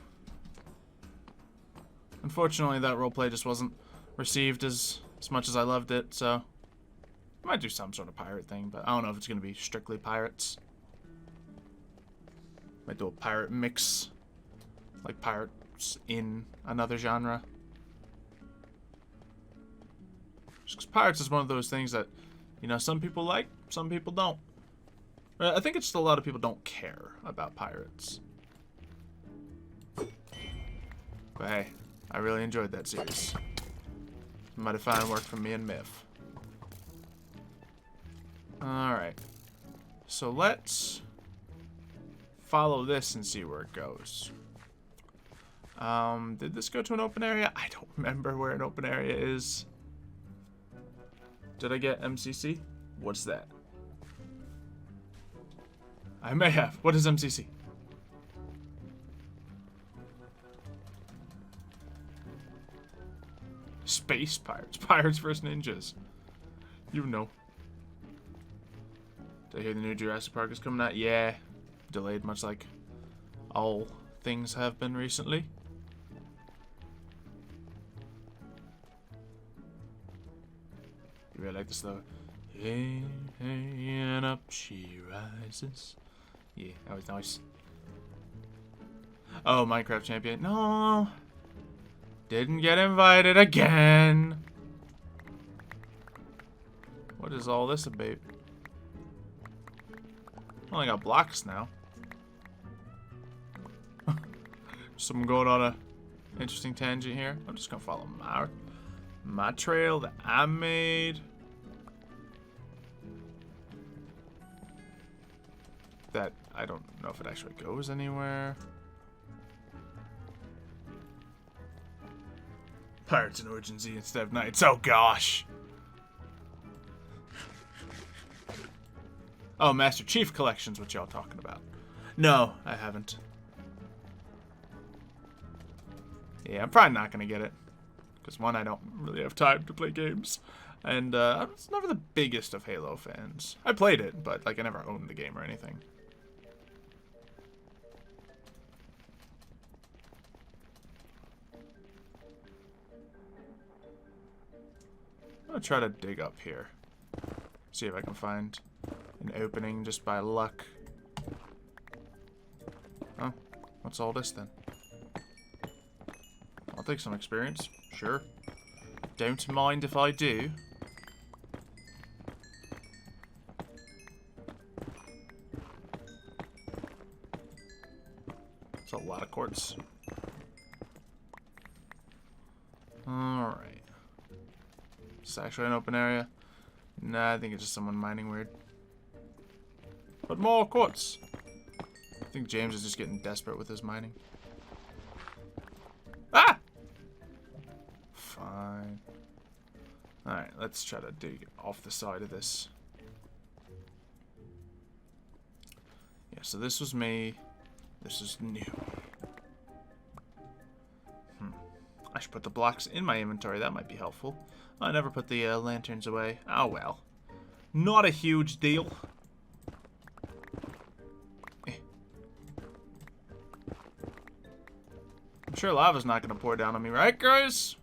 Unfortunately, that roleplay just wasn't received as much as I loved it, so I might do some sort of pirate thing, but I don't know if it's going to be strictly pirates. Might do a pirate mix, like pirates in another genre. Just 'cause pirates is one of those things that, you know, some people like, some people don't. I think it's just a lot of people don't care about pirates. But hey, I really enjoyed that series. Might have found work from me and Miff. Alright. So let's follow this and see where it goes. Did this go to an open area? I don't remember where an open area is. Did I get MCC? What's that? I may have. What is MCC? Space pirates. Pirates vs. Ninjas. You know. Did I hear the new Jurassic Park is coming out? Yeah. Delayed, much like all things have been recently. You really like this though? Hey, hey, and up she rises. Yeah, that was nice. Oh, Minecraft champion. No. Didn't get invited again. What is all this about? I only got blocks now. So I'm going on a interesting tangent here. I'm just gonna follow my trail that I made. That I don't know if it actually goes anywhere. Pirates in Origin Z instead of Knights. Oh gosh. Oh, Master Chief Collection's what y'all talking about. No, I haven't. Yeah, I'm probably not gonna get it. Because one, I don't really have time to play games. And I was never the biggest of Halo fans. I played it, but like I never owned the game or anything. I'm gonna try to dig up here. See if I can find an opening just by luck. Oh, what's all this then? I'll take some experience, sure. Don't mind if I do. It's a lot of quartz. Alright. Is this actually an open area? Nah, I think it's just someone mining weird. But more quartz! I think James is just getting desperate with his mining. Ah! Fine. Alright, let's try to dig off the side of this. Yeah, so this was me. This is new. I should put the blocks in my inventory. That might be helpful. I never put the lanterns away. Oh well. Not a huge deal. I'm sure lava's not going to pour down on me, right, guys?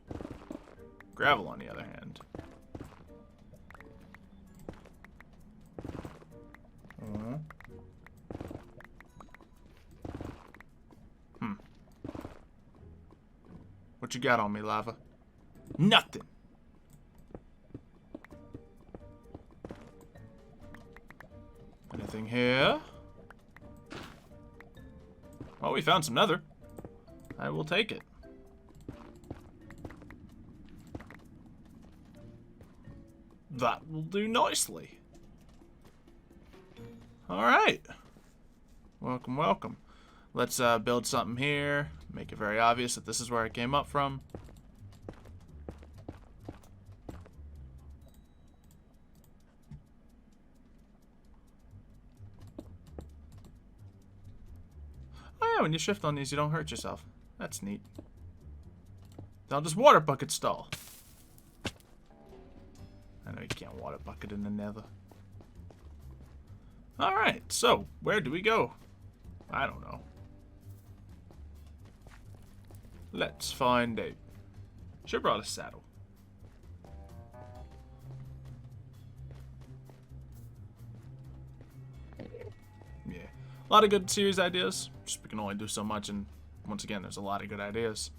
Gravel, on the other hand. What you got on me, lava? Nothing. Anything here? Oh, we found some nether. I will take it. That will do nicely. Alright. Welcome, welcome. Let's build something here. Make it very obvious that this is where I came up from. Oh yeah, when you shift on these, you don't hurt yourself. That's neat. I'll just water bucket stall. I know you can't water bucket in the nether. Alright, so, where do we go? I don't know. Let's find out. Should've brought a saddle. Yeah. A lot of good series ideas. Just we can only do so much, and once again, there's a lot of good ideas.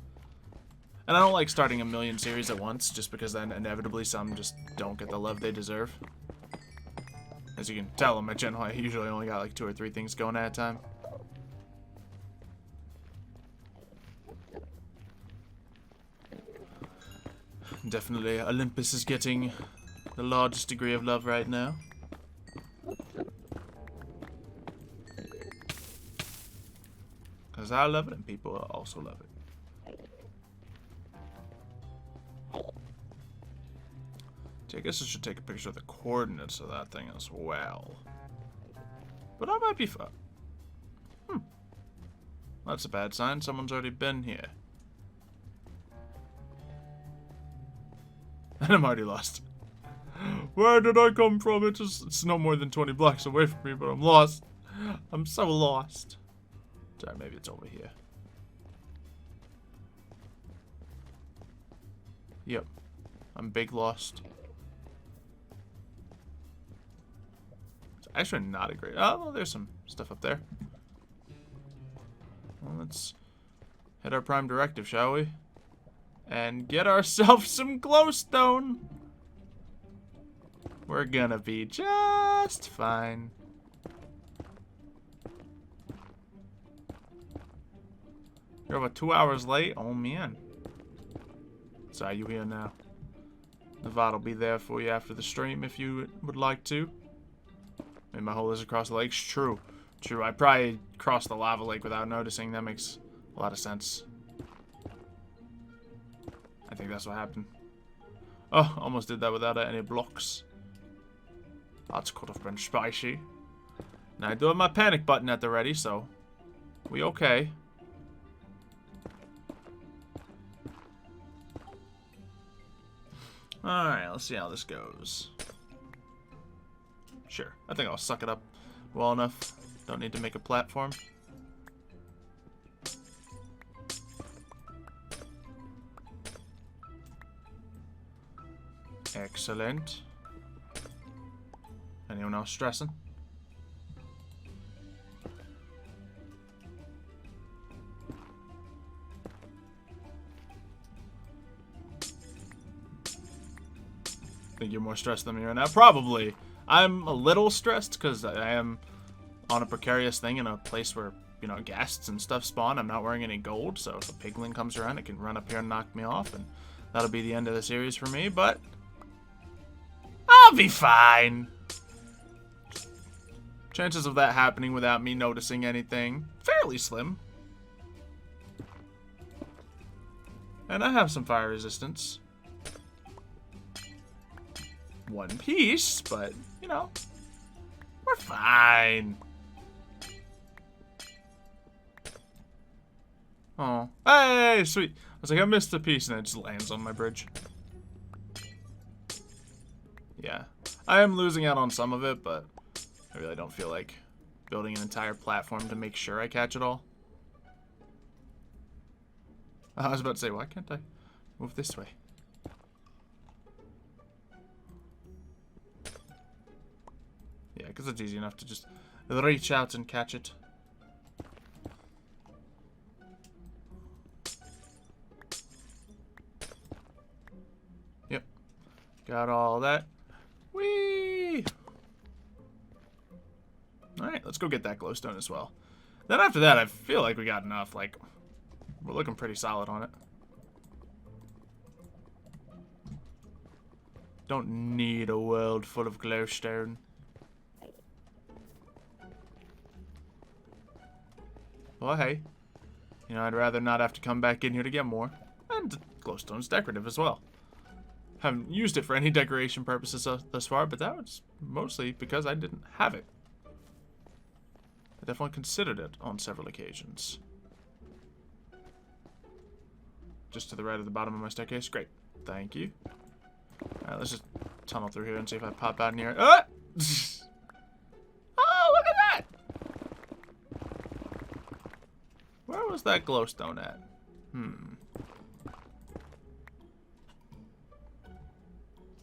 And I don't like starting a million series at once, just because then inevitably some just don't get the love they deserve. As you can tell on my channel, I usually only got like 2 or 3 things going at a time. Definitely, Olympus is getting the largest degree of love right now. Because I love it and people also love it. I guess I should take a picture of the coordinates of that thing as well. But I might be fine. That's a bad sign. Someone's already been here. And I'm already lost. Where did I come from? It's no more than 20 blocks away from me, but I'm lost. I'm so lost. Sorry, maybe it's over here. Yep. I'm big lost. It's actually not a great... Oh, well, there's some stuff up there. Well, let's hit our prime directive, shall we? And get ourselves some glowstone. We're gonna be just fine. You're about 2 hours late? Oh, man. Sorry, you here now. The VOD will be there for you after the stream if you would like to. Maybe my hole is across the lakes. True. True. I probably crossed the lava lake without noticing. That makes a lot of sense. I think that's what happened. Oh, almost did that without any blocks. That could have been spicy. Now, I do have my panic button at the ready, so we okay. Alright, let's see how this goes. Sure, I think I'll suck it up well enough. Don't need to make a platform. Excellent. Anyone else stressing? Think you're more stressed than me right now? Probably. I'm a little stressed because I am on a precarious thing in a place where, you know, ghasts and stuff spawn. I'm not wearing any gold, so if a piglin comes around, it can run up here and knock me off, and that'll be the end of the series for me, but I'll be fine. Chances of that happening without me noticing anything, fairly slim. And I have some fire resistance. One piece, but, you know, we're fine. Oh, hey, sweet. I was like, I missed a piece, and it just lands on my bridge. Yeah, I am losing out on some of it, but I really don't feel like building an entire platform to make sure I catch it all. I was about to say, why can't I move this way? Yeah, because it's easy enough to just reach out and catch it. Yep. Got all that. Whee! Alright, let's go get that glowstone as well. Then after that, I feel like we got enough. Like, we're looking pretty solid on it. Don't need a world full of glowstone. Well, hey. You know, I'd rather not have to come back in here to get more. And glowstone's decorative as well. Haven't used it for any decoration purposes thus far, but that was mostly because I didn't have it. I definitely considered it on several occasions. Just to the right of the bottom of my staircase. Great. Thank you. Alright, let's just tunnel through here and see if I pop out in here. Ah! Oh, Where's that glowstone at?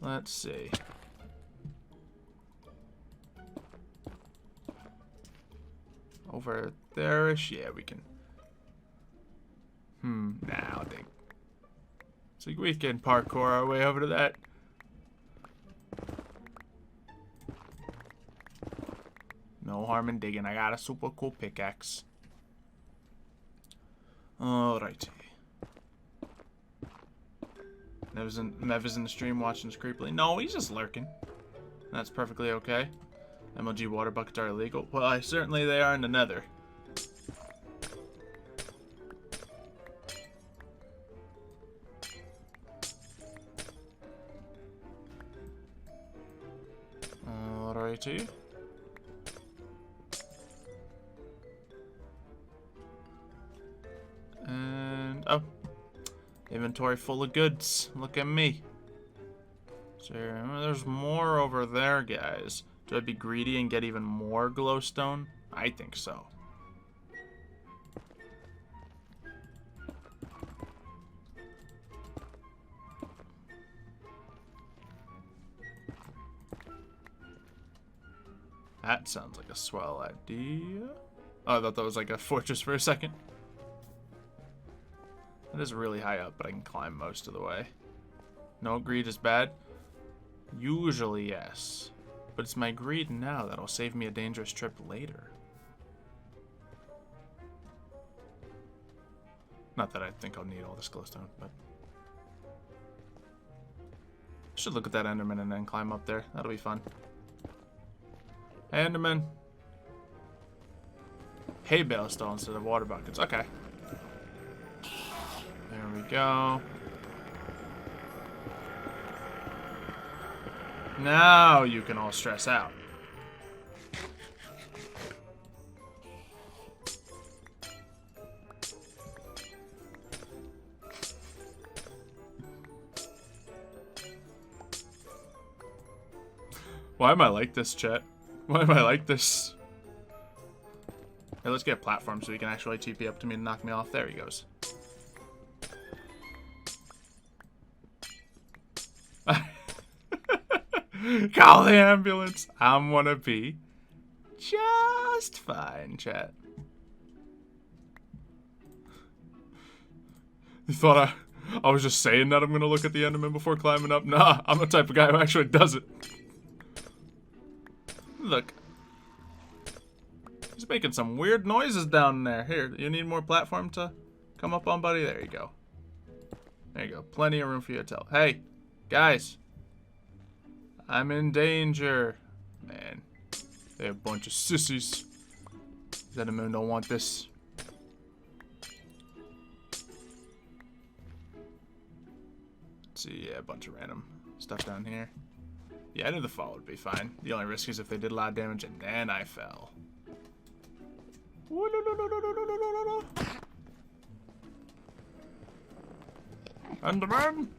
Let's see. Over there-ish? Yeah, we can. Nah, I think. So we can parkour our way over to that. No harm in digging. I got a super cool pickaxe. Alrighty. Mev is in the stream watching us creepily. No, he's just lurking. That's perfectly okay. MLG water buckets are illegal. Well, certainly they are in the nether. Alrighty. And, oh. Inventory full of goods. Look at me. So, there's more over there, guys. Do I be greedy and get even more glowstone? I think so. That sounds like a swell idea. Oh, I thought that was like a fortress for a second. That is really high up, but I can climb most of the way. No, greed is bad? Usually, yes. But it's my greed now that'll save me a dangerous trip later. Not that I think I'll need all this glowstone, but... I should look at that Enderman and then climb up there. That'll be fun. Hey, Enderman. Hay bale stone instead of water buckets. Okay. There we go. Now you can all stress out. Why am I like this, chat? Why am I like this? Hey, let's get a platform so he can actually TP up to me and knock me off. There he goes. Call the ambulance. I'm gonna be just fine, chat. You thought I was just saying that I'm gonna look at the Enderman before climbing up? Nah, I'm the type of guy who actually does it. Look. He's making some weird noises down there. Here, you need more platform to come up on, buddy? There you go. There you go. Plenty of room for you to tell. Hey, guys. I'm in danger. Man, they're a bunch of sissies. Enderman don't want this. Let's see, yeah, a bunch of random stuff down here. Yeah, I knew the fall would be fine. The only risk is if they did a lot of damage and then I fell. Enderman!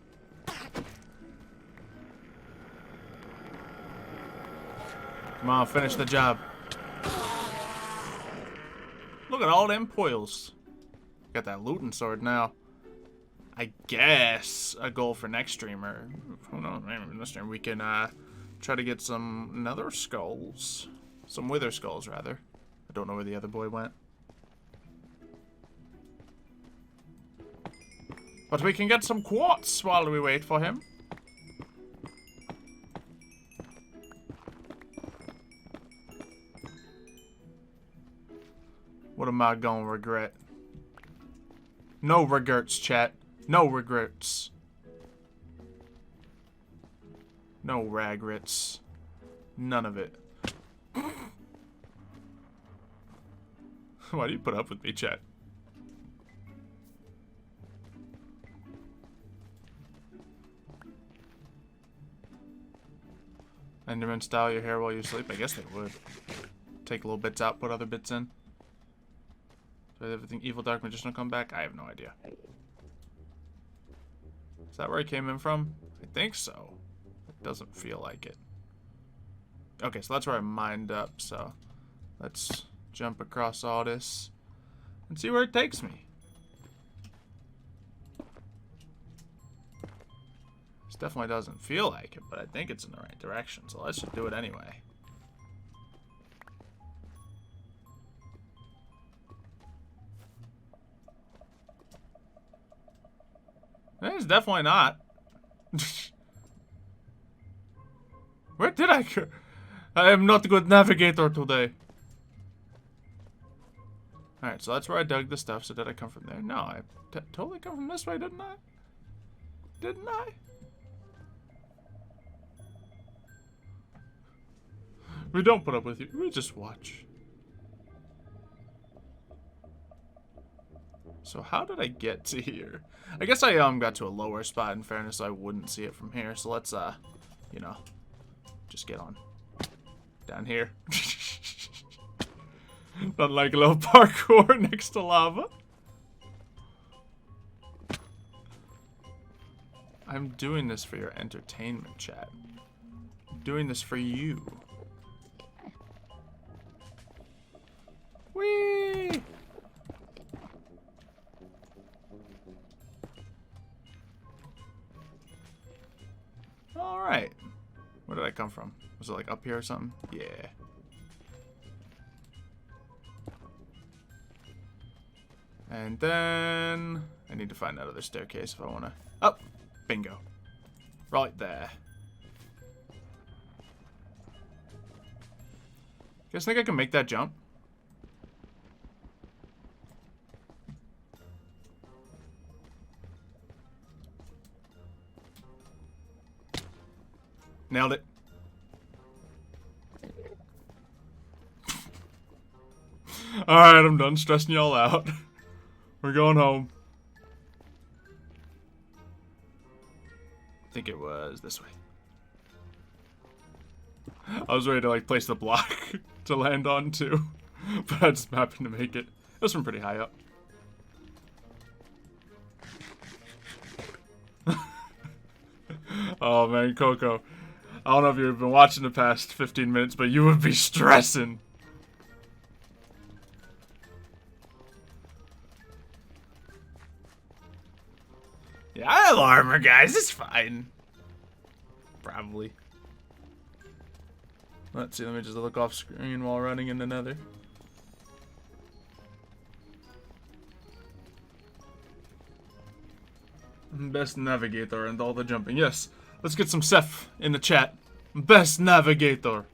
Come on, finish the job. Look at all them poils. Got that looting sword now. I guess a goal for next streamer. Who knows? Maybe this stream we can try to get some nether skulls. Some wither skulls, rather. I don't know where the other boy went. But we can get some quartz while we wait for him. What am I gonna regret? No regrets, chat. No regrets. No ragrets. None of it. Why do you put up with me, chat? Enderman style your hair while you sleep? I guess they would. Take little bits out, put other bits in. Does everything evil dark magician will come back? I have no idea. Is that where I came in from? I think so. It doesn't feel like it. Okay, so that's where I mined up, so let's jump across all this and see where it takes me. definitely doesn't feel like it, but I think it's in the right direction, so let's just do it anyway. It's definitely not. Where did I go? I am not a good navigator today. Alright, so that's where I dug the stuff. So did I come from there? No, I totally come from this way, didn't I? Didn't I? We don't put up with you. We just watch. So how did I get to here? I guess I got to a lower spot in fairness, so I wouldn't see it from here. So let's you know, just get on down here. Not like a little parkour next to lava. I'm doing this for your entertainment, chat. I'm doing this for you. Whee! Alright. Where did I come from? Was it like up here or something? Yeah. And then I need to find that other staircase if I want to. Oh, bingo. Right there. You guys think I can make that jump? Nailed it. Alright, I'm done stressing y'all out. We're going home. I think it was this way. I was ready to like place the block to land on too, but I just happened to make it. It was from pretty high up. Oh man, Coco. I don't know if you've been watching the past 15 minutes, but you would be stressing. Yeah, I have armor, guys. It's fine. Probably. Let's see. Let me just look off screen while running in the nether. Best navigator and all the jumping. Yes. Let's get some Seth in the chat. Best navigator.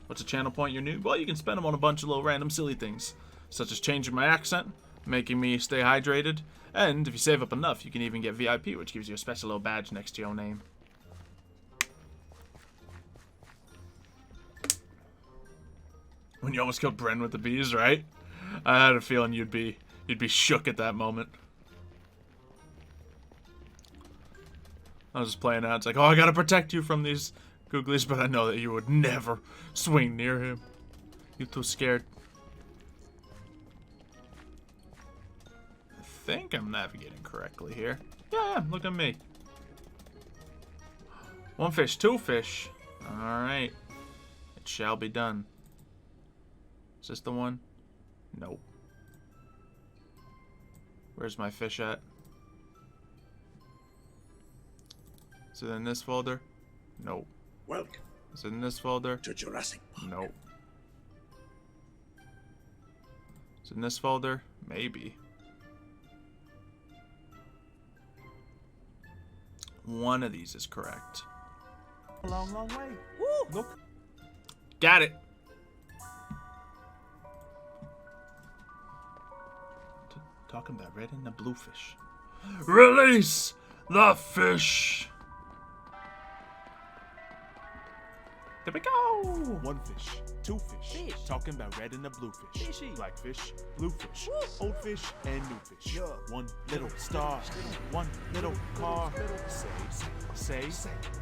What's a channel point you're new? Well, you can spend them on a bunch of little random silly things, such as changing my accent, making me stay hydrated, and if you save up enough, you can even get VIP, which gives you a special little badge next to your name. When you almost killed Bren with the bees, right? I had a feeling you'd be shook at that moment. I was just playing out. It's like, oh, I gotta protect you from these googlies, but I know that you would never swing near him. You're too scared. I think I'm navigating correctly here. Yeah, look at me. One fish, two fish. Alright. It shall be done. Is this the one? Nope. Where's my fish at? Is it in this folder? Nope. Welcome Is it in this folder? to Jurassic Park. Nope. Is it in this folder? Maybe. One of these is correct. A long, long way. Woo! Look. Got it. Talking about red and the blue fish. Release the fish. There we go. One fish, two fish. Talking about red and the blue fish. Fishy. Black fish, blue fish, old fish, and new fish. One little star, one little car. Say,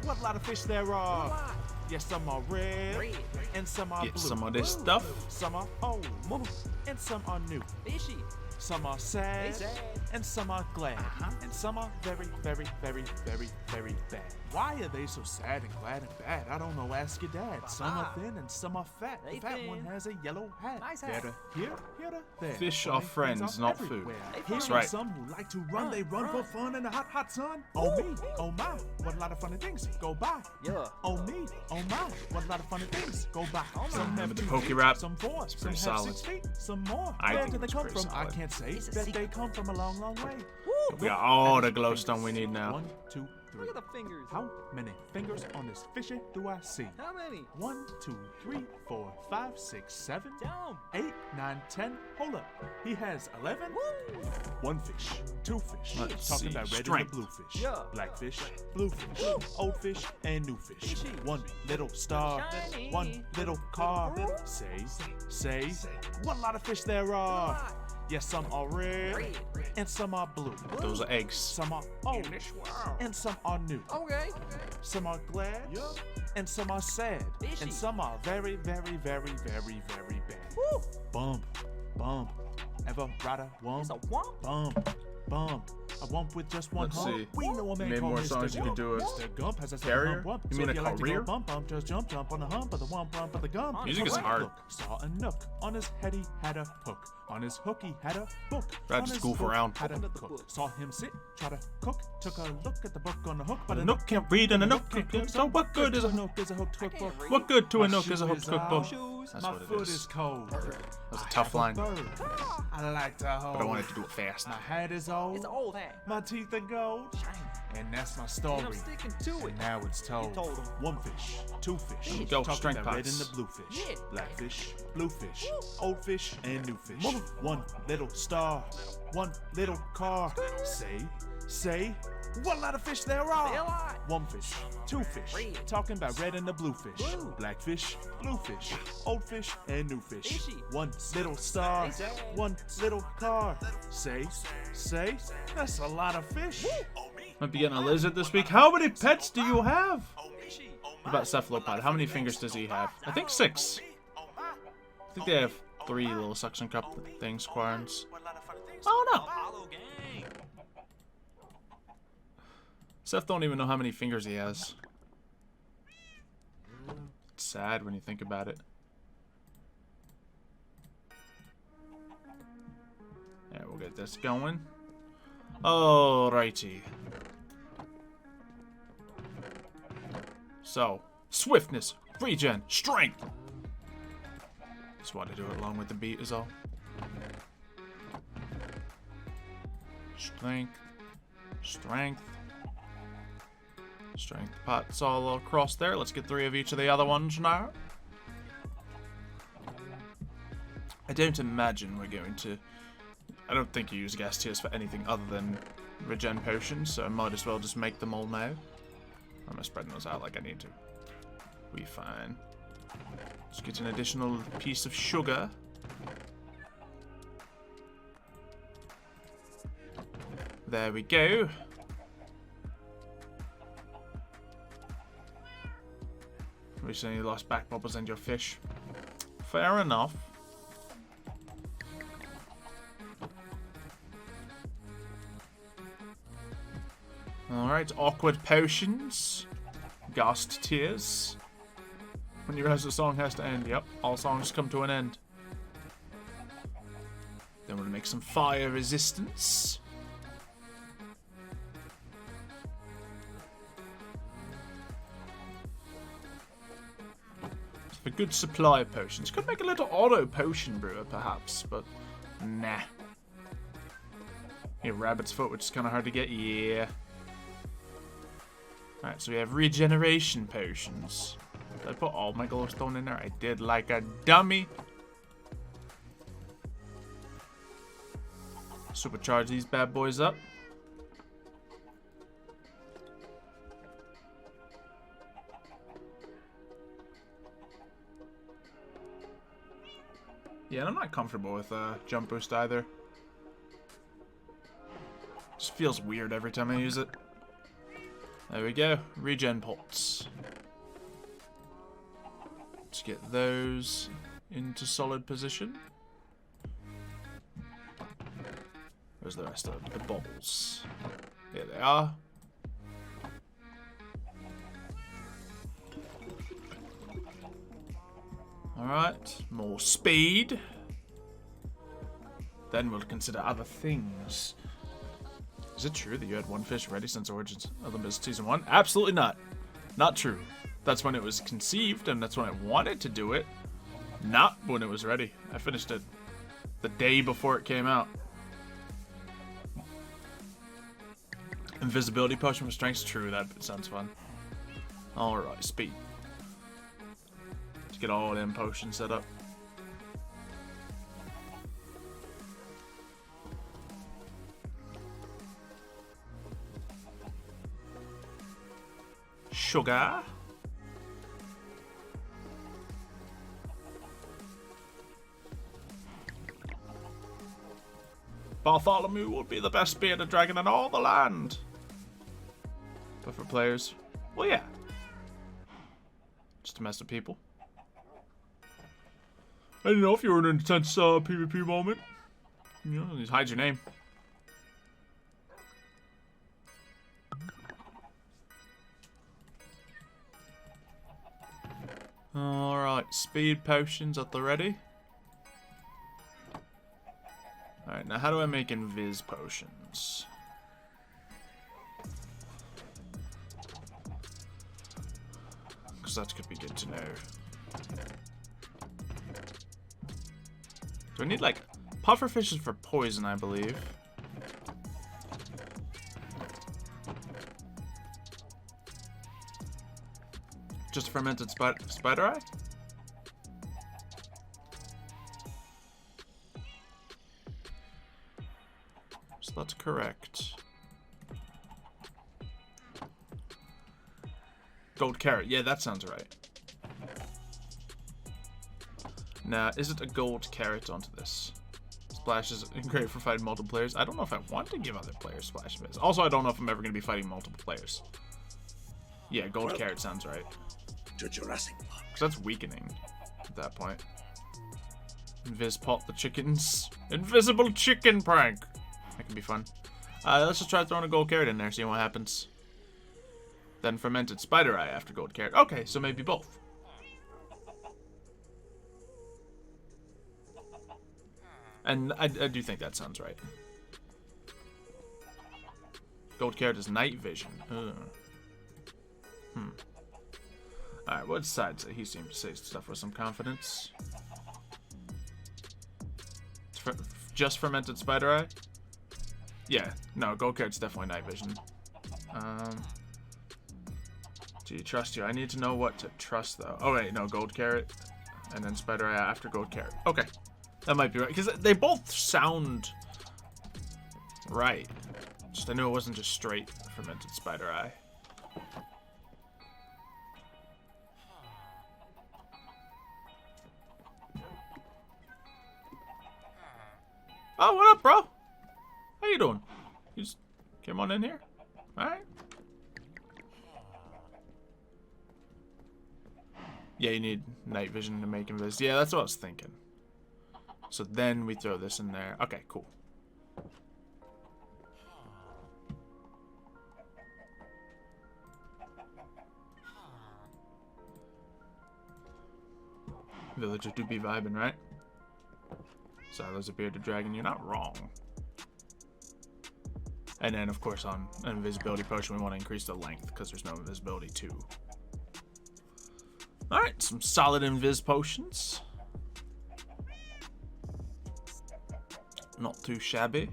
what a lot of fish there are. Yes, some are red, and some are Get blue. some of this stuff. Some are old, and some are new. some are sad, and some are glad, and some are very, very, very, very, very bad. Why are they so sad and glad and bad? I don't know, ask your dad. Some are thin and some are fat. The fat one has a yellow hat. There to here to there. Fish Funny are friends, things not everywhere. food. Here That's are right. some who like to run. They run for fun in the hot, hot sun. Oh me, oh my, what a lot of funny things go by. Yeah. Oh me, oh my, what a lot of funny things go by. Some Remember have the 2 Poke feet, Rap? some 4, some pretty have solid. 6 feet, some more. I Where think do they it's come pretty from? I solid. can't say. Bet they come from a long, long way. We got all the glowstone we need now. 1, 2, 3. Look at the fingers. How many fingers on this fishy do I see? How many? 1, 2, 3, 4, 5, 6, 7, Tell 8, 9, 10. Hold up. He has 11. 1 fish, 2 fish. Let's Talking see. about red Strength. and the blue fish. Yeah. Black fish, blue fish, old fish, and new fish. Fishy. 1 little star, Shiny. 1 little car. Say, what a lot of fish there are. Yes, some are red, and some are blue. Those are eggs. Some are old, and some are new. Okay. Some are glad, and some are sad, Fishy. and some are very, very, very, very, very bad. Bump, bump. Ever ride a wump? It's a wump. Bump. A wump with just one Let's hump. see. We know a man Maybe called more Mr. songs you can Gump. do as Mr. Gump has a carrier? hump. You So mean if a you like to career? go bump, just jump on the hump of the wump of the gump. Music is Correct. hard. Look, saw a nook. On his head he had a hook. On his hook he had a book. Ride On to his school for hook round. had a Open up the cook. book. Saw him sit, try to cook. Took a look at the book on the hook, But but a nook can't read and a nook can't cook. So what good is a nook? Is a hooked cookbook? What good to a My nook shoe is a hooked is cookbook? out. Shoes. That's My what it foot is. is cold. That was a tough line, but Bird. I like to hold. I wanted to do it fast. My hat is old. It's an old hat. My teeth are gold. Shiny. And that's my And story. I'm sticking to it. And now it's told. You told 'em. 1 fish, 2 fish. Go, Talking strength about red pots. and the blue fish. Yeah. Black fish, blue fish, old fish, and new fish. 1 little star, 1 little car. Say, what a lot of fish there They a are. lot. 1 fish, 2 fish. Red. Talking about red and the blue fish. Blue. Black fish, blue fish, old fish, and new fish. Fishy. 1 little star, Say. 1 little car. Say, that's a lot of fish. Might be getting a lizard this week. How many pets do you have? Fishy. What about cephalopod? How many fingers does he have? I think 6. I think they have 3 little suction cup things, Quarns. Oh no! Hollow gang. Seth don't even know how many fingers he has. It's sad when you think about it. Yeah, we'll get this going. Alrighty. So, swiftness, regen, strength. Just want to do it along with the beat is all. Strength, strength. Strength pots all across there. Let's get 3 of each of the other ones now. I don't imagine we're going to... I don't think you use gas tiers for anything other than regen potions, so I might as well just make them all now. I'm not spreading those out like I need to. We fine. Let's get an additional piece of sugar. There we go. Recently lost back bubbles and your fish. Fair enough. Alright, awkward potions. Ghast tears. When you realize the song has to end. Yep, all songs come to an end. Then we'll make some fire resistance. A good supply of potions. Could make a little auto potion brewer, perhaps, but nah. Yeah, rabbit's foot, which is kind of hard to get. Yeah. Alright, so we have regeneration potions. Did I put all my glowstone in there? I did, like a dummy. Supercharge these bad boys up. Yeah, I'm not comfortable with jump boost either. Just feels weird every time I use it. There we go. Regen pots. Let's get those into solid position. Where's the rest of the bubbles? Here they are. Alright, more speed. Then we'll consider other things. Is it true that you had one fish ready since Origins of the Mist Season 1? Absolutely not. Not true. That's when it was conceived, and that's when I wanted to do it. Not when it was ready. I finished it the day before it came out. Invisibility potion for strength. True, that sounds fun. Alright, speed. Let's get all them potions set up. Sugar. Bartholomew will be the best bearded dragon in all the land. But for players, well, yeah. Just to mess with people. I don't know if you were in an intense PvP moment. You know, just hide your name. Alright, speed potions at the ready. Alright, now how do I make invis potions? Because that could be good to know. Do I need, like, pufferfishes for poison, I believe. Just fermented spider eye? So that's correct. Gold carrot. Yeah, that sounds right. Now, is it a gold carrot onto this? Splash is great for fighting multiple players. I don't know if I want to give other players splash bits. Also, I don't know if I'm ever going to be fighting multiple players. Yeah, gold carrot sounds right. To Jurassic Park. Because that's weakening at that point. Invis-pot the chickens. Invisible chicken prank. That can be fun. Let's just try throwing a gold carrot in there, see what happens. Then fermented spider eye after gold carrot. Okay, so maybe both. And I do think that sounds right. Gold carrot is night vision. Alright, what side? He seemed to say stuff with some confidence. Just fermented spider eye? Yeah, no, gold carrot's definitely night vision. Do you trust you? I need to know what to trust, though. Oh, wait, no, gold carrot. And then spider eye after gold carrot. Okay. That might be right. Because they both sound right. Just I knew it wasn't just straight fermented spider eye. Oh, what up, bro? How you doing? You just came on in here? Alright. Yeah, you need night vision to make invis. Yeah, that's what I was thinking. So then we throw this in there. Okay, cool. Villager do be vibing, right? Xylo's a bearded dragon. You're not wrong. And then, of course, on an invisibility potion, we want to increase the length because there's no invisibility too. Alright, some solid invis potions. Not too shabby.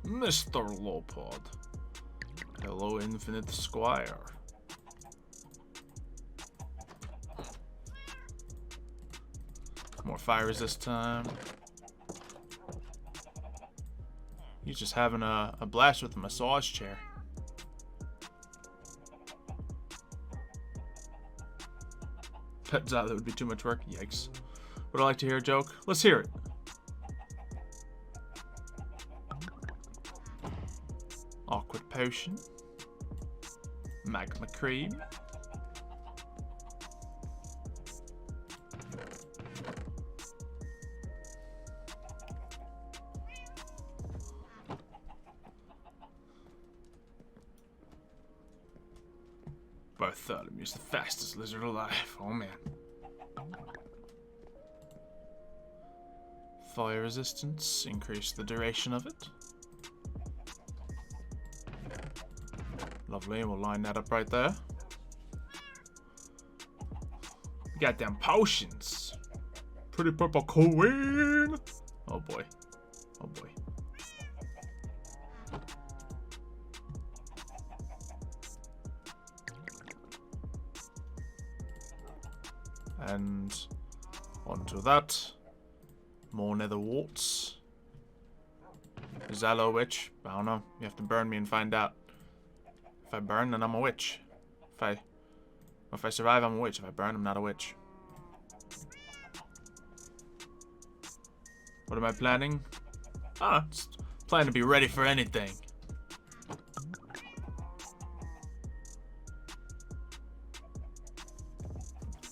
Mr. Lopod. Hello, Infinite Squire. More fires this time. He's just having a blast with a massage chair. That would be too much work. Yikes. Would I like to hear a joke? Let's hear it. Awkward potion. Magma cream. Bartholomew's the fastest lizard alive. Oh man. Fire resistance, increase the duration of it. Lovely, and we'll line that up right there. Goddamn potions. Pretty purple queen. Oh boy. Oh boy. And onto that. More nether warts. Xylo witch. I don't know. You have to burn me and find out. If I burn, then I'm a witch. If I survive, I'm a witch. If I burn, I'm not a witch. What am I planning? Just plan to be ready for anything.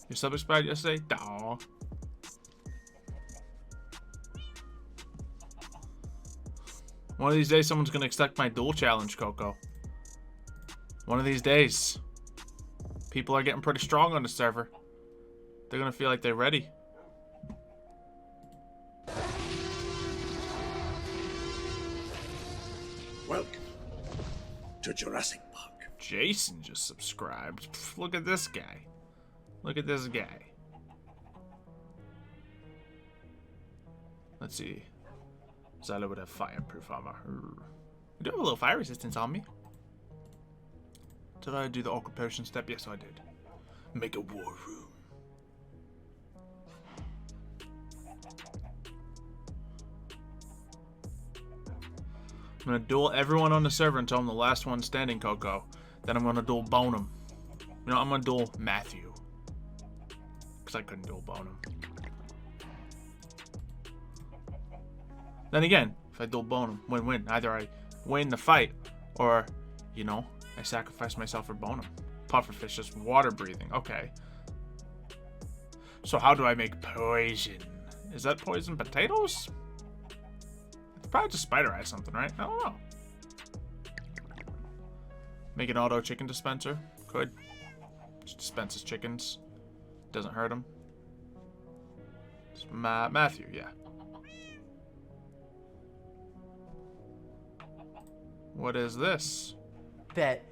You sub-expired yesterday? Daw. One of these days, someone's gonna accept my duel challenge, Coco. One of these days. People are getting pretty strong on the server. They're gonna feel like they're ready. Welcome to Jurassic Park. Jason just subscribed. Pff, look at this guy. Look at this guy. Let's see. Xylo would have fireproof armor. I do have a little fire resistance on me. Did I do the awkward potion step? Yes, I did. Make a war room. I'm gonna duel everyone on the server until I'm the last one standing, Coco. Then I'm gonna duel Bonham. You know, I'm gonna duel Matthew. Because I couldn't duel Bonham. Then again, if I duel Bonham, win-win. Either I win the fight, or, you know, I sacrifice myself for Bonham. Pufferfish is water breathing. Okay. So how do I make poison? Is that poison potatoes? It's probably just spider eye something, right? I don't know. Make an auto chicken dispenser. Could. Just dispenses chickens. Doesn't hurt them. Matthew, yeah. What is this? Bet.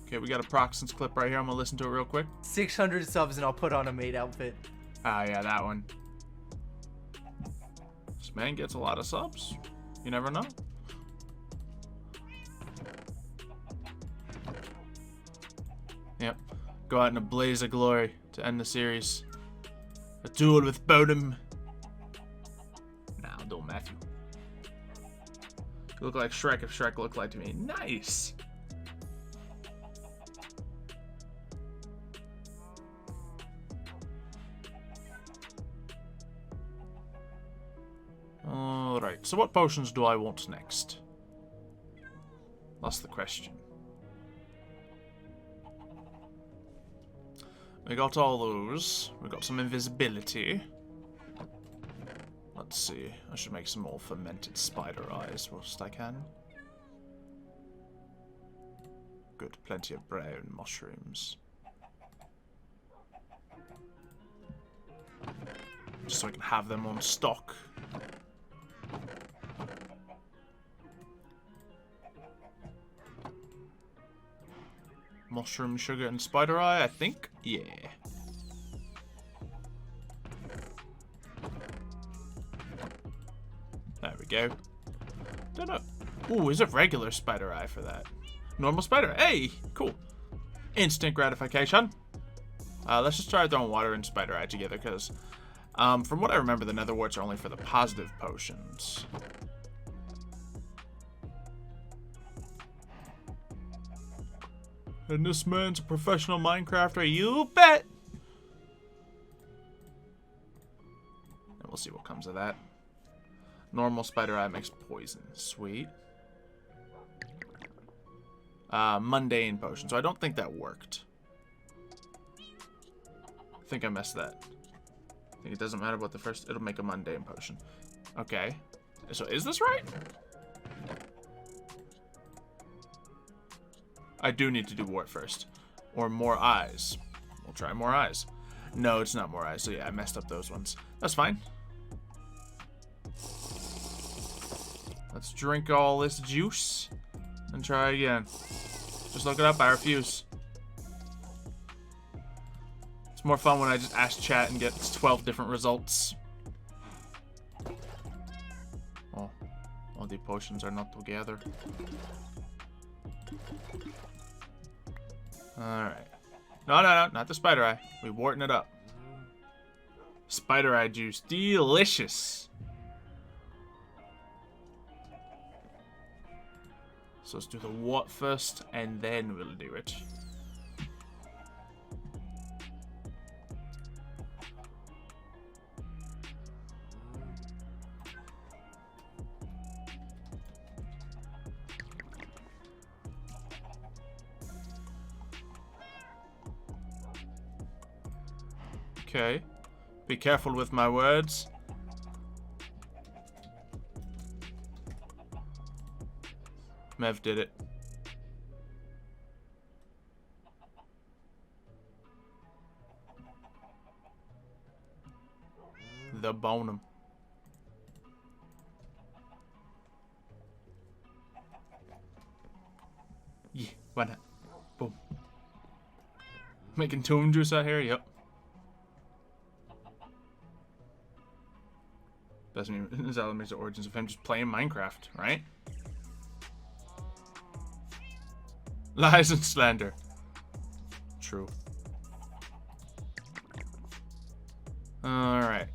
Okay, we got a Proxence clip right here. I'm gonna listen to it real quick. 600 subs and I'll put on a maid outfit. Ah, yeah, that one. This man gets a lot of subs. You never know. Yep. Go out in a blaze of glory to end the series. A duel with Bonham. Nah, I'll duel Matthew. You look like Shrek if Shrek looked like to me. Nice! Alright, so what potions do I want next? That's the question. We got all those. We got some invisibility. Let's see. I should make some more fermented spider eyes whilst I can. Good, plenty of brown mushrooms. Just so I can have them on stock. Mushroom, sugar, and spider eye, I think? Yeah. There we go. Don't know. Ooh, is a regular spider eye for that? Normal spider. Hey, cool. Instant gratification. Let's just try throwing water and spider eye together, because from what I remember, the nether warts are only for the positive potions. And this man's a professional Minecrafter, you bet! And we'll see what comes of that. Normal spider eye makes poison. Sweet. Mundane potion. So I don't think that worked. I think I messed that. I think it doesn't matter what the first... It'll make a mundane potion. Okay. So is this right? I do need to do wart first. Or more eyes. We'll try more eyes. No, it's not more eyes. So yeah, I messed up those ones. That's fine. Let's drink all this juice and try again. Just look it up. I refuse. It's more fun when I just ask chat and get 12 different results. Oh, all the potions are not together. Alright. No, not the spider eye. We warting it up. Spider eye juice. Delicious. So let's do the what first, and then we'll do it. Okay. Be careful with my words. Mev did it. The bonum. Yeah, why not? Boom. Making tomb juice out here? Yep. Doesn't even Xylo makes the origins of him just playing Minecraft, right? Lies and slander. True. Alright.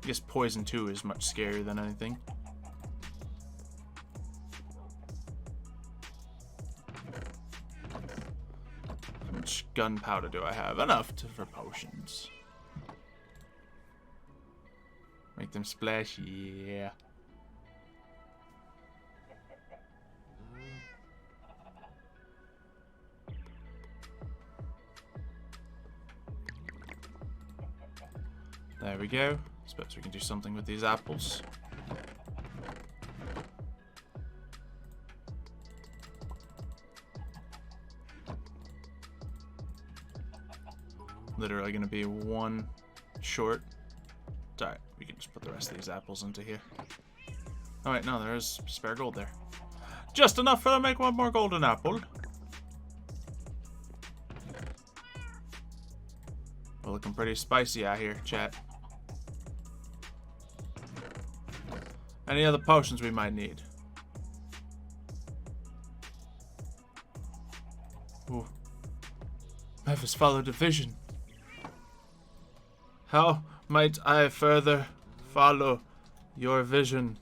I guess poison 2 is much scarier than anything. How much gunpowder do I have? Enough for potions. Make them splash, yeah. There we go. Suppose we can do something with these apples. Literally gonna be one short. It's alright, we can just put the rest of these apples into here. Oh wait, no, there is spare gold there. Just enough for to make one more golden apple. We're looking pretty spicy out here, chat. Any other potions we might need? Ooh. Memphis followed a vision. How might I further follow your vision?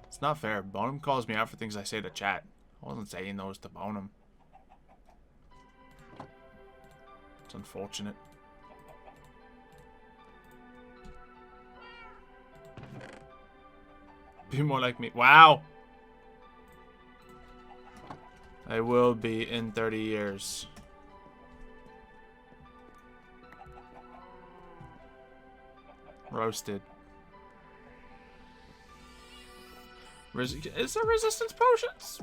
It's not fair. Bonum calls me out for things I say to chat. I wasn't saying those to Bonum. It's unfortunate. Be more like me. Wow! I will be in 30 years. Roasted. Is there resistance potions?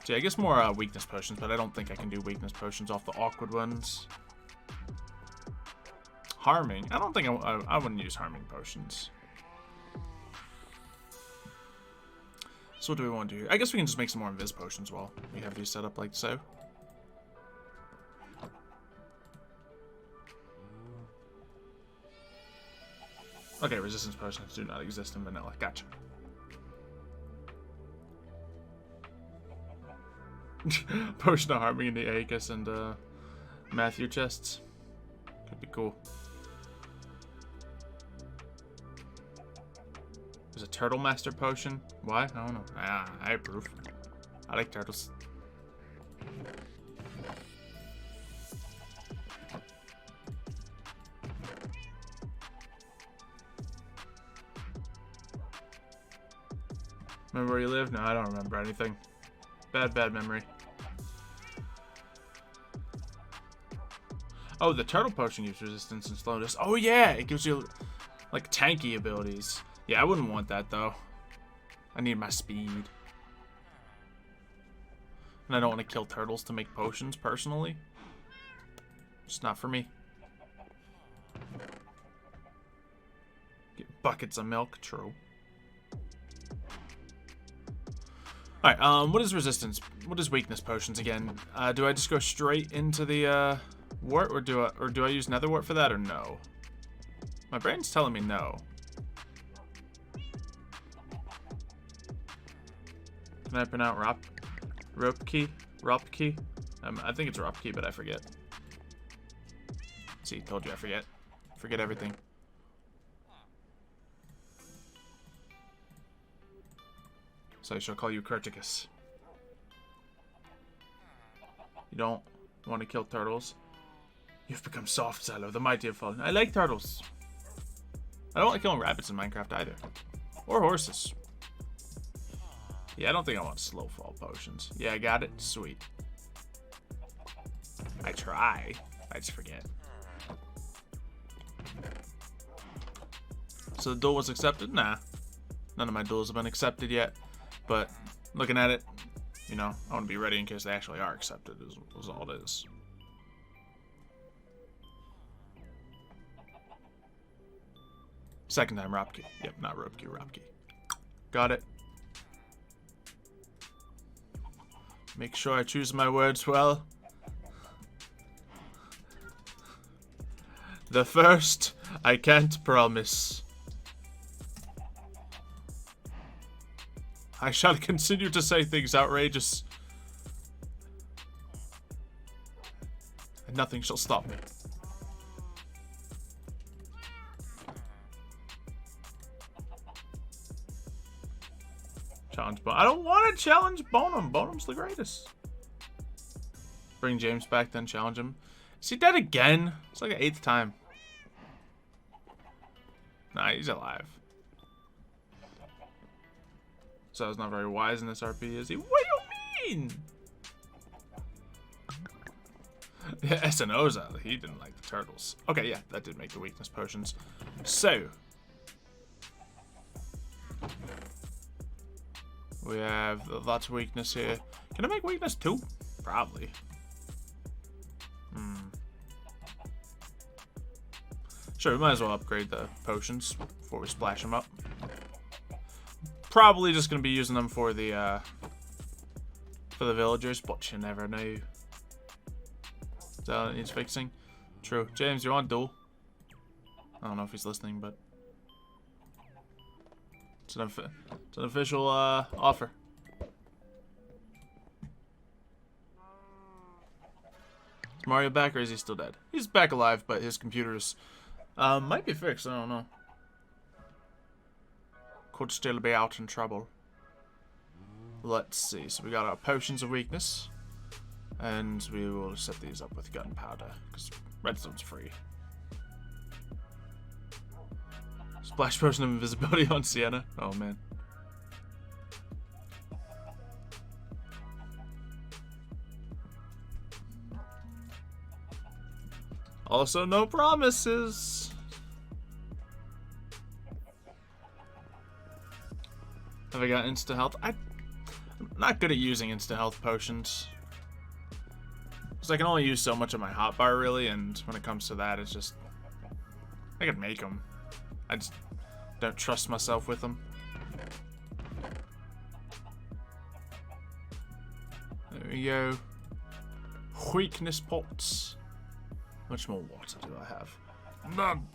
See, I guess more weakness potions, but I don't think I can do weakness potions off the awkward ones. Harming? I don't think I wouldn't use harming potions. So what do we want to do here? I guess we can just make some more invis potions while we have these set up like so. Okay, resistance potions do not exist in vanilla. Gotcha. Potion of harming in the Aegis and Matthew chests. Could be cool. There's a Turtle Master potion. Why? I don't know. I approve. I like turtles. Remember where you live? No, I don't remember anything. Bad memory. Oh, the turtle potion gives resistance and slowness. Oh yeah, it gives you like tanky abilities. Yeah, I wouldn't want that though. I need my speed. And I don't want to kill turtles to make potions personally. It's not for me. Get buckets of milk, true. Alright, what is resistance? What is weakness potions again? Do I just go straight into the wart, or do I use nether wart for that, or no? My brain's telling me no. Can I pronounce Ropkey? I think it's Ropkey, but I forget. See, told you I forget. Forget everything. So I shall call you Curticus. You don't want to kill turtles? You've become soft, Xylo. The mighty have fallen. I like turtles. I don't like killing rabbits in Minecraft either. Or horses. Yeah, I don't think I want slow fall potions. Yeah, I got it. Sweet. I try. I just forget. So the duel was accepted? Nah. None of my duels have been accepted yet. But looking at it, you know, I want to be ready in case they actually are accepted, is all it is. Second time Ropkey. Yep, not Ropkey, Ropkey. Got it. Make sure I choose my words well. The first, I can't promise. I shall continue to say things outrageous. And nothing shall stop me. Challenge Bonum. I don't want to challenge Bonum. Bonum's the greatest. Bring James back, then challenge him. Is he dead again? It's like the 8th time. Nah, he's alive. So it's not very wise in this RP, is he? What do you mean? Yeah, Espinoza, he didn't like the turtles. Okay, yeah, that did make the weakness potions. So we have lots of weakness here. Can I make weakness 2? Probably. Sure, we might as well upgrade the potions before we splash them up. Probably just gonna be using them for the villagers, but you never know. That needs fixing. True. James, you want duel? I don't know if he's listening, but it's an official offer. Is Mario back, or is he still dead? He's back alive, but his computer's might be fixed. I don't know. Could still be out in trouble. Let's see. So we got our potions of weakness, and we will set these up with gunpowder because redstone's free. Splash potion of invisibility on Sienna. Oh man. Also, no promises. Have I got insta health? I'm not good at using insta health potions. Because I can only use so much of my hotbar, really, and when it comes to that, it's just... I could make them. I just don't trust myself with them. There we go. Weakness pots. How much more water do I have? None!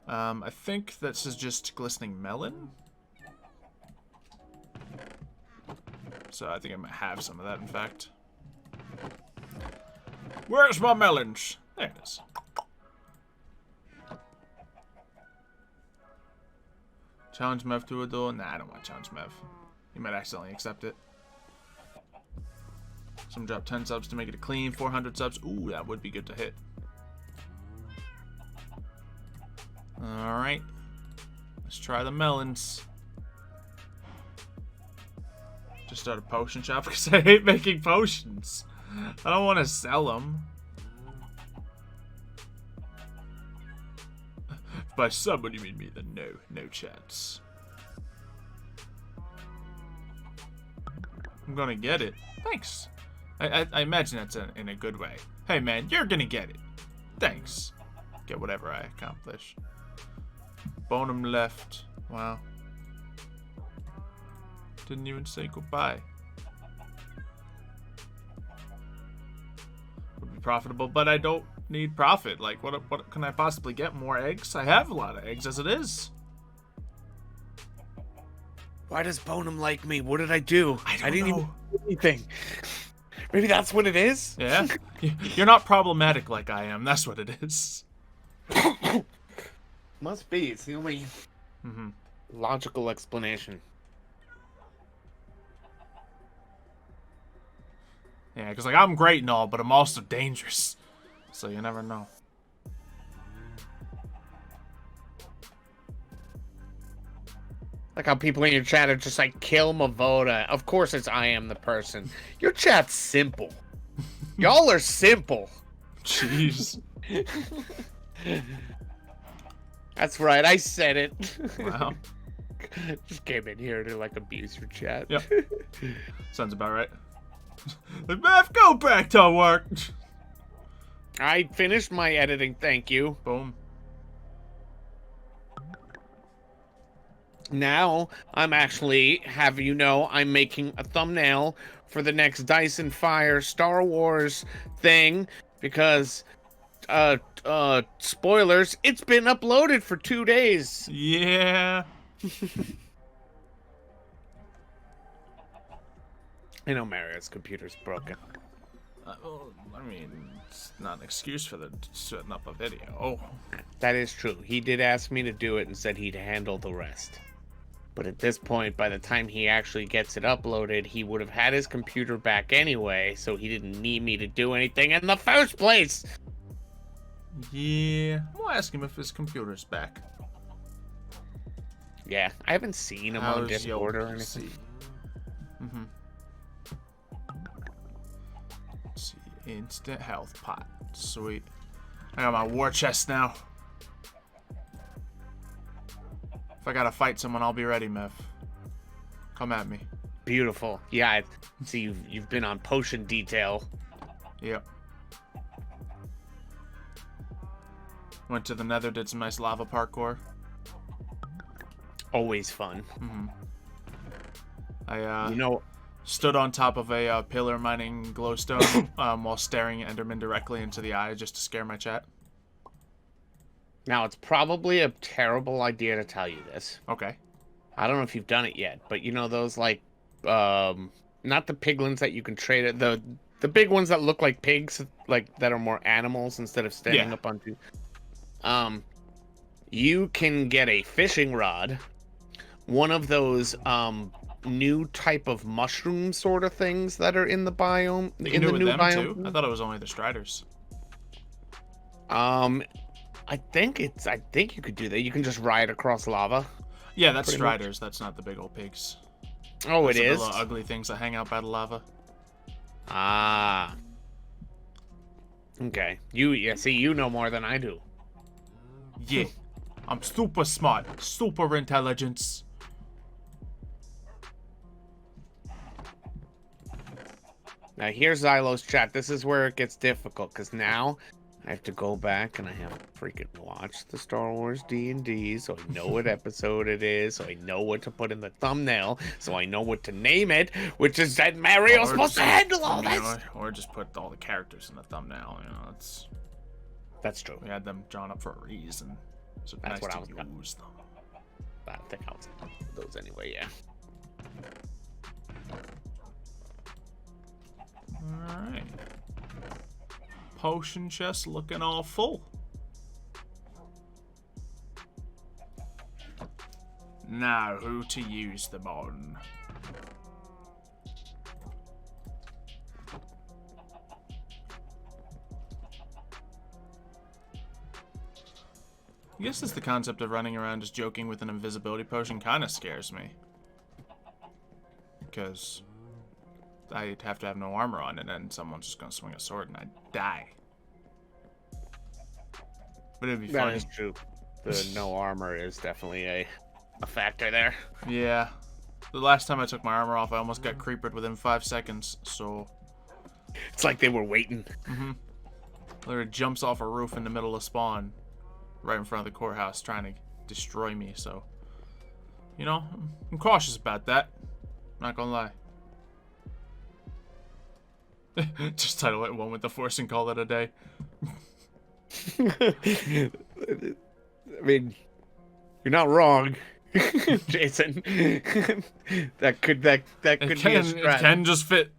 I think this is just glistening melon. So I think I might have some of that, in fact. Where's my melons? There it is. Challenge Mev to a duel? Nah, I don't want to challenge Mev. He might accidentally accept it. Some drop 10 subs to make it a clean 400 subs. Ooh, that would be good to hit. Alright. Let's try the melons. Just start a potion shop because I hate making potions. I don't want to sell them. By someone you mean me, then no chance. I'm gonna get it. Thanks. I imagine that's in a good way. Hey man, you're gonna get it. Thanks. Get whatever I accomplish. Bonum left. Wow. Didn't even say goodbye. Would be profitable, but I don't need profit. Like, what can I possibly get? More eggs? I have a lot of eggs as it is. Why does Bonum like me? What did I do? I didn't know. even do anything. Maybe that's what it is? Yeah? You're not problematic like I am. That's what it is. Must be. It's the only logical explanation. Yeah, because, like, I'm great and all, but I'm also dangerous. So you never know. Like how people in your chat are just like, kill Mavoda. Of course it's I am the person. Your chat's simple. Y'all are simple. Jeez. That's right, I said it. Wow. Just came in here to like abuse your chat. Yep. Sounds about right. Like, Beth, go back to work. I finished my editing, thank you. Boom. Now, I'm actually, I'm making a thumbnail for the next Dyson Fire Star Wars thing because, spoilers, it's been uploaded for 2 days. Yeah. I know Mario's computer's broken. Well, I mean, it's not an excuse for the setting up a video. Oh. That is true. He did ask me to do it and said he'd handle the rest. But at this point, by the time he actually gets it uploaded, he would have had his computer back anyway, so he didn't need me to do anything in the first place. Yeah. We'll ask him if his computer's back. Yeah, I haven't seen him on How's your Discord or anything. Mm-hmm. Let's see. Instant health pot. Sweet. I got my war chest now. If I gotta fight someone, I'll be ready, Mev. Come at me. Beautiful. Yeah, I see you've been on potion detail. Yep. Went to the nether, did some nice lava parkour. Always fun. I You know, stood on top of a pillar mining glowstone while staring Enderman directly into the eye just to scare my chat. now it's probably a terrible idea to tell you this. Okay. I don't know if you've done it yet, but you know those like, not the piglins that you can trade it, the big ones that look like pigs, like that are more animals instead of standing Yeah. up on two. You can get a fishing rod, one of those new type of mushroom sort of things that are in the biome, You in can do the it with new them biome. too? I thought it was only the Striders. I think you could do that. You can just ride across lava. Yeah, that's Pretty much. Striders. That's not the big old pigs. Oh, Those it are the is. little ugly things that hang out by the lava. Ah. Okay. See, you know more than I do. Yeah. I'm super smart. Super intelligence. Now here's Xylo's chat. This is where it gets difficult because now I have to go back and I have to freaking watch the Star Wars D&D so I know what episode it is, so I know what to put in the thumbnail, so I know what to name it, which is that Mario's Or supposed to just- handle all you this. know, or just put all the characters in the thumbnail. You know, it's That's true. we had them drawn up for a reason. So That's nice what I to was gonna- use them. I think I'll do those anyway, yeah. Alright. Potion chest looking all full. Now, who to use them on? I guess it's the concept of running around just joking with an invisibility potion kind of scares me. Because I'd have to have no armor on, and then someone's just going to swing a sword and I'd die. But it'd be That funny. is true. The no armor is definitely a factor there. Yeah. The last time I took my armor off, I almost got creepered within 5 seconds, so... It's like they were waiting. Literally jumps off a roof in the middle of spawn, right in front of the courthouse, trying to destroy me, so... You know, I'm cautious about that. Not gonna lie. Just title it One with the Force and call it a day. I mean, you're not wrong, Jason. that could be a strat. It can just fit.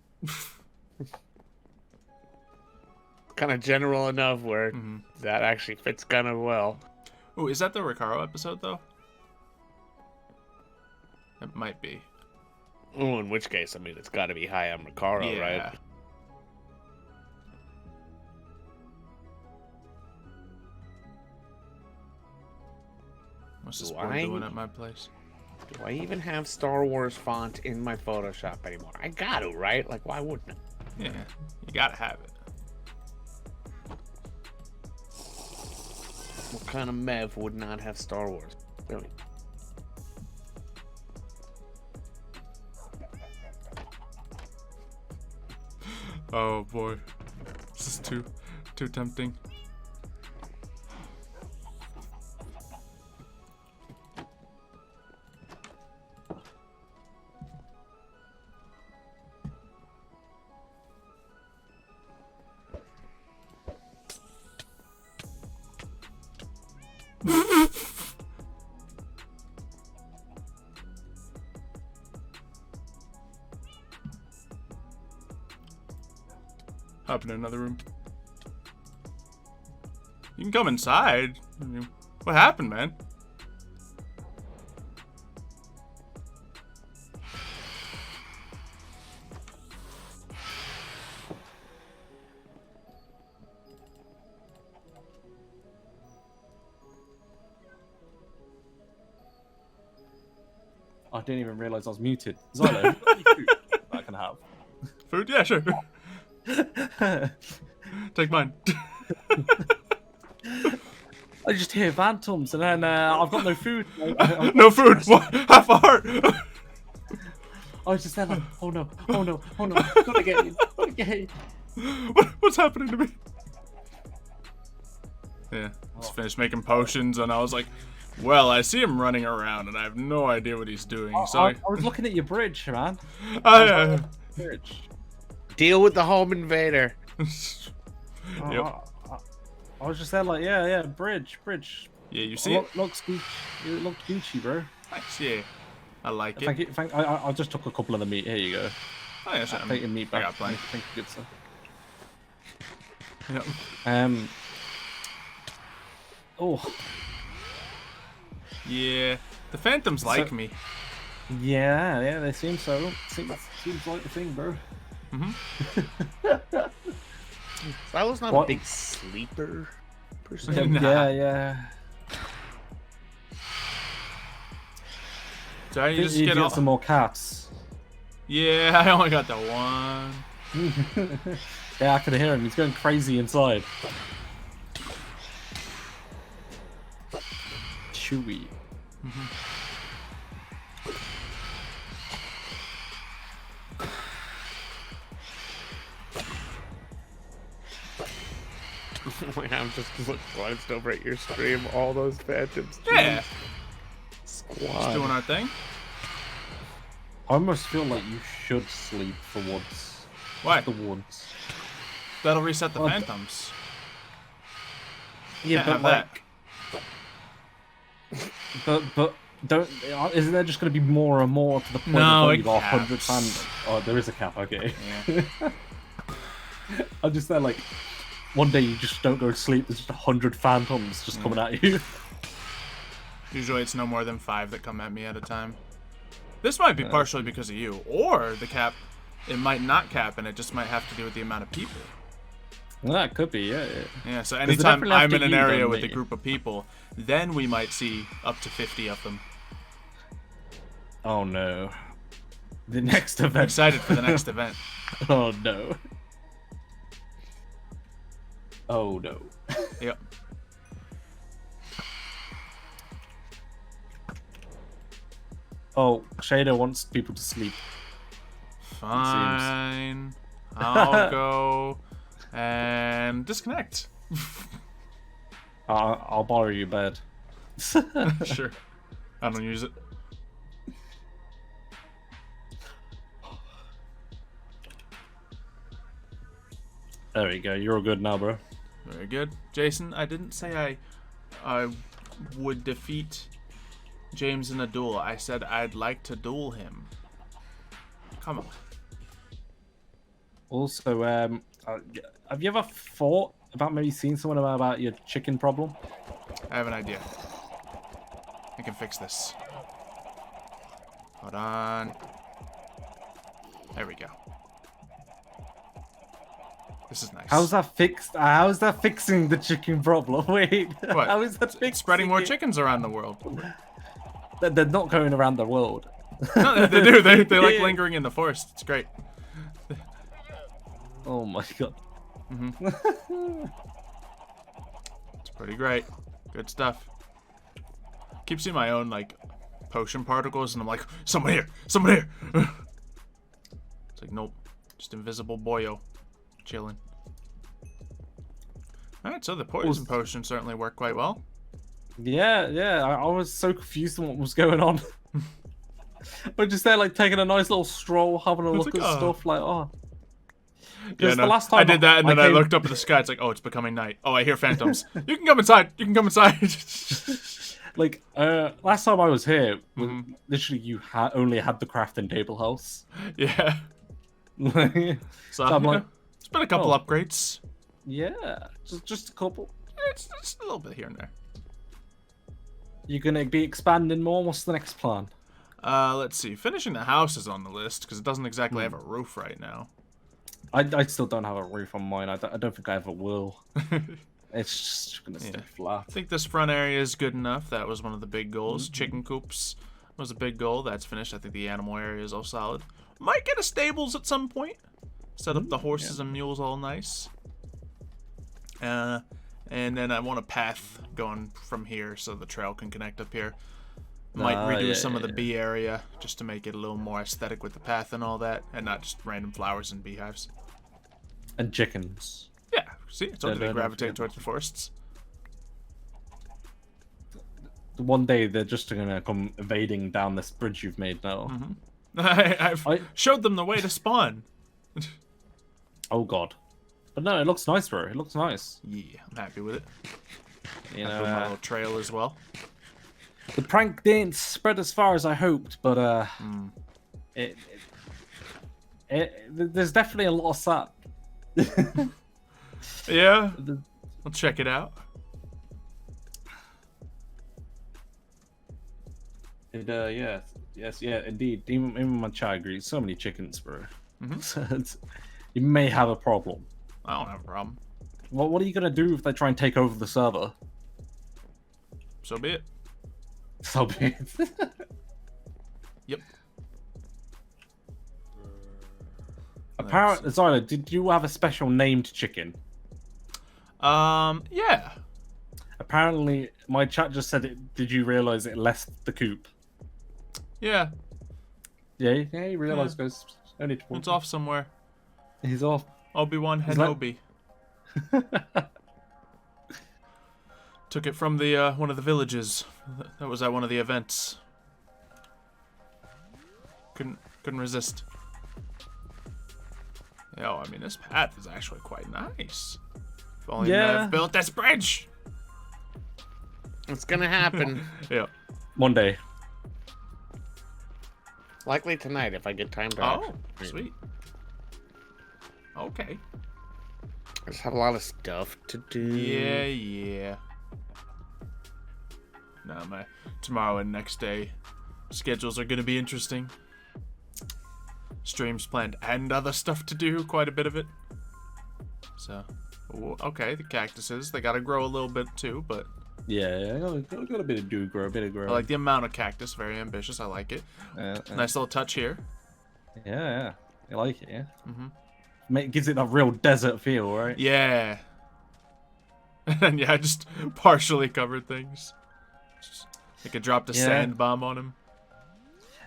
Kind of general enough where that actually fits kind of well. Oh, is that the Recaro episode, though? It might be. Oh, in which case, I mean, it's got to be high on Recaro, Yeah. right? What's this boy Why? doing at my place? Do I even have Star Wars font in my Photoshop anymore? I got to, right? Like, why wouldn't I? Yeah, you gotta have it. What kind of mev would not have Star Wars? Really? Oh boy, this is too tempting. Hop in another room. You can come inside. I mean, what happened, man? I didn't even realize I was muted. Xylo, I can have. Food? Yeah, sure. Take mine. I just hear phantoms, and then I've got no food. No food. What? Half a heart. I was just there like, oh no, oh no, oh no, gotta get you, gotta get you. What's happening to me? Yeah, just finished making potions, and I was like, well, I see him running around, and I have no idea what he's doing. So I was looking at your bridge, man. yeah. Bridge. Deal with the home invader. Yep. I was just there like, yeah, bridge. Yeah, you see it? Looks Gucci, it looked Gucci, bro. Nice, yeah. I like it. Thank you. I just took a couple of the meat. Here you go. Oh, yeah, sure. Take your meat I back. got plenty. Thank you, good sir. Yep. Oh. Yeah. The Phantoms like me. Yeah, they seem so. Seems like the thing, bro. Xylo's not What? a big sleeper person. Nah. Yeah. So you just You get get all... some more cats. Yeah, I only got the one. Yeah, I can hear him. He's going crazy inside. Chewy. Wait, I'm just glanced over at your stream. All those phantoms. Yeah. Squad. Just doing our thing. I almost feel like you should sleep for once. Why? For once. That'll reset the Well, Phantoms. Yeah, Can't but have like, that. but don't. Isn't there just going to be more and more to the point No, of it you've got 100 caps. fans? Oh, there is a cap. Okay. Yeah. I'm just there like, one day you just don't go to sleep. There's just 100 phantoms just coming at you. Usually it's no more than 5 that come at me at a time. This might be partially because of you, or the cap, it might not cap, and it just might have to do with the amount of people. Well, that could be, yeah. Yeah, so they anytime definitely I'm after in an you, area don't with a they? group of people, then we might see up to 50 of them. Oh no. The next I'm event. excited for the next event. Oh no. Oh no. Yep. Oh, Shader wants people to sleep. Fine. I'll go and disconnect. I'll borrow your bed. Sure. I don't use it. There we go. You're all good now, bro. Very good. Jason, I didn't say I would defeat James in a duel. I said I'd like to duel him. Come on. Also, have you ever thought about maybe seeing someone about your chicken problem? I have an idea. I can fix this. Hold on. There we go. This is nice. How's that fixed? How's that fixing the chicken problem? Wait, What? how is that fixing Spreading more it? chickens around the world. They're not going around the world. No, they do. They like lingering in the forest. It's great. Oh my god. It's pretty great. Good stuff. Keep seeing my own like potion particles, and I'm like, someone here, someone here. It's like, nope, just invisible boyo, chilling. All right, so the poison potion certainly worked quite well. Yeah. I was so confused on what was going on. We're just there, like taking a nice little stroll, having a It's look like, at oh. stuff. Like, oh. Yeah, The no, last time I did that, and then I came- looked up at the sky. It's like, oh, it's becoming night. Oh, I hear phantoms. You can come inside. You can come inside. Like, last time I was here, literally you only had the crafting table house. Yeah. Like, So, I'm like, it's been a couple oh. upgrades. yeah, just a couple. It's just a little bit here and there. You're gonna be expanding more. What's the next plan? Let's see. Finishing the house is on the list because it doesn't exactly have a roof right now. I still don't have a roof on mine. I don't think I ever will. It's just gonna stay flat. I think this front area is good enough. That was one of the big goals. Chicken coops was a big goal. That's finished. I think the animal area is all solid. Might get a stables at some point. Set up the horses and mules all nice. And then I want a path going from here so the trail can connect up here. Might redo some of the bee area just to make it a little more aesthetic with the path and all that, and not just random flowers and beehives. And chickens. Yeah, see, it's only they don't gravitate forget towards the forests. One day they're just gonna come evading down this bridge you've made now. I've showed them the way to spawn. Oh god. But no, it looks nice, bro. It looks nice. Yeah, I'm happy with it. You I know, built my little trail as well. the prank didn't spread as far as I hoped, but there's definitely a lot of sap. Yeah, I'll check it out. Yes, indeed. Even my chat agrees. So many chickens, bro. You may have a problem. I don't have a problem. Well, what are you gonna do if they try and take over the server? So be it. So be it. Yep. Apparently, Xylo, did you have a special named chicken? Yeah. Apparently, my chat just said it. Did you realize it left the coop? Yeah. Yeah, he realized goes only 20. It's off somewhere. He's off. Obi-Wan Is that- Kenobi. Took it from the one of the villages. That was at one of the events. Couldn't resist. Yo, I mean, this path is actually quite nice. If only I've built this bridge. It's gonna happen. Yeah. One day. Likely tonight if I get time to. Oh, sweet. Okay. I just have a lot of stuff to do. Yeah. No, my tomorrow and next day schedules are gonna be interesting. Streams planned and other stuff to do, quite a bit of it. So, Ooh, okay, the cactuses, they gotta grow a little bit too, but Yeah, got a bit of grow, a bit of grow. I like the amount of cactus. Very ambitious. I like it. Nice little touch here. Yeah. I like it, yeah. It gives it that real desert feel, right? Yeah. And yeah, I just partially covered things. Like I dropped a sand bomb on him.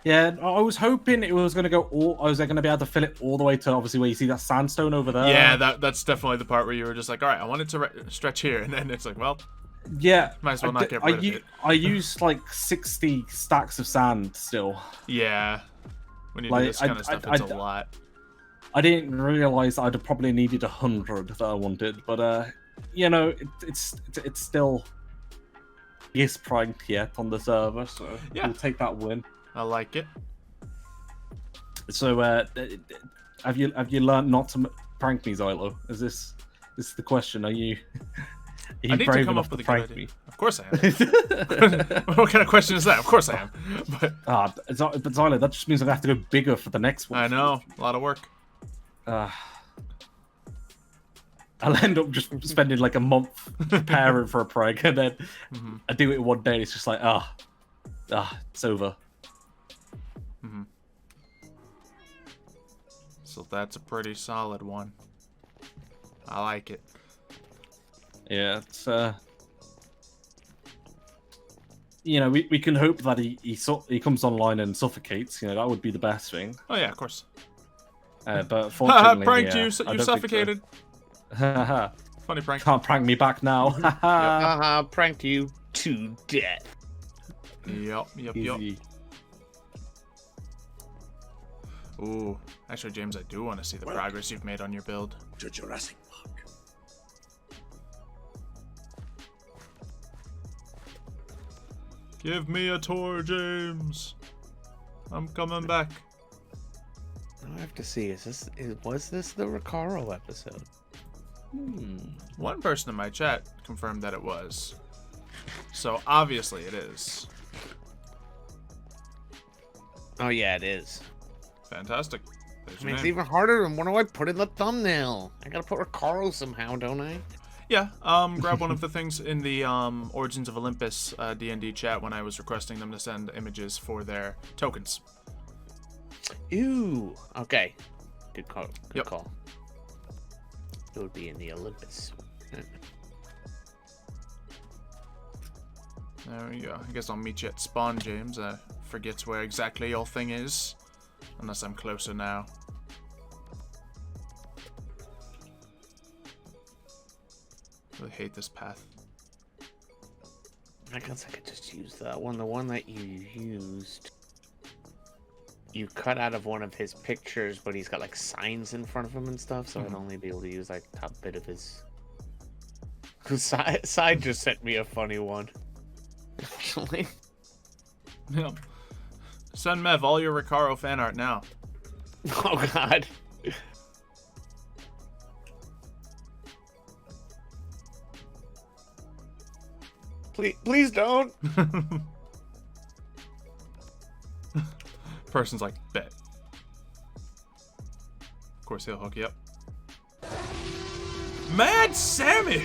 Yeah, I was hoping it was going to go all... I was going to be able to fill it all the way to, obviously, where you see that sandstone over there. Yeah, that's definitely the part where you were just like, all right, I want it to stretch here. And then it's like, well, yeah, might as well not get rid of it. I used, like, 60 stacks of sand still. Yeah. When you do this kind of stuff, it's a lot. I didn't realize I'd probably needed 100 that I wanted, but, you know, it's still... biggest prank yet on the server, so we'll take that win. I like it. So, have you learned not to prank me, Xylo? Is this the question? Are you I need brave to come enough up with to a prank good me? idea. Of course I am. What kind of question is that? Of course I am. But Xylo, that just means I have to go bigger for the next one. I know, a lot of work. I'll end up just spending like a month preparing for a prank, and then I do it one day, and it's just like, it's over. So that's a pretty solid one. I like it. Yeah, it's you know, we can hope that he comes online and suffocates. You know, that would be the best thing. Oh yeah, of course. But fortunately, pranked you. I You don't suffocated. So. Funny prank. Can't prank me back now. Pranked you to death. Yup. Easy. Ooh, actually, James, I do want to see the progress you've made on your build. To Jurassic Park. Give me a tour, James. I'm coming back. I have to see. Was this the Recaro episode? One person in my chat confirmed that it was. So obviously it is. Oh yeah, it is. Fantastic. I mean, it's even harder. And what do I put in the thumbnail? I gotta put Recaro somehow, don't I? Yeah. Grab one of the things in the Origins of Olympus D&D chat when I was requesting them to send images for their tokens. Ew. Okay. Good call. Good Yep. call. It would be in the Olympus. There we go. I guess I'll meet you at spawn, James. I forget where exactly your thing is. Unless I'm closer now. Really hate this path. I guess I could just use that one. The one that you used. You cut out of one of his pictures, but he's got like signs in front of him and stuff, so I'd only be able to use like top bit of his. Side just sent me a funny one. Actually. Yep. Send Mev all your Recaro fan art now. Oh god. Please don't. Person's like, bet. Of course he'll hook you up. Mad Sammy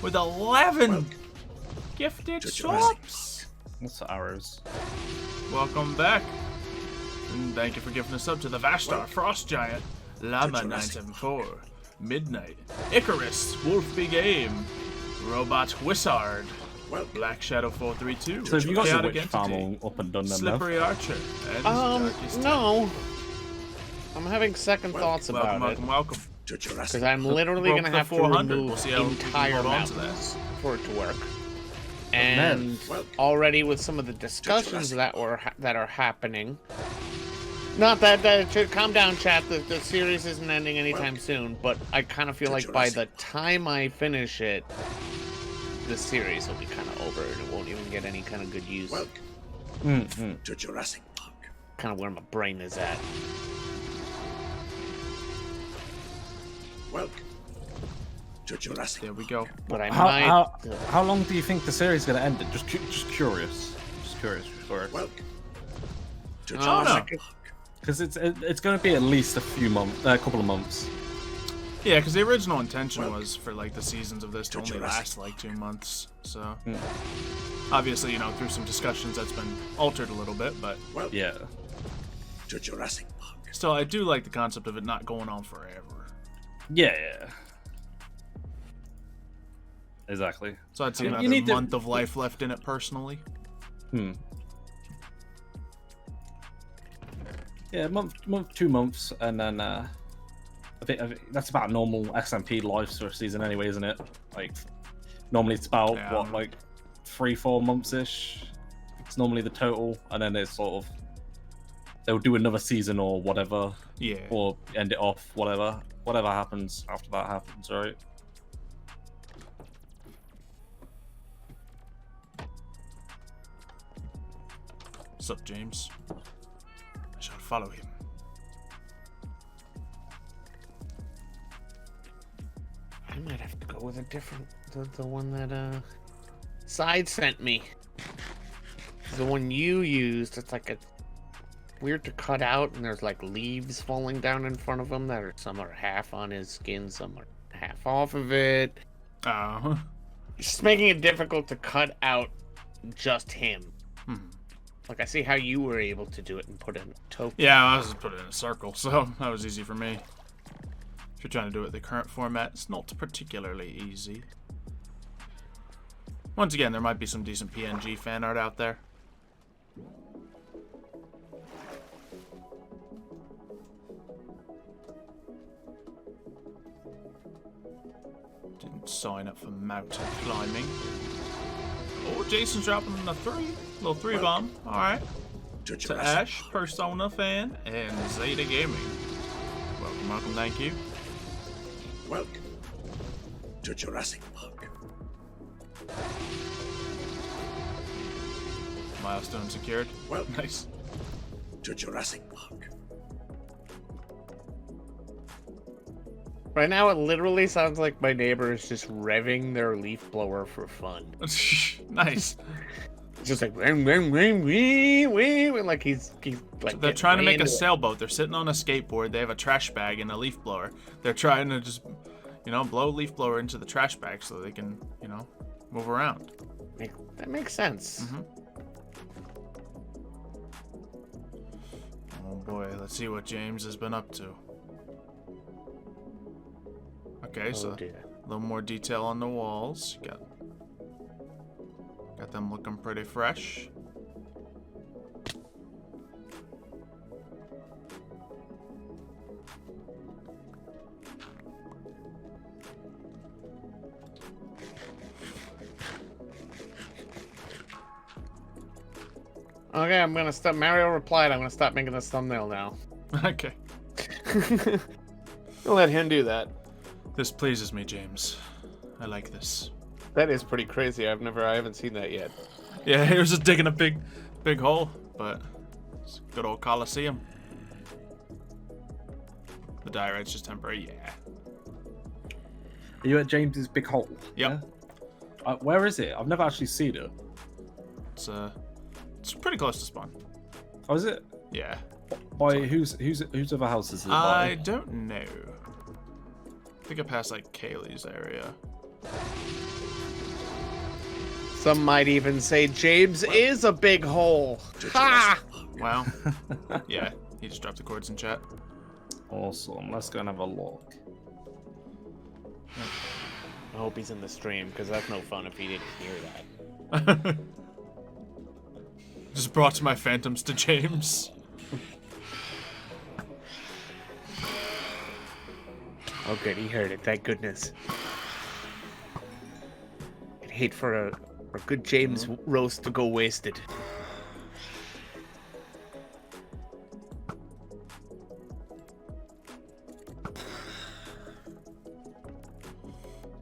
with 11 gifted subs. What's the arrows? Welcome back. And thank you for giving us up to the Vashtar Frost Giant, Llama 974, Midnight, Icarus, Wolfie Game, Robot Wizard, Black Shadow 432. So have you got your Chaotic witch farm Entity, all up and done then, Slippery Archer, and Darkest No. I'm having second thoughts Welcome, about welcome. To because Jurassic I'm literally Broke gonna the have to 400. remove We'll see how we can entire hold on to mountains for it to work. And Well, already with some of the discussions that are happening. Not that should calm down, chat. The series isn't ending anytime soon, but I kind of feel like by the time I finish it, the series will be kind of over and it won't even get any kind of good use. to Jurassic Park. Kind of where my brain is at. Welcome to Jurassic There we go. But I might. How long do you think the series is going to end in? Just curious. Welcome to Oh, Jurassic no. Park. Because it's going to be at least a couple of months. Yeah, because the original intention was for like the seasons of this to only last like 2 months. So obviously, you know, through some discussions that's been altered a little bit, but Yeah. To Jurassic Park. still, I do like the concept of it not going on forever. Yeah. Exactly. So I'd see You another need to- month of life left in it personally. Yeah, month, 2 months, and then I think that's about normal SMP life for a season anyway, isn't it? Like, normally it's about Yeah. what, like 3-4 months ish. It's normally the total, and then it's sort of they'll do another season or whatever, Yeah. or end it off, whatever happens after that happens, right? What's up, James? I shall follow him. I might have to go with a different, the one that Side sent me. The one you used, it's like a weird to cut out, and there's like leaves falling down in front of him that are some are half on his skin, some are half off of it. Oh. Just making it difficult to cut out just him. Hmm. Like I see how you were able to do it and put in a token. Yeah, I was just put it in a circle, so that was easy for me. If you're trying to do it the current format, it's not particularly easy. Once again, there might be some decent PNG fan art out there. Didn't sign up for mountain climbing. Oh, Jason's dropping a little 3 bomb. Alright. To To Jurassic Ash, Persona fan, and Zeta Gaming. Welcome, thank you. Welcome to Jurassic Park. Milestone secured. Welcome Nice. to Jurassic Park. Right now, it literally sounds like my neighbor is just revving their leaf blower for fun. Nice. It's just like ring, ring, ring, wee, wee, like he's like. They're getting trying to way make a into it. sailboat. They're sitting on a skateboard. They have a trash bag and a leaf blower. They're trying to just, you know, blow a leaf blower into the trash bag so they can, you know, move around. That makes sense. Oh boy, let's see what James has been up to. Okay, so Oh dear. a little more detail on the walls. Got them looking pretty fresh. Okay, I'm gonna stop. Mario replied, I'm gonna stop making this thumbnail now. Okay. I'll let him do that. This pleases me, James. I like this. That is pretty crazy. I haven't seen that yet. Yeah, he was just digging a big hole, but it's a good old coliseum. The diorite's just temporary, yeah. Are you at James's big hole? Yep. Yeah? Where is it? I've never actually seen it. It's pretty close to spawn. Oh, is it? Yeah. By whose other house is it? I by? don't know. I think I passed like Kaylee's area. Some might even say James is a big hole. Ha! Wow. Yeah, he just dropped the chords in chat. Awesome. Let's go and have a look. I hope he's in the stream, because that's no fun if he didn't hear that. Just brought my phantoms to James. Oh good, he heard it, thank goodness. I'd hate for a good James roast to go wasted.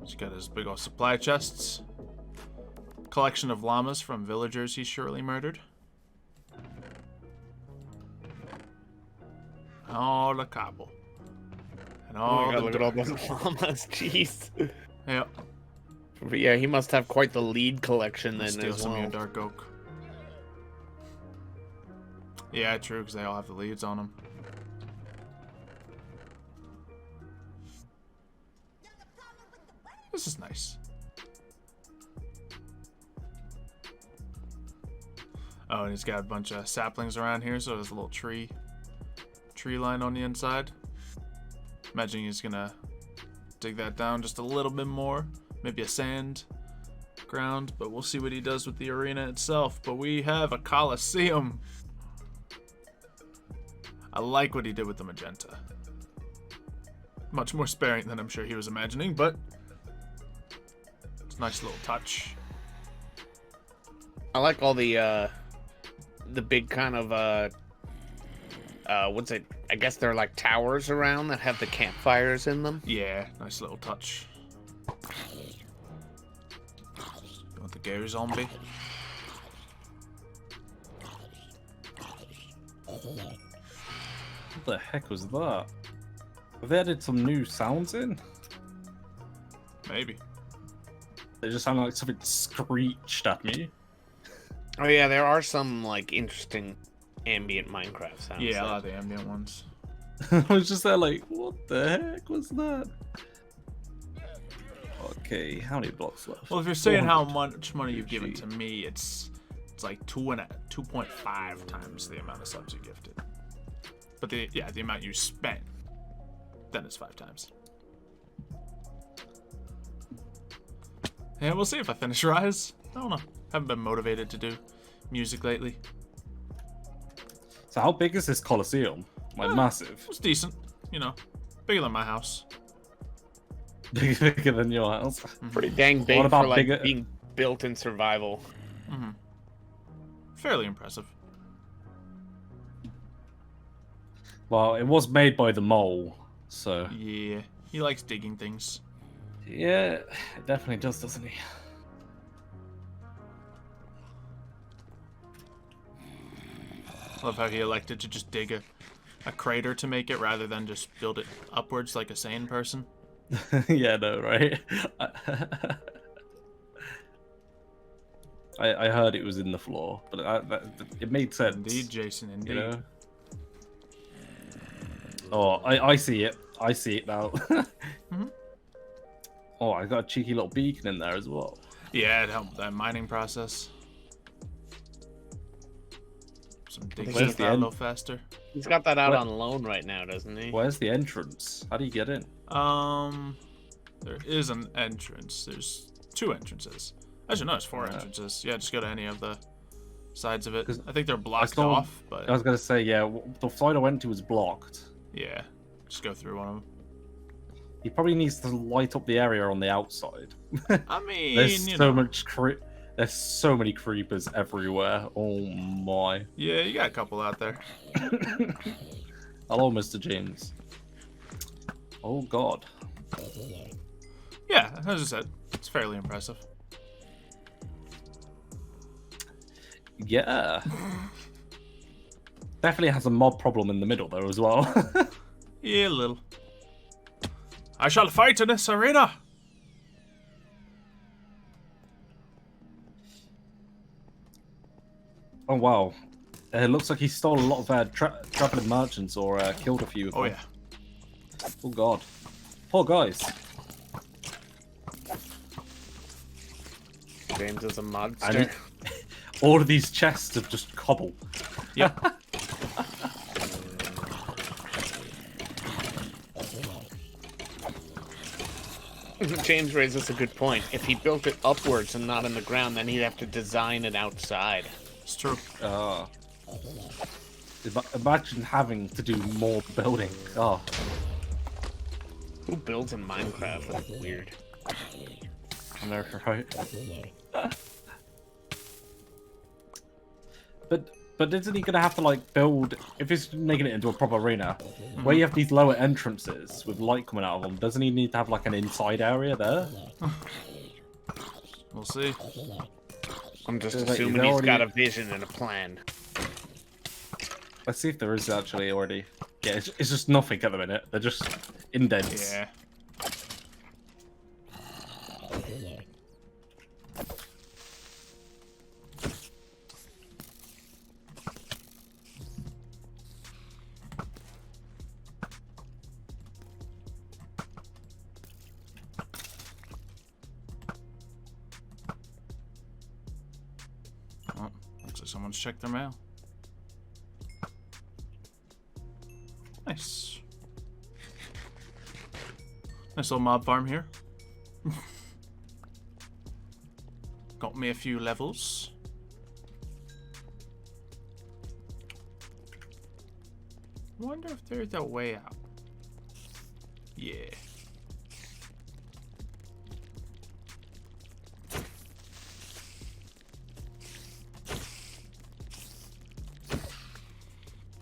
He's got his big old supply chests. Collection of llamas from villagers he surely murdered. All the cobble. And Oh all my god, the look at all dirt. those llamas, jeez. Yep. But yeah, he must have quite the lead collection then Steal as some of your well. dark oak. Yeah, true, because they all have the leads on them. This is nice. Oh, and he's got a bunch of saplings around here, so there's a little tree line on the inside. Imagine he's gonna dig that down just a little bit more, maybe a sand ground, but we'll see what he does with the arena itself. But we have a coliseum. I like what he did with the magenta. Much more sparing than I'm sure he was imagining, but it's a nice little touch. I like all the big kind of what's it? I guess they're like towers around that have the campfires in them. Yeah, nice little touch. You want the Gary zombie? What the heck was that? Have they added some new sounds in? Maybe. They just sound like something screeched at me. Oh yeah, there are some like interesting ambient Minecraft sounds. Yeah, a lot of the ambient ones. I was just there like, what the heck was that? Okay, how many blocks left? Well, if you're saying how 400. much money you've given to me, it's like 2.5 times the amount of subs you gifted. But the amount you spent, then it's 5 times. Yeah, we'll see if I finish Rise. I don't know. Haven't been motivated to do music lately. So how big is this Coliseum? Like massive. It's decent, you know, bigger than my house. Bigger than your house. Pretty dang big What about for like bigger- being built in survival. Fairly impressive. Well, it was made by the Mole, so Yeah, he likes digging things. yeah, it definitely does, doesn't he? Love how he elected to just dig a crater to make it rather than just build it upwards like a sane person. Yeah, no, right? I heard it was in the floor, but it made sense. Indeed, Jason, indeed. You know? Oh, I see it. I see it now. Oh, I got a cheeky little beacon in there as well. Yeah, it helped that mining process. Some digging Where's the a end? little faster. He's got that out What? on loan right now, doesn't he? Where's the entrance? How do you get in? There is an entrance. There's 2 entrances. Actually, no, it's 4 entrances. Yeah, just go to any of the sides of it. 'Cause I think they're blocked saw- off, but I was gonna say, yeah, the side I went to was blocked. yeah, just go through one of them. He probably needs to light up the area on the outside. I mean, There's you so know, much there's so many creepers everywhere. Oh my. yeah, you got a couple out there. Hello, Mr. James. Oh god. Yeah, as I said, it's fairly impressive. Yeah. Definitely has a mob problem in the middle though as well. Yeah, a little. I shall fight in this arena. Oh wow. It looks like he stole a lot of traveling merchants or killed a few of them. Oh yeah. Oh god. Poor guys. James is a monster. And all of these chests are just cobble. Yep. James raises a good point. If he built it upwards and not in the ground, then he'd have to design it outside. It's true. Imagine having to do more building. Oh. Who builds in Minecraft? That's weird. I know, right? But isn't he gonna have to like build if he's making it into a proper arena where you have these lower entrances with light coming out of them? Doesn't he need to have like an inside area there? We'll see. I'm just Like, assuming you've he's already- got a vision and a plan. Let's see if there is actually already. Yeah, it's just nothing at the minute. They're just indents. Yeah. like someone's checked their mail. Nice. Nice little mob farm here. Got me a few levels. Wonder if there's a way out. Yeah.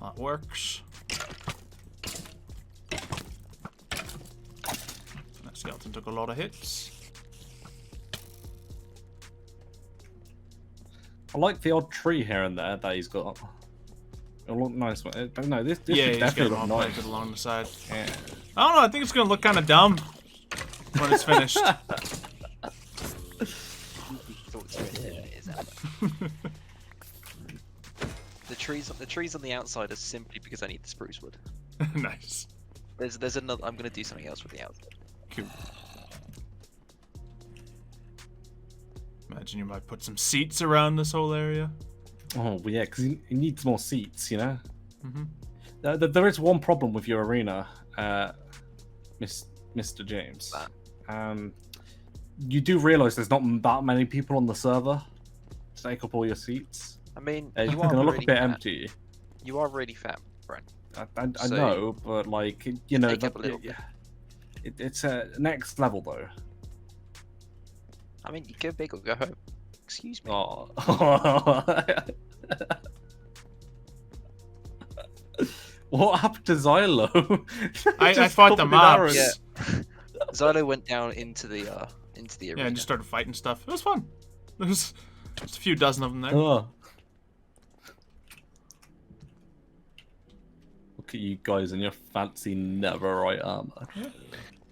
That works. That skeleton took a lot of hits. I like the odd tree here and there that he's got. It'll look nice. But no, this Yeah, should he's got definitely them look all nice. planted along the side. Yeah. I don't know. I think it's gonna look kind of dumb when it's finished. The trees on the outside are simply because I need the spruce wood. Nice. There's another. I'm gonna do something else with the outside. Cool. Imagine you might put some seats around this whole area. Oh, well, yeah, because he needs more seats, you know? Mm-hmm. There is one problem with your arena, Mr. James. You do realise there's not that many people on the server to take up all your seats. I mean, It's you are going to look really a bit fat. empty. You are really fat, Brent. I So, know, but, like, you know, take up a little bit. it's a next level, though. I mean, you go big or go home. Excuse me. Oh. What happened to Xylo? I Just fought the covered in mobs. arrows. Yeah. Xylo went down into the arena. Yeah, and just started fighting stuff. It was fun. There was just a few dozen of them there. Oh. Look at you guys and your fancy netherite armor.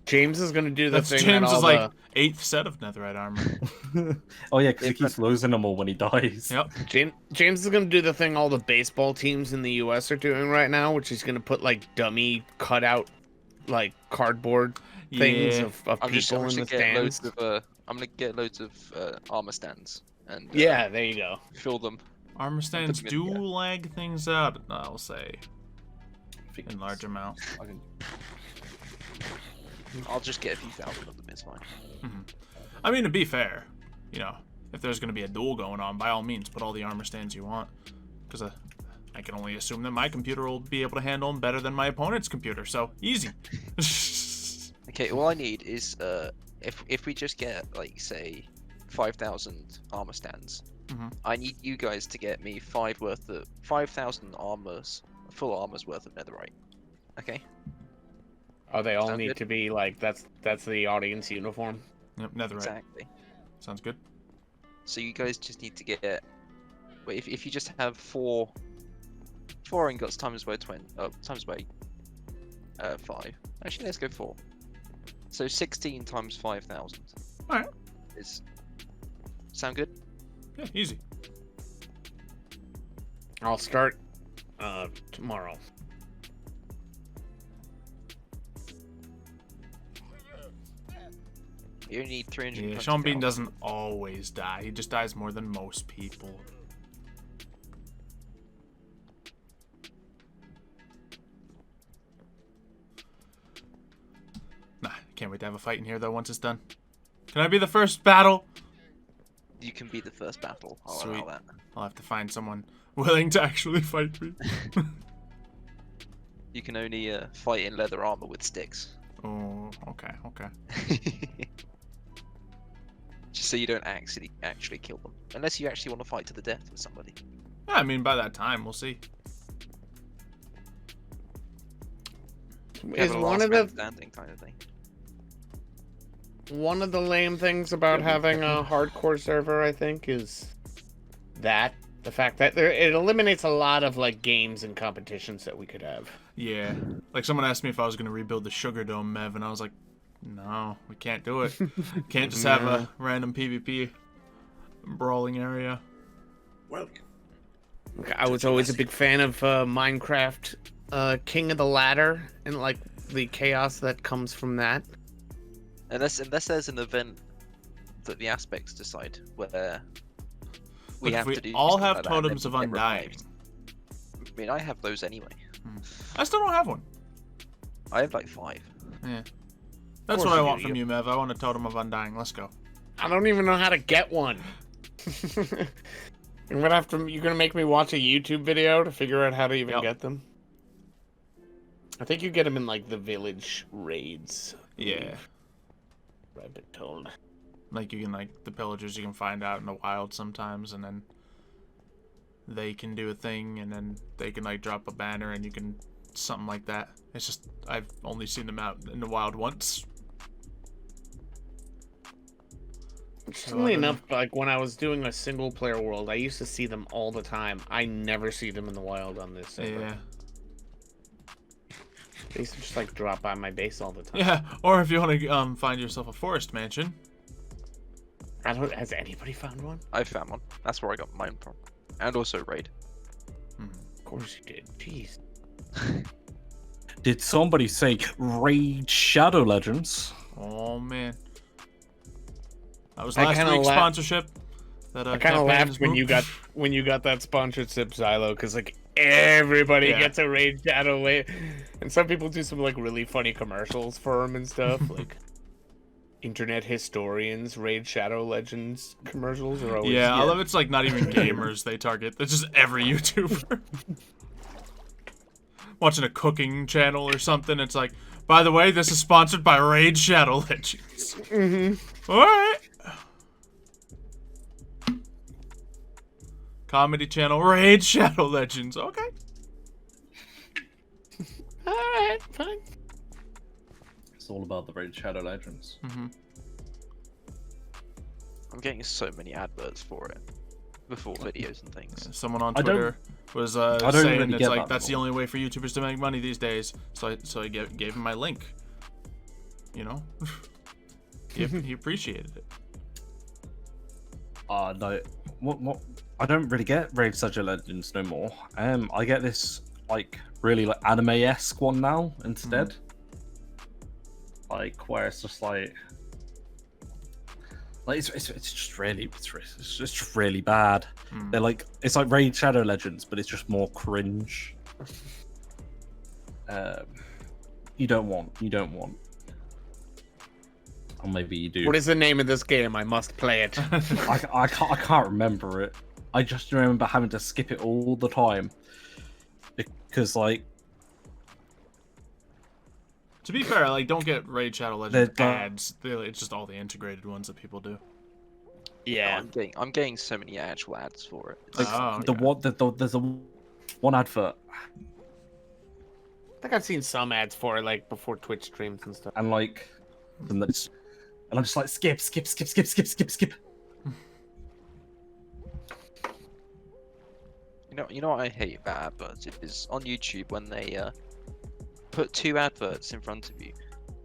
James is gonna do the That's thing. James' that all like 8th set of netherite armor. Oh yeah, because he keeps losing them all when he dies. Yep. James is gonna do the thing all the baseball teams in the U.S. are doing right now, which is gonna put like dummy cutout, like cardboard things Yeah. of I'm people in the get loads stands. of I'm gonna get loads of armor stands and Yeah, there you go. fill them. Armor stands Put do them in, lag things out, I'll say. In large amounts. I'll just get a few thousand of them. It's fine. I mean, to be fair, you know, if there's going to be a duel going on, by all means, put all the armor stands you want. Because I can only assume that my computer will be able to handle them better than my opponent's computer, so easy. Okay, all I need is if we just get like say 5,000 armor stands, I need you guys to get me 5,000 armors, full armors worth of netherite. Okay. Oh, they all Sound need good? to be like that's the audience uniform. Yep, netherite. Exactly. Sounds good. So you guys just need to get. Wait, if you just have four ingots times by 5. Actually, let's go 4. So 16 times 5,000. All right. Sound good? Yeah, easy. I'll start tomorrow. You only need 300. Yeah, Sean Bean doesn't always die. He just dies more than most people. Nah, can't wait to have a fight in here though once it's done. Can I be the first battle? You can be the first battle. I'll Sweet. allow that. I'll have to find someone willing to actually fight me. You can only fight in leather armor with sticks. Oh, okay. Just so you don't actually kill them, unless you actually want to fight to the death with somebody. I mean, by that time, we'll see. Is Have a one last of man the standing kind of thing. One of the lame things about having a hardcore server, I think, is the fact that it eliminates a lot of like games and competitions that we could have. Yeah. Like someone asked me if I was going to rebuild the Sugar Dome, Mev, and I was like, no, we can't do it. Can't just have a random PvP brawling area. Welcome. I was always a big fan of Minecraft King of the Ladder and like the chaos that comes from that. Unless there's an event that the aspects decide where we But have if to do we all stuff have like that, and then totems of we get undying. revived. I mean, I have those anyway. I still don't have one. I have like 5. Yeah. That's course what I you want do, from you, Mev. I want a totem of undying. Let's go. I don't even know how to get one. You're gonna make me watch a YouTube video to figure out how to even get them. I think you get them in like the village raids. Yeah. I've been told. Like you can the pillagers you can find out in the wild sometimes, and then they can do a thing, and then they can drop a banner, and you can something like that. It's just I've only seen them out in the wild once. Interestingly enough, like when I was doing a single player world, I used to see them all the time. I never see them in the wild on this server. Yeah. They used to just drop by my base all the time. Yeah, or if you want to find yourself a forest mansion. Has anybody found one? I found one. That's where I got mine from. And also raid. Of course you did. Jeez. Did somebody say Raid Shadow Legends? Oh man. That was I last kinda week's la- sponsorship. That I kind of laughed when you got that sponsorship, Xylo, because everybody gets a Raid Shadow Legend, and some people do some really funny commercials for them and stuff, like internet historians. Raid Shadow Legends commercials are always I love it's not even gamers they target. It's just every YouTuber. Watching a cooking channel or something, it's like, by the way, this is sponsored by Raid Shadow Legends. All right. Comedy channel, Raid Shadow Legends. Okay. Alright, fine. It's all about the Raid Shadow Legends. I'm getting so many adverts for it. Before videos and things. Someone on I don't- Twitter was don't saying really it's get like that that's the anymore. only way for YouTubers to make money these days. So I gave him my link. You know, he appreciated it. No, what? I don't really get Raid Shadow Legends no more. I get this really anime-esque one now instead. Where it's just it's just really bad. They're it's like Raid Shadow Legends, but it's just more cringe. You don't want. Or maybe you do. What is the name of this game? I must play it. I can't remember it. I just remember having to skip it all the time because To be fair, don't get Raid Shadow Legends They're- ads. It's just all the integrated ones that people do. Yeah. I'm getting so many actual ads for it. Oh, there's a one advert I think I've seen some ads for it, before Twitch streams and stuff. and and I'm just skip. You know what I hate about adverts is on YouTube when they put 2 adverts in front of you,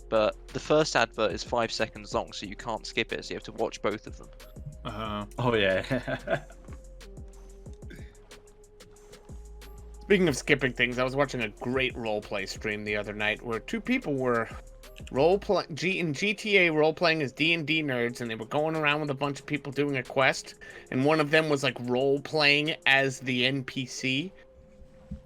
but the first advert is 5 seconds long, so you can't skip it, so you have to watch both of them. Oh yeah. Speaking of skipping things, I was watching a great roleplay stream the other night where 2 people were in GTA role-playing as D&D nerds, and they were going around with a bunch of people doing a quest, and one of them was role-playing as the NPC,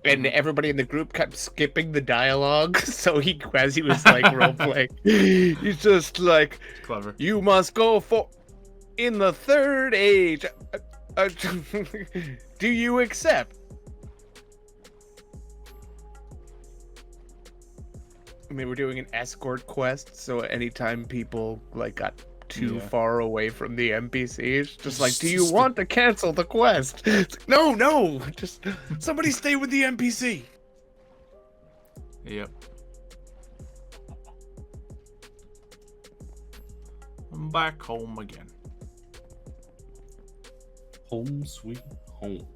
and everybody in the group kept skipping the dialogue, so as he was role-playing, he's just Clever. you must go for in the 3rd age. Do you accept? And they were doing an escort quest, so anytime people got too far away from the NPCs, just do you want to cancel the quest? It's no, just somebody stay with the NPC. Yep. I'm back home again. Home sweet home.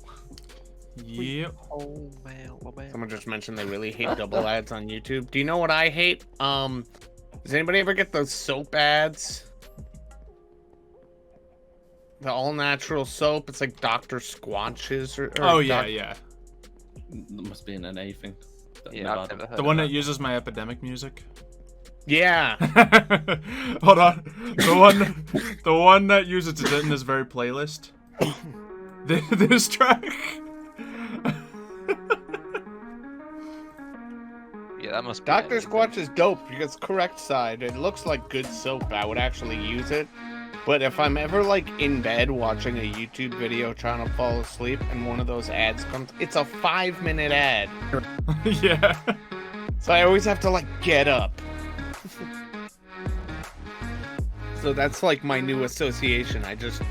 Yep. Oh man. Someone just mentioned they really hate double ads on YouTube. Do you know what I hate? Does anybody ever get those soap ads? The all-natural soap. It's like Dr. Squanches or Oh yeah, yeah. That must be an NA thing. Yeah, I've never heard The of one that. that uses my epidemic music. Yeah. Hold on. The one that uses it in this very playlist. This track. Yeah, that must be Dr. it. Squatch is dope because correct side. It looks like good soap. I would actually use it. But if I'm ever like in bed watching a YouTube video trying to fall asleep and one of those ads comes, it's a 5-minute ad. Yeah. So I always have to like get up. So that's like my new association. I just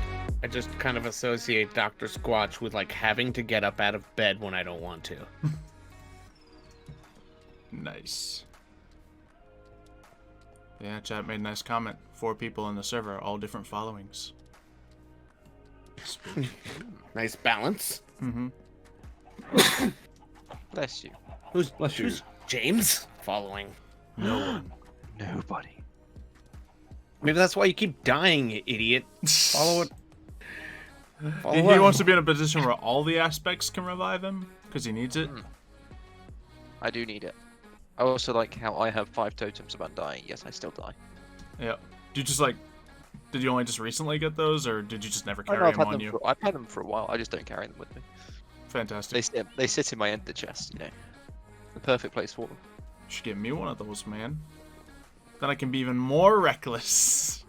kind of associate Dr. Squatch with like having to get up out of bed when I don't want to. Nice. Yeah, chat made a nice comment. 4 people in the server, all different followings. Nice balance. Mm-hmm. Bless you. Who's you. James following? No one. Nobody. Maybe that's why you keep dying, you idiot. Follow it. He wants to be in a position where all the aspects can revive him because he needs it. I do need it. I also like how I have 5 totems of undying. Yes, I still die. Yeah. Did you only just recently get those, or did you just never Oh, no, carry them on you? I've had them for a while. I just don't carry them with me. Fantastic. They sit in my ender chest, you know. The perfect place for them. You should get me one of those, man. Then I can be even more reckless.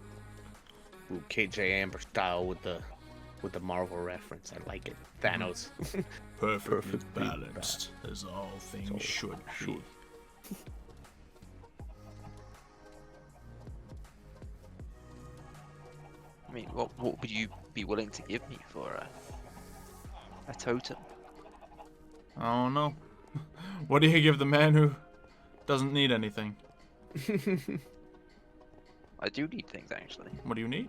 Ooh, KJ Amber style with the Marvel reference. I like it. Thanos. Perfectly balanced, as all things should be. I mean, what would you be willing to give me for a totem? Oh no. What do you give the man who doesn't need anything? I do need things, actually. What do you need?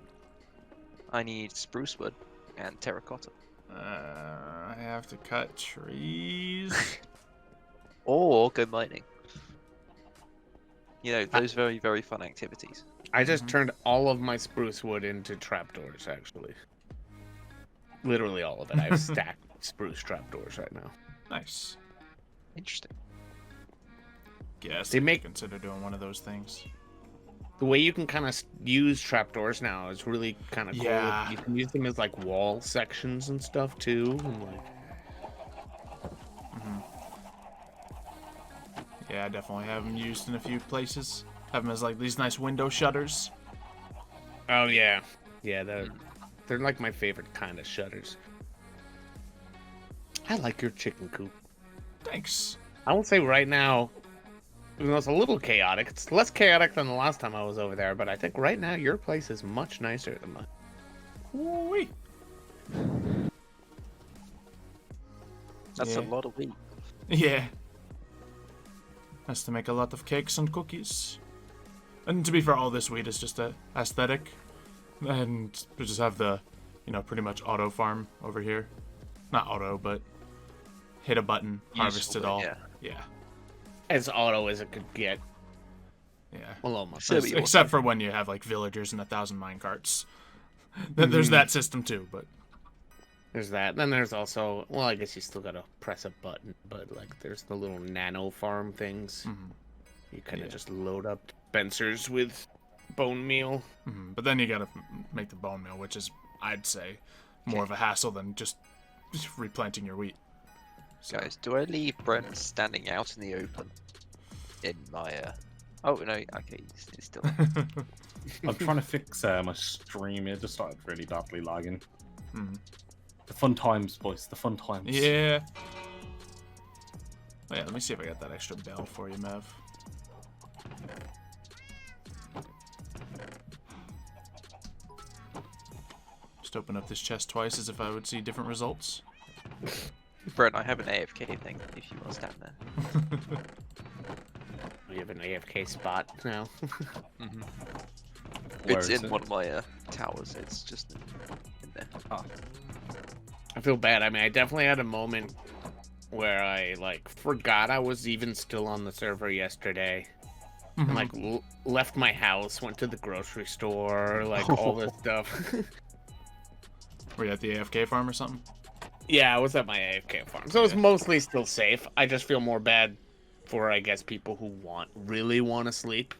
I need spruce wood and terracotta. I have to cut trees. Or go mining. You know, those very, very fun activities. I just turned all of my spruce wood into trapdoors, actually. Literally all of it. I have stacked spruce trapdoors right now. Nice. Interesting. Yes, They make- consider doing one of those things. The way you can kind of use trapdoors now is really kind of cool. Yeah. You can use them as like wall sections and stuff too. And like, Yeah, I definitely have them used in a few places. Have them as like these nice window shutters. oh yeah, yeah, they're like my favorite kind of shutters. I like your chicken coop. Thanks. I will say right now, even though it's a little chaotic, it's less chaotic than the last time I was over there, but I think right now your place is much nicer than mine. Woo-wee. That's Yeah. a lot of wheat. Yeah. Has to make a lot of cakes and cookies. And to be fair, all this wheat is just a aesthetic. And we just have the, pretty much auto farm over here. Not auto, but hit a button, harvest it Useful, all. yeah. Yeah. As auto as it could get. Yeah. Well, almost. So you Except for when you have like villagers and 1,000 minecarts. Then there's that system too, but There's that. Then there's also, well, I guess you still gotta press a button, but like there's the little nano farm things. You kind of just load up dispensers with bone meal. but then you gotta make the bone meal, which is, I'd say, more of a hassle than just replanting your wheat. So, Guys, do I leave Brent standing out in the open? In my, Oh, no, okay, he's still... I'm trying to fix my stream. It just started really badly lagging. The fun times, boys. The fun times. yeah. Oh, yeah, let me see if I got that extra bell for you, Mev. Just open up this chest twice as if I would see different results. Brent, I have an AFK thing, if you want to stand there. We have an AFK spot now. Where It's is in it? one of my towers, it's just in there. I feel bad. I mean, I definitely had a moment where I like forgot I was even still on the server yesterday. And like left my house, went to the grocery store, like all this stuff. Were you at the AFK farm or something? Yeah, I was at my AFK farm, so it's mostly still safe. I just feel more bad for, I guess, people who really want to sleep.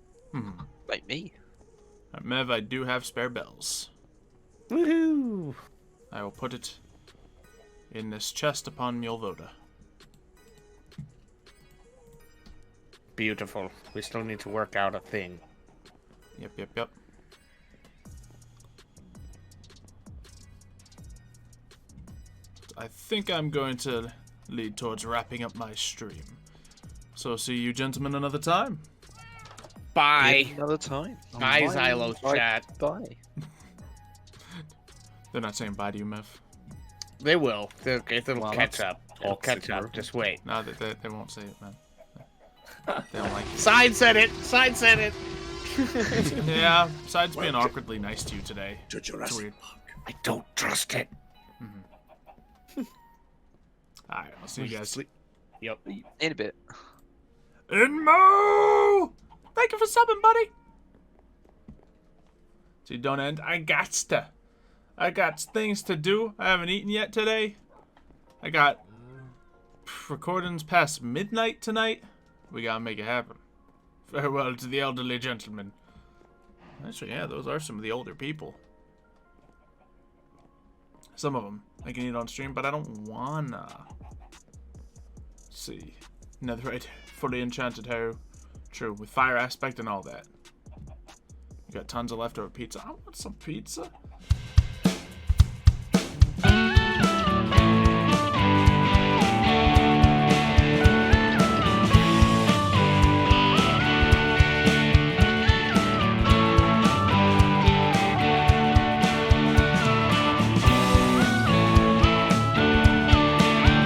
Like me. Mev, I do have spare bells. Woohoo! I will put it in this chest upon Mule. Beautiful. We still need to work out a thing. Yep. I think I'm going to lead towards wrapping up my stream. So see you gentlemen another time. Bye. Another time. Bye, Xylo chat. Bye. They're not saying bye to you, Mev. They will. It'll Well, catch that's- up. It'll catch up. Just wait. No, they won't say it, man. They don't like it. Side said it. Side said it. Yeah, besides being awkwardly nice to you today. To It's Jurassic weird. Park. I don't trust it. Alright, I'll see you guys. Yep. In a bit. Inmo! Thank you for subbing, buddy! So you don't end. I got things to do. I haven't eaten yet today. I got recordings past midnight tonight. We gotta make it happen. Farewell to the elderly gentleman. Actually, yeah, those are some of the older people. Some of them I can eat on stream, but I don't wanna. Let's see. Netherite, fully enchanted hair. True, with fire aspect and all that. You got tons of leftover pizza. I want some pizza.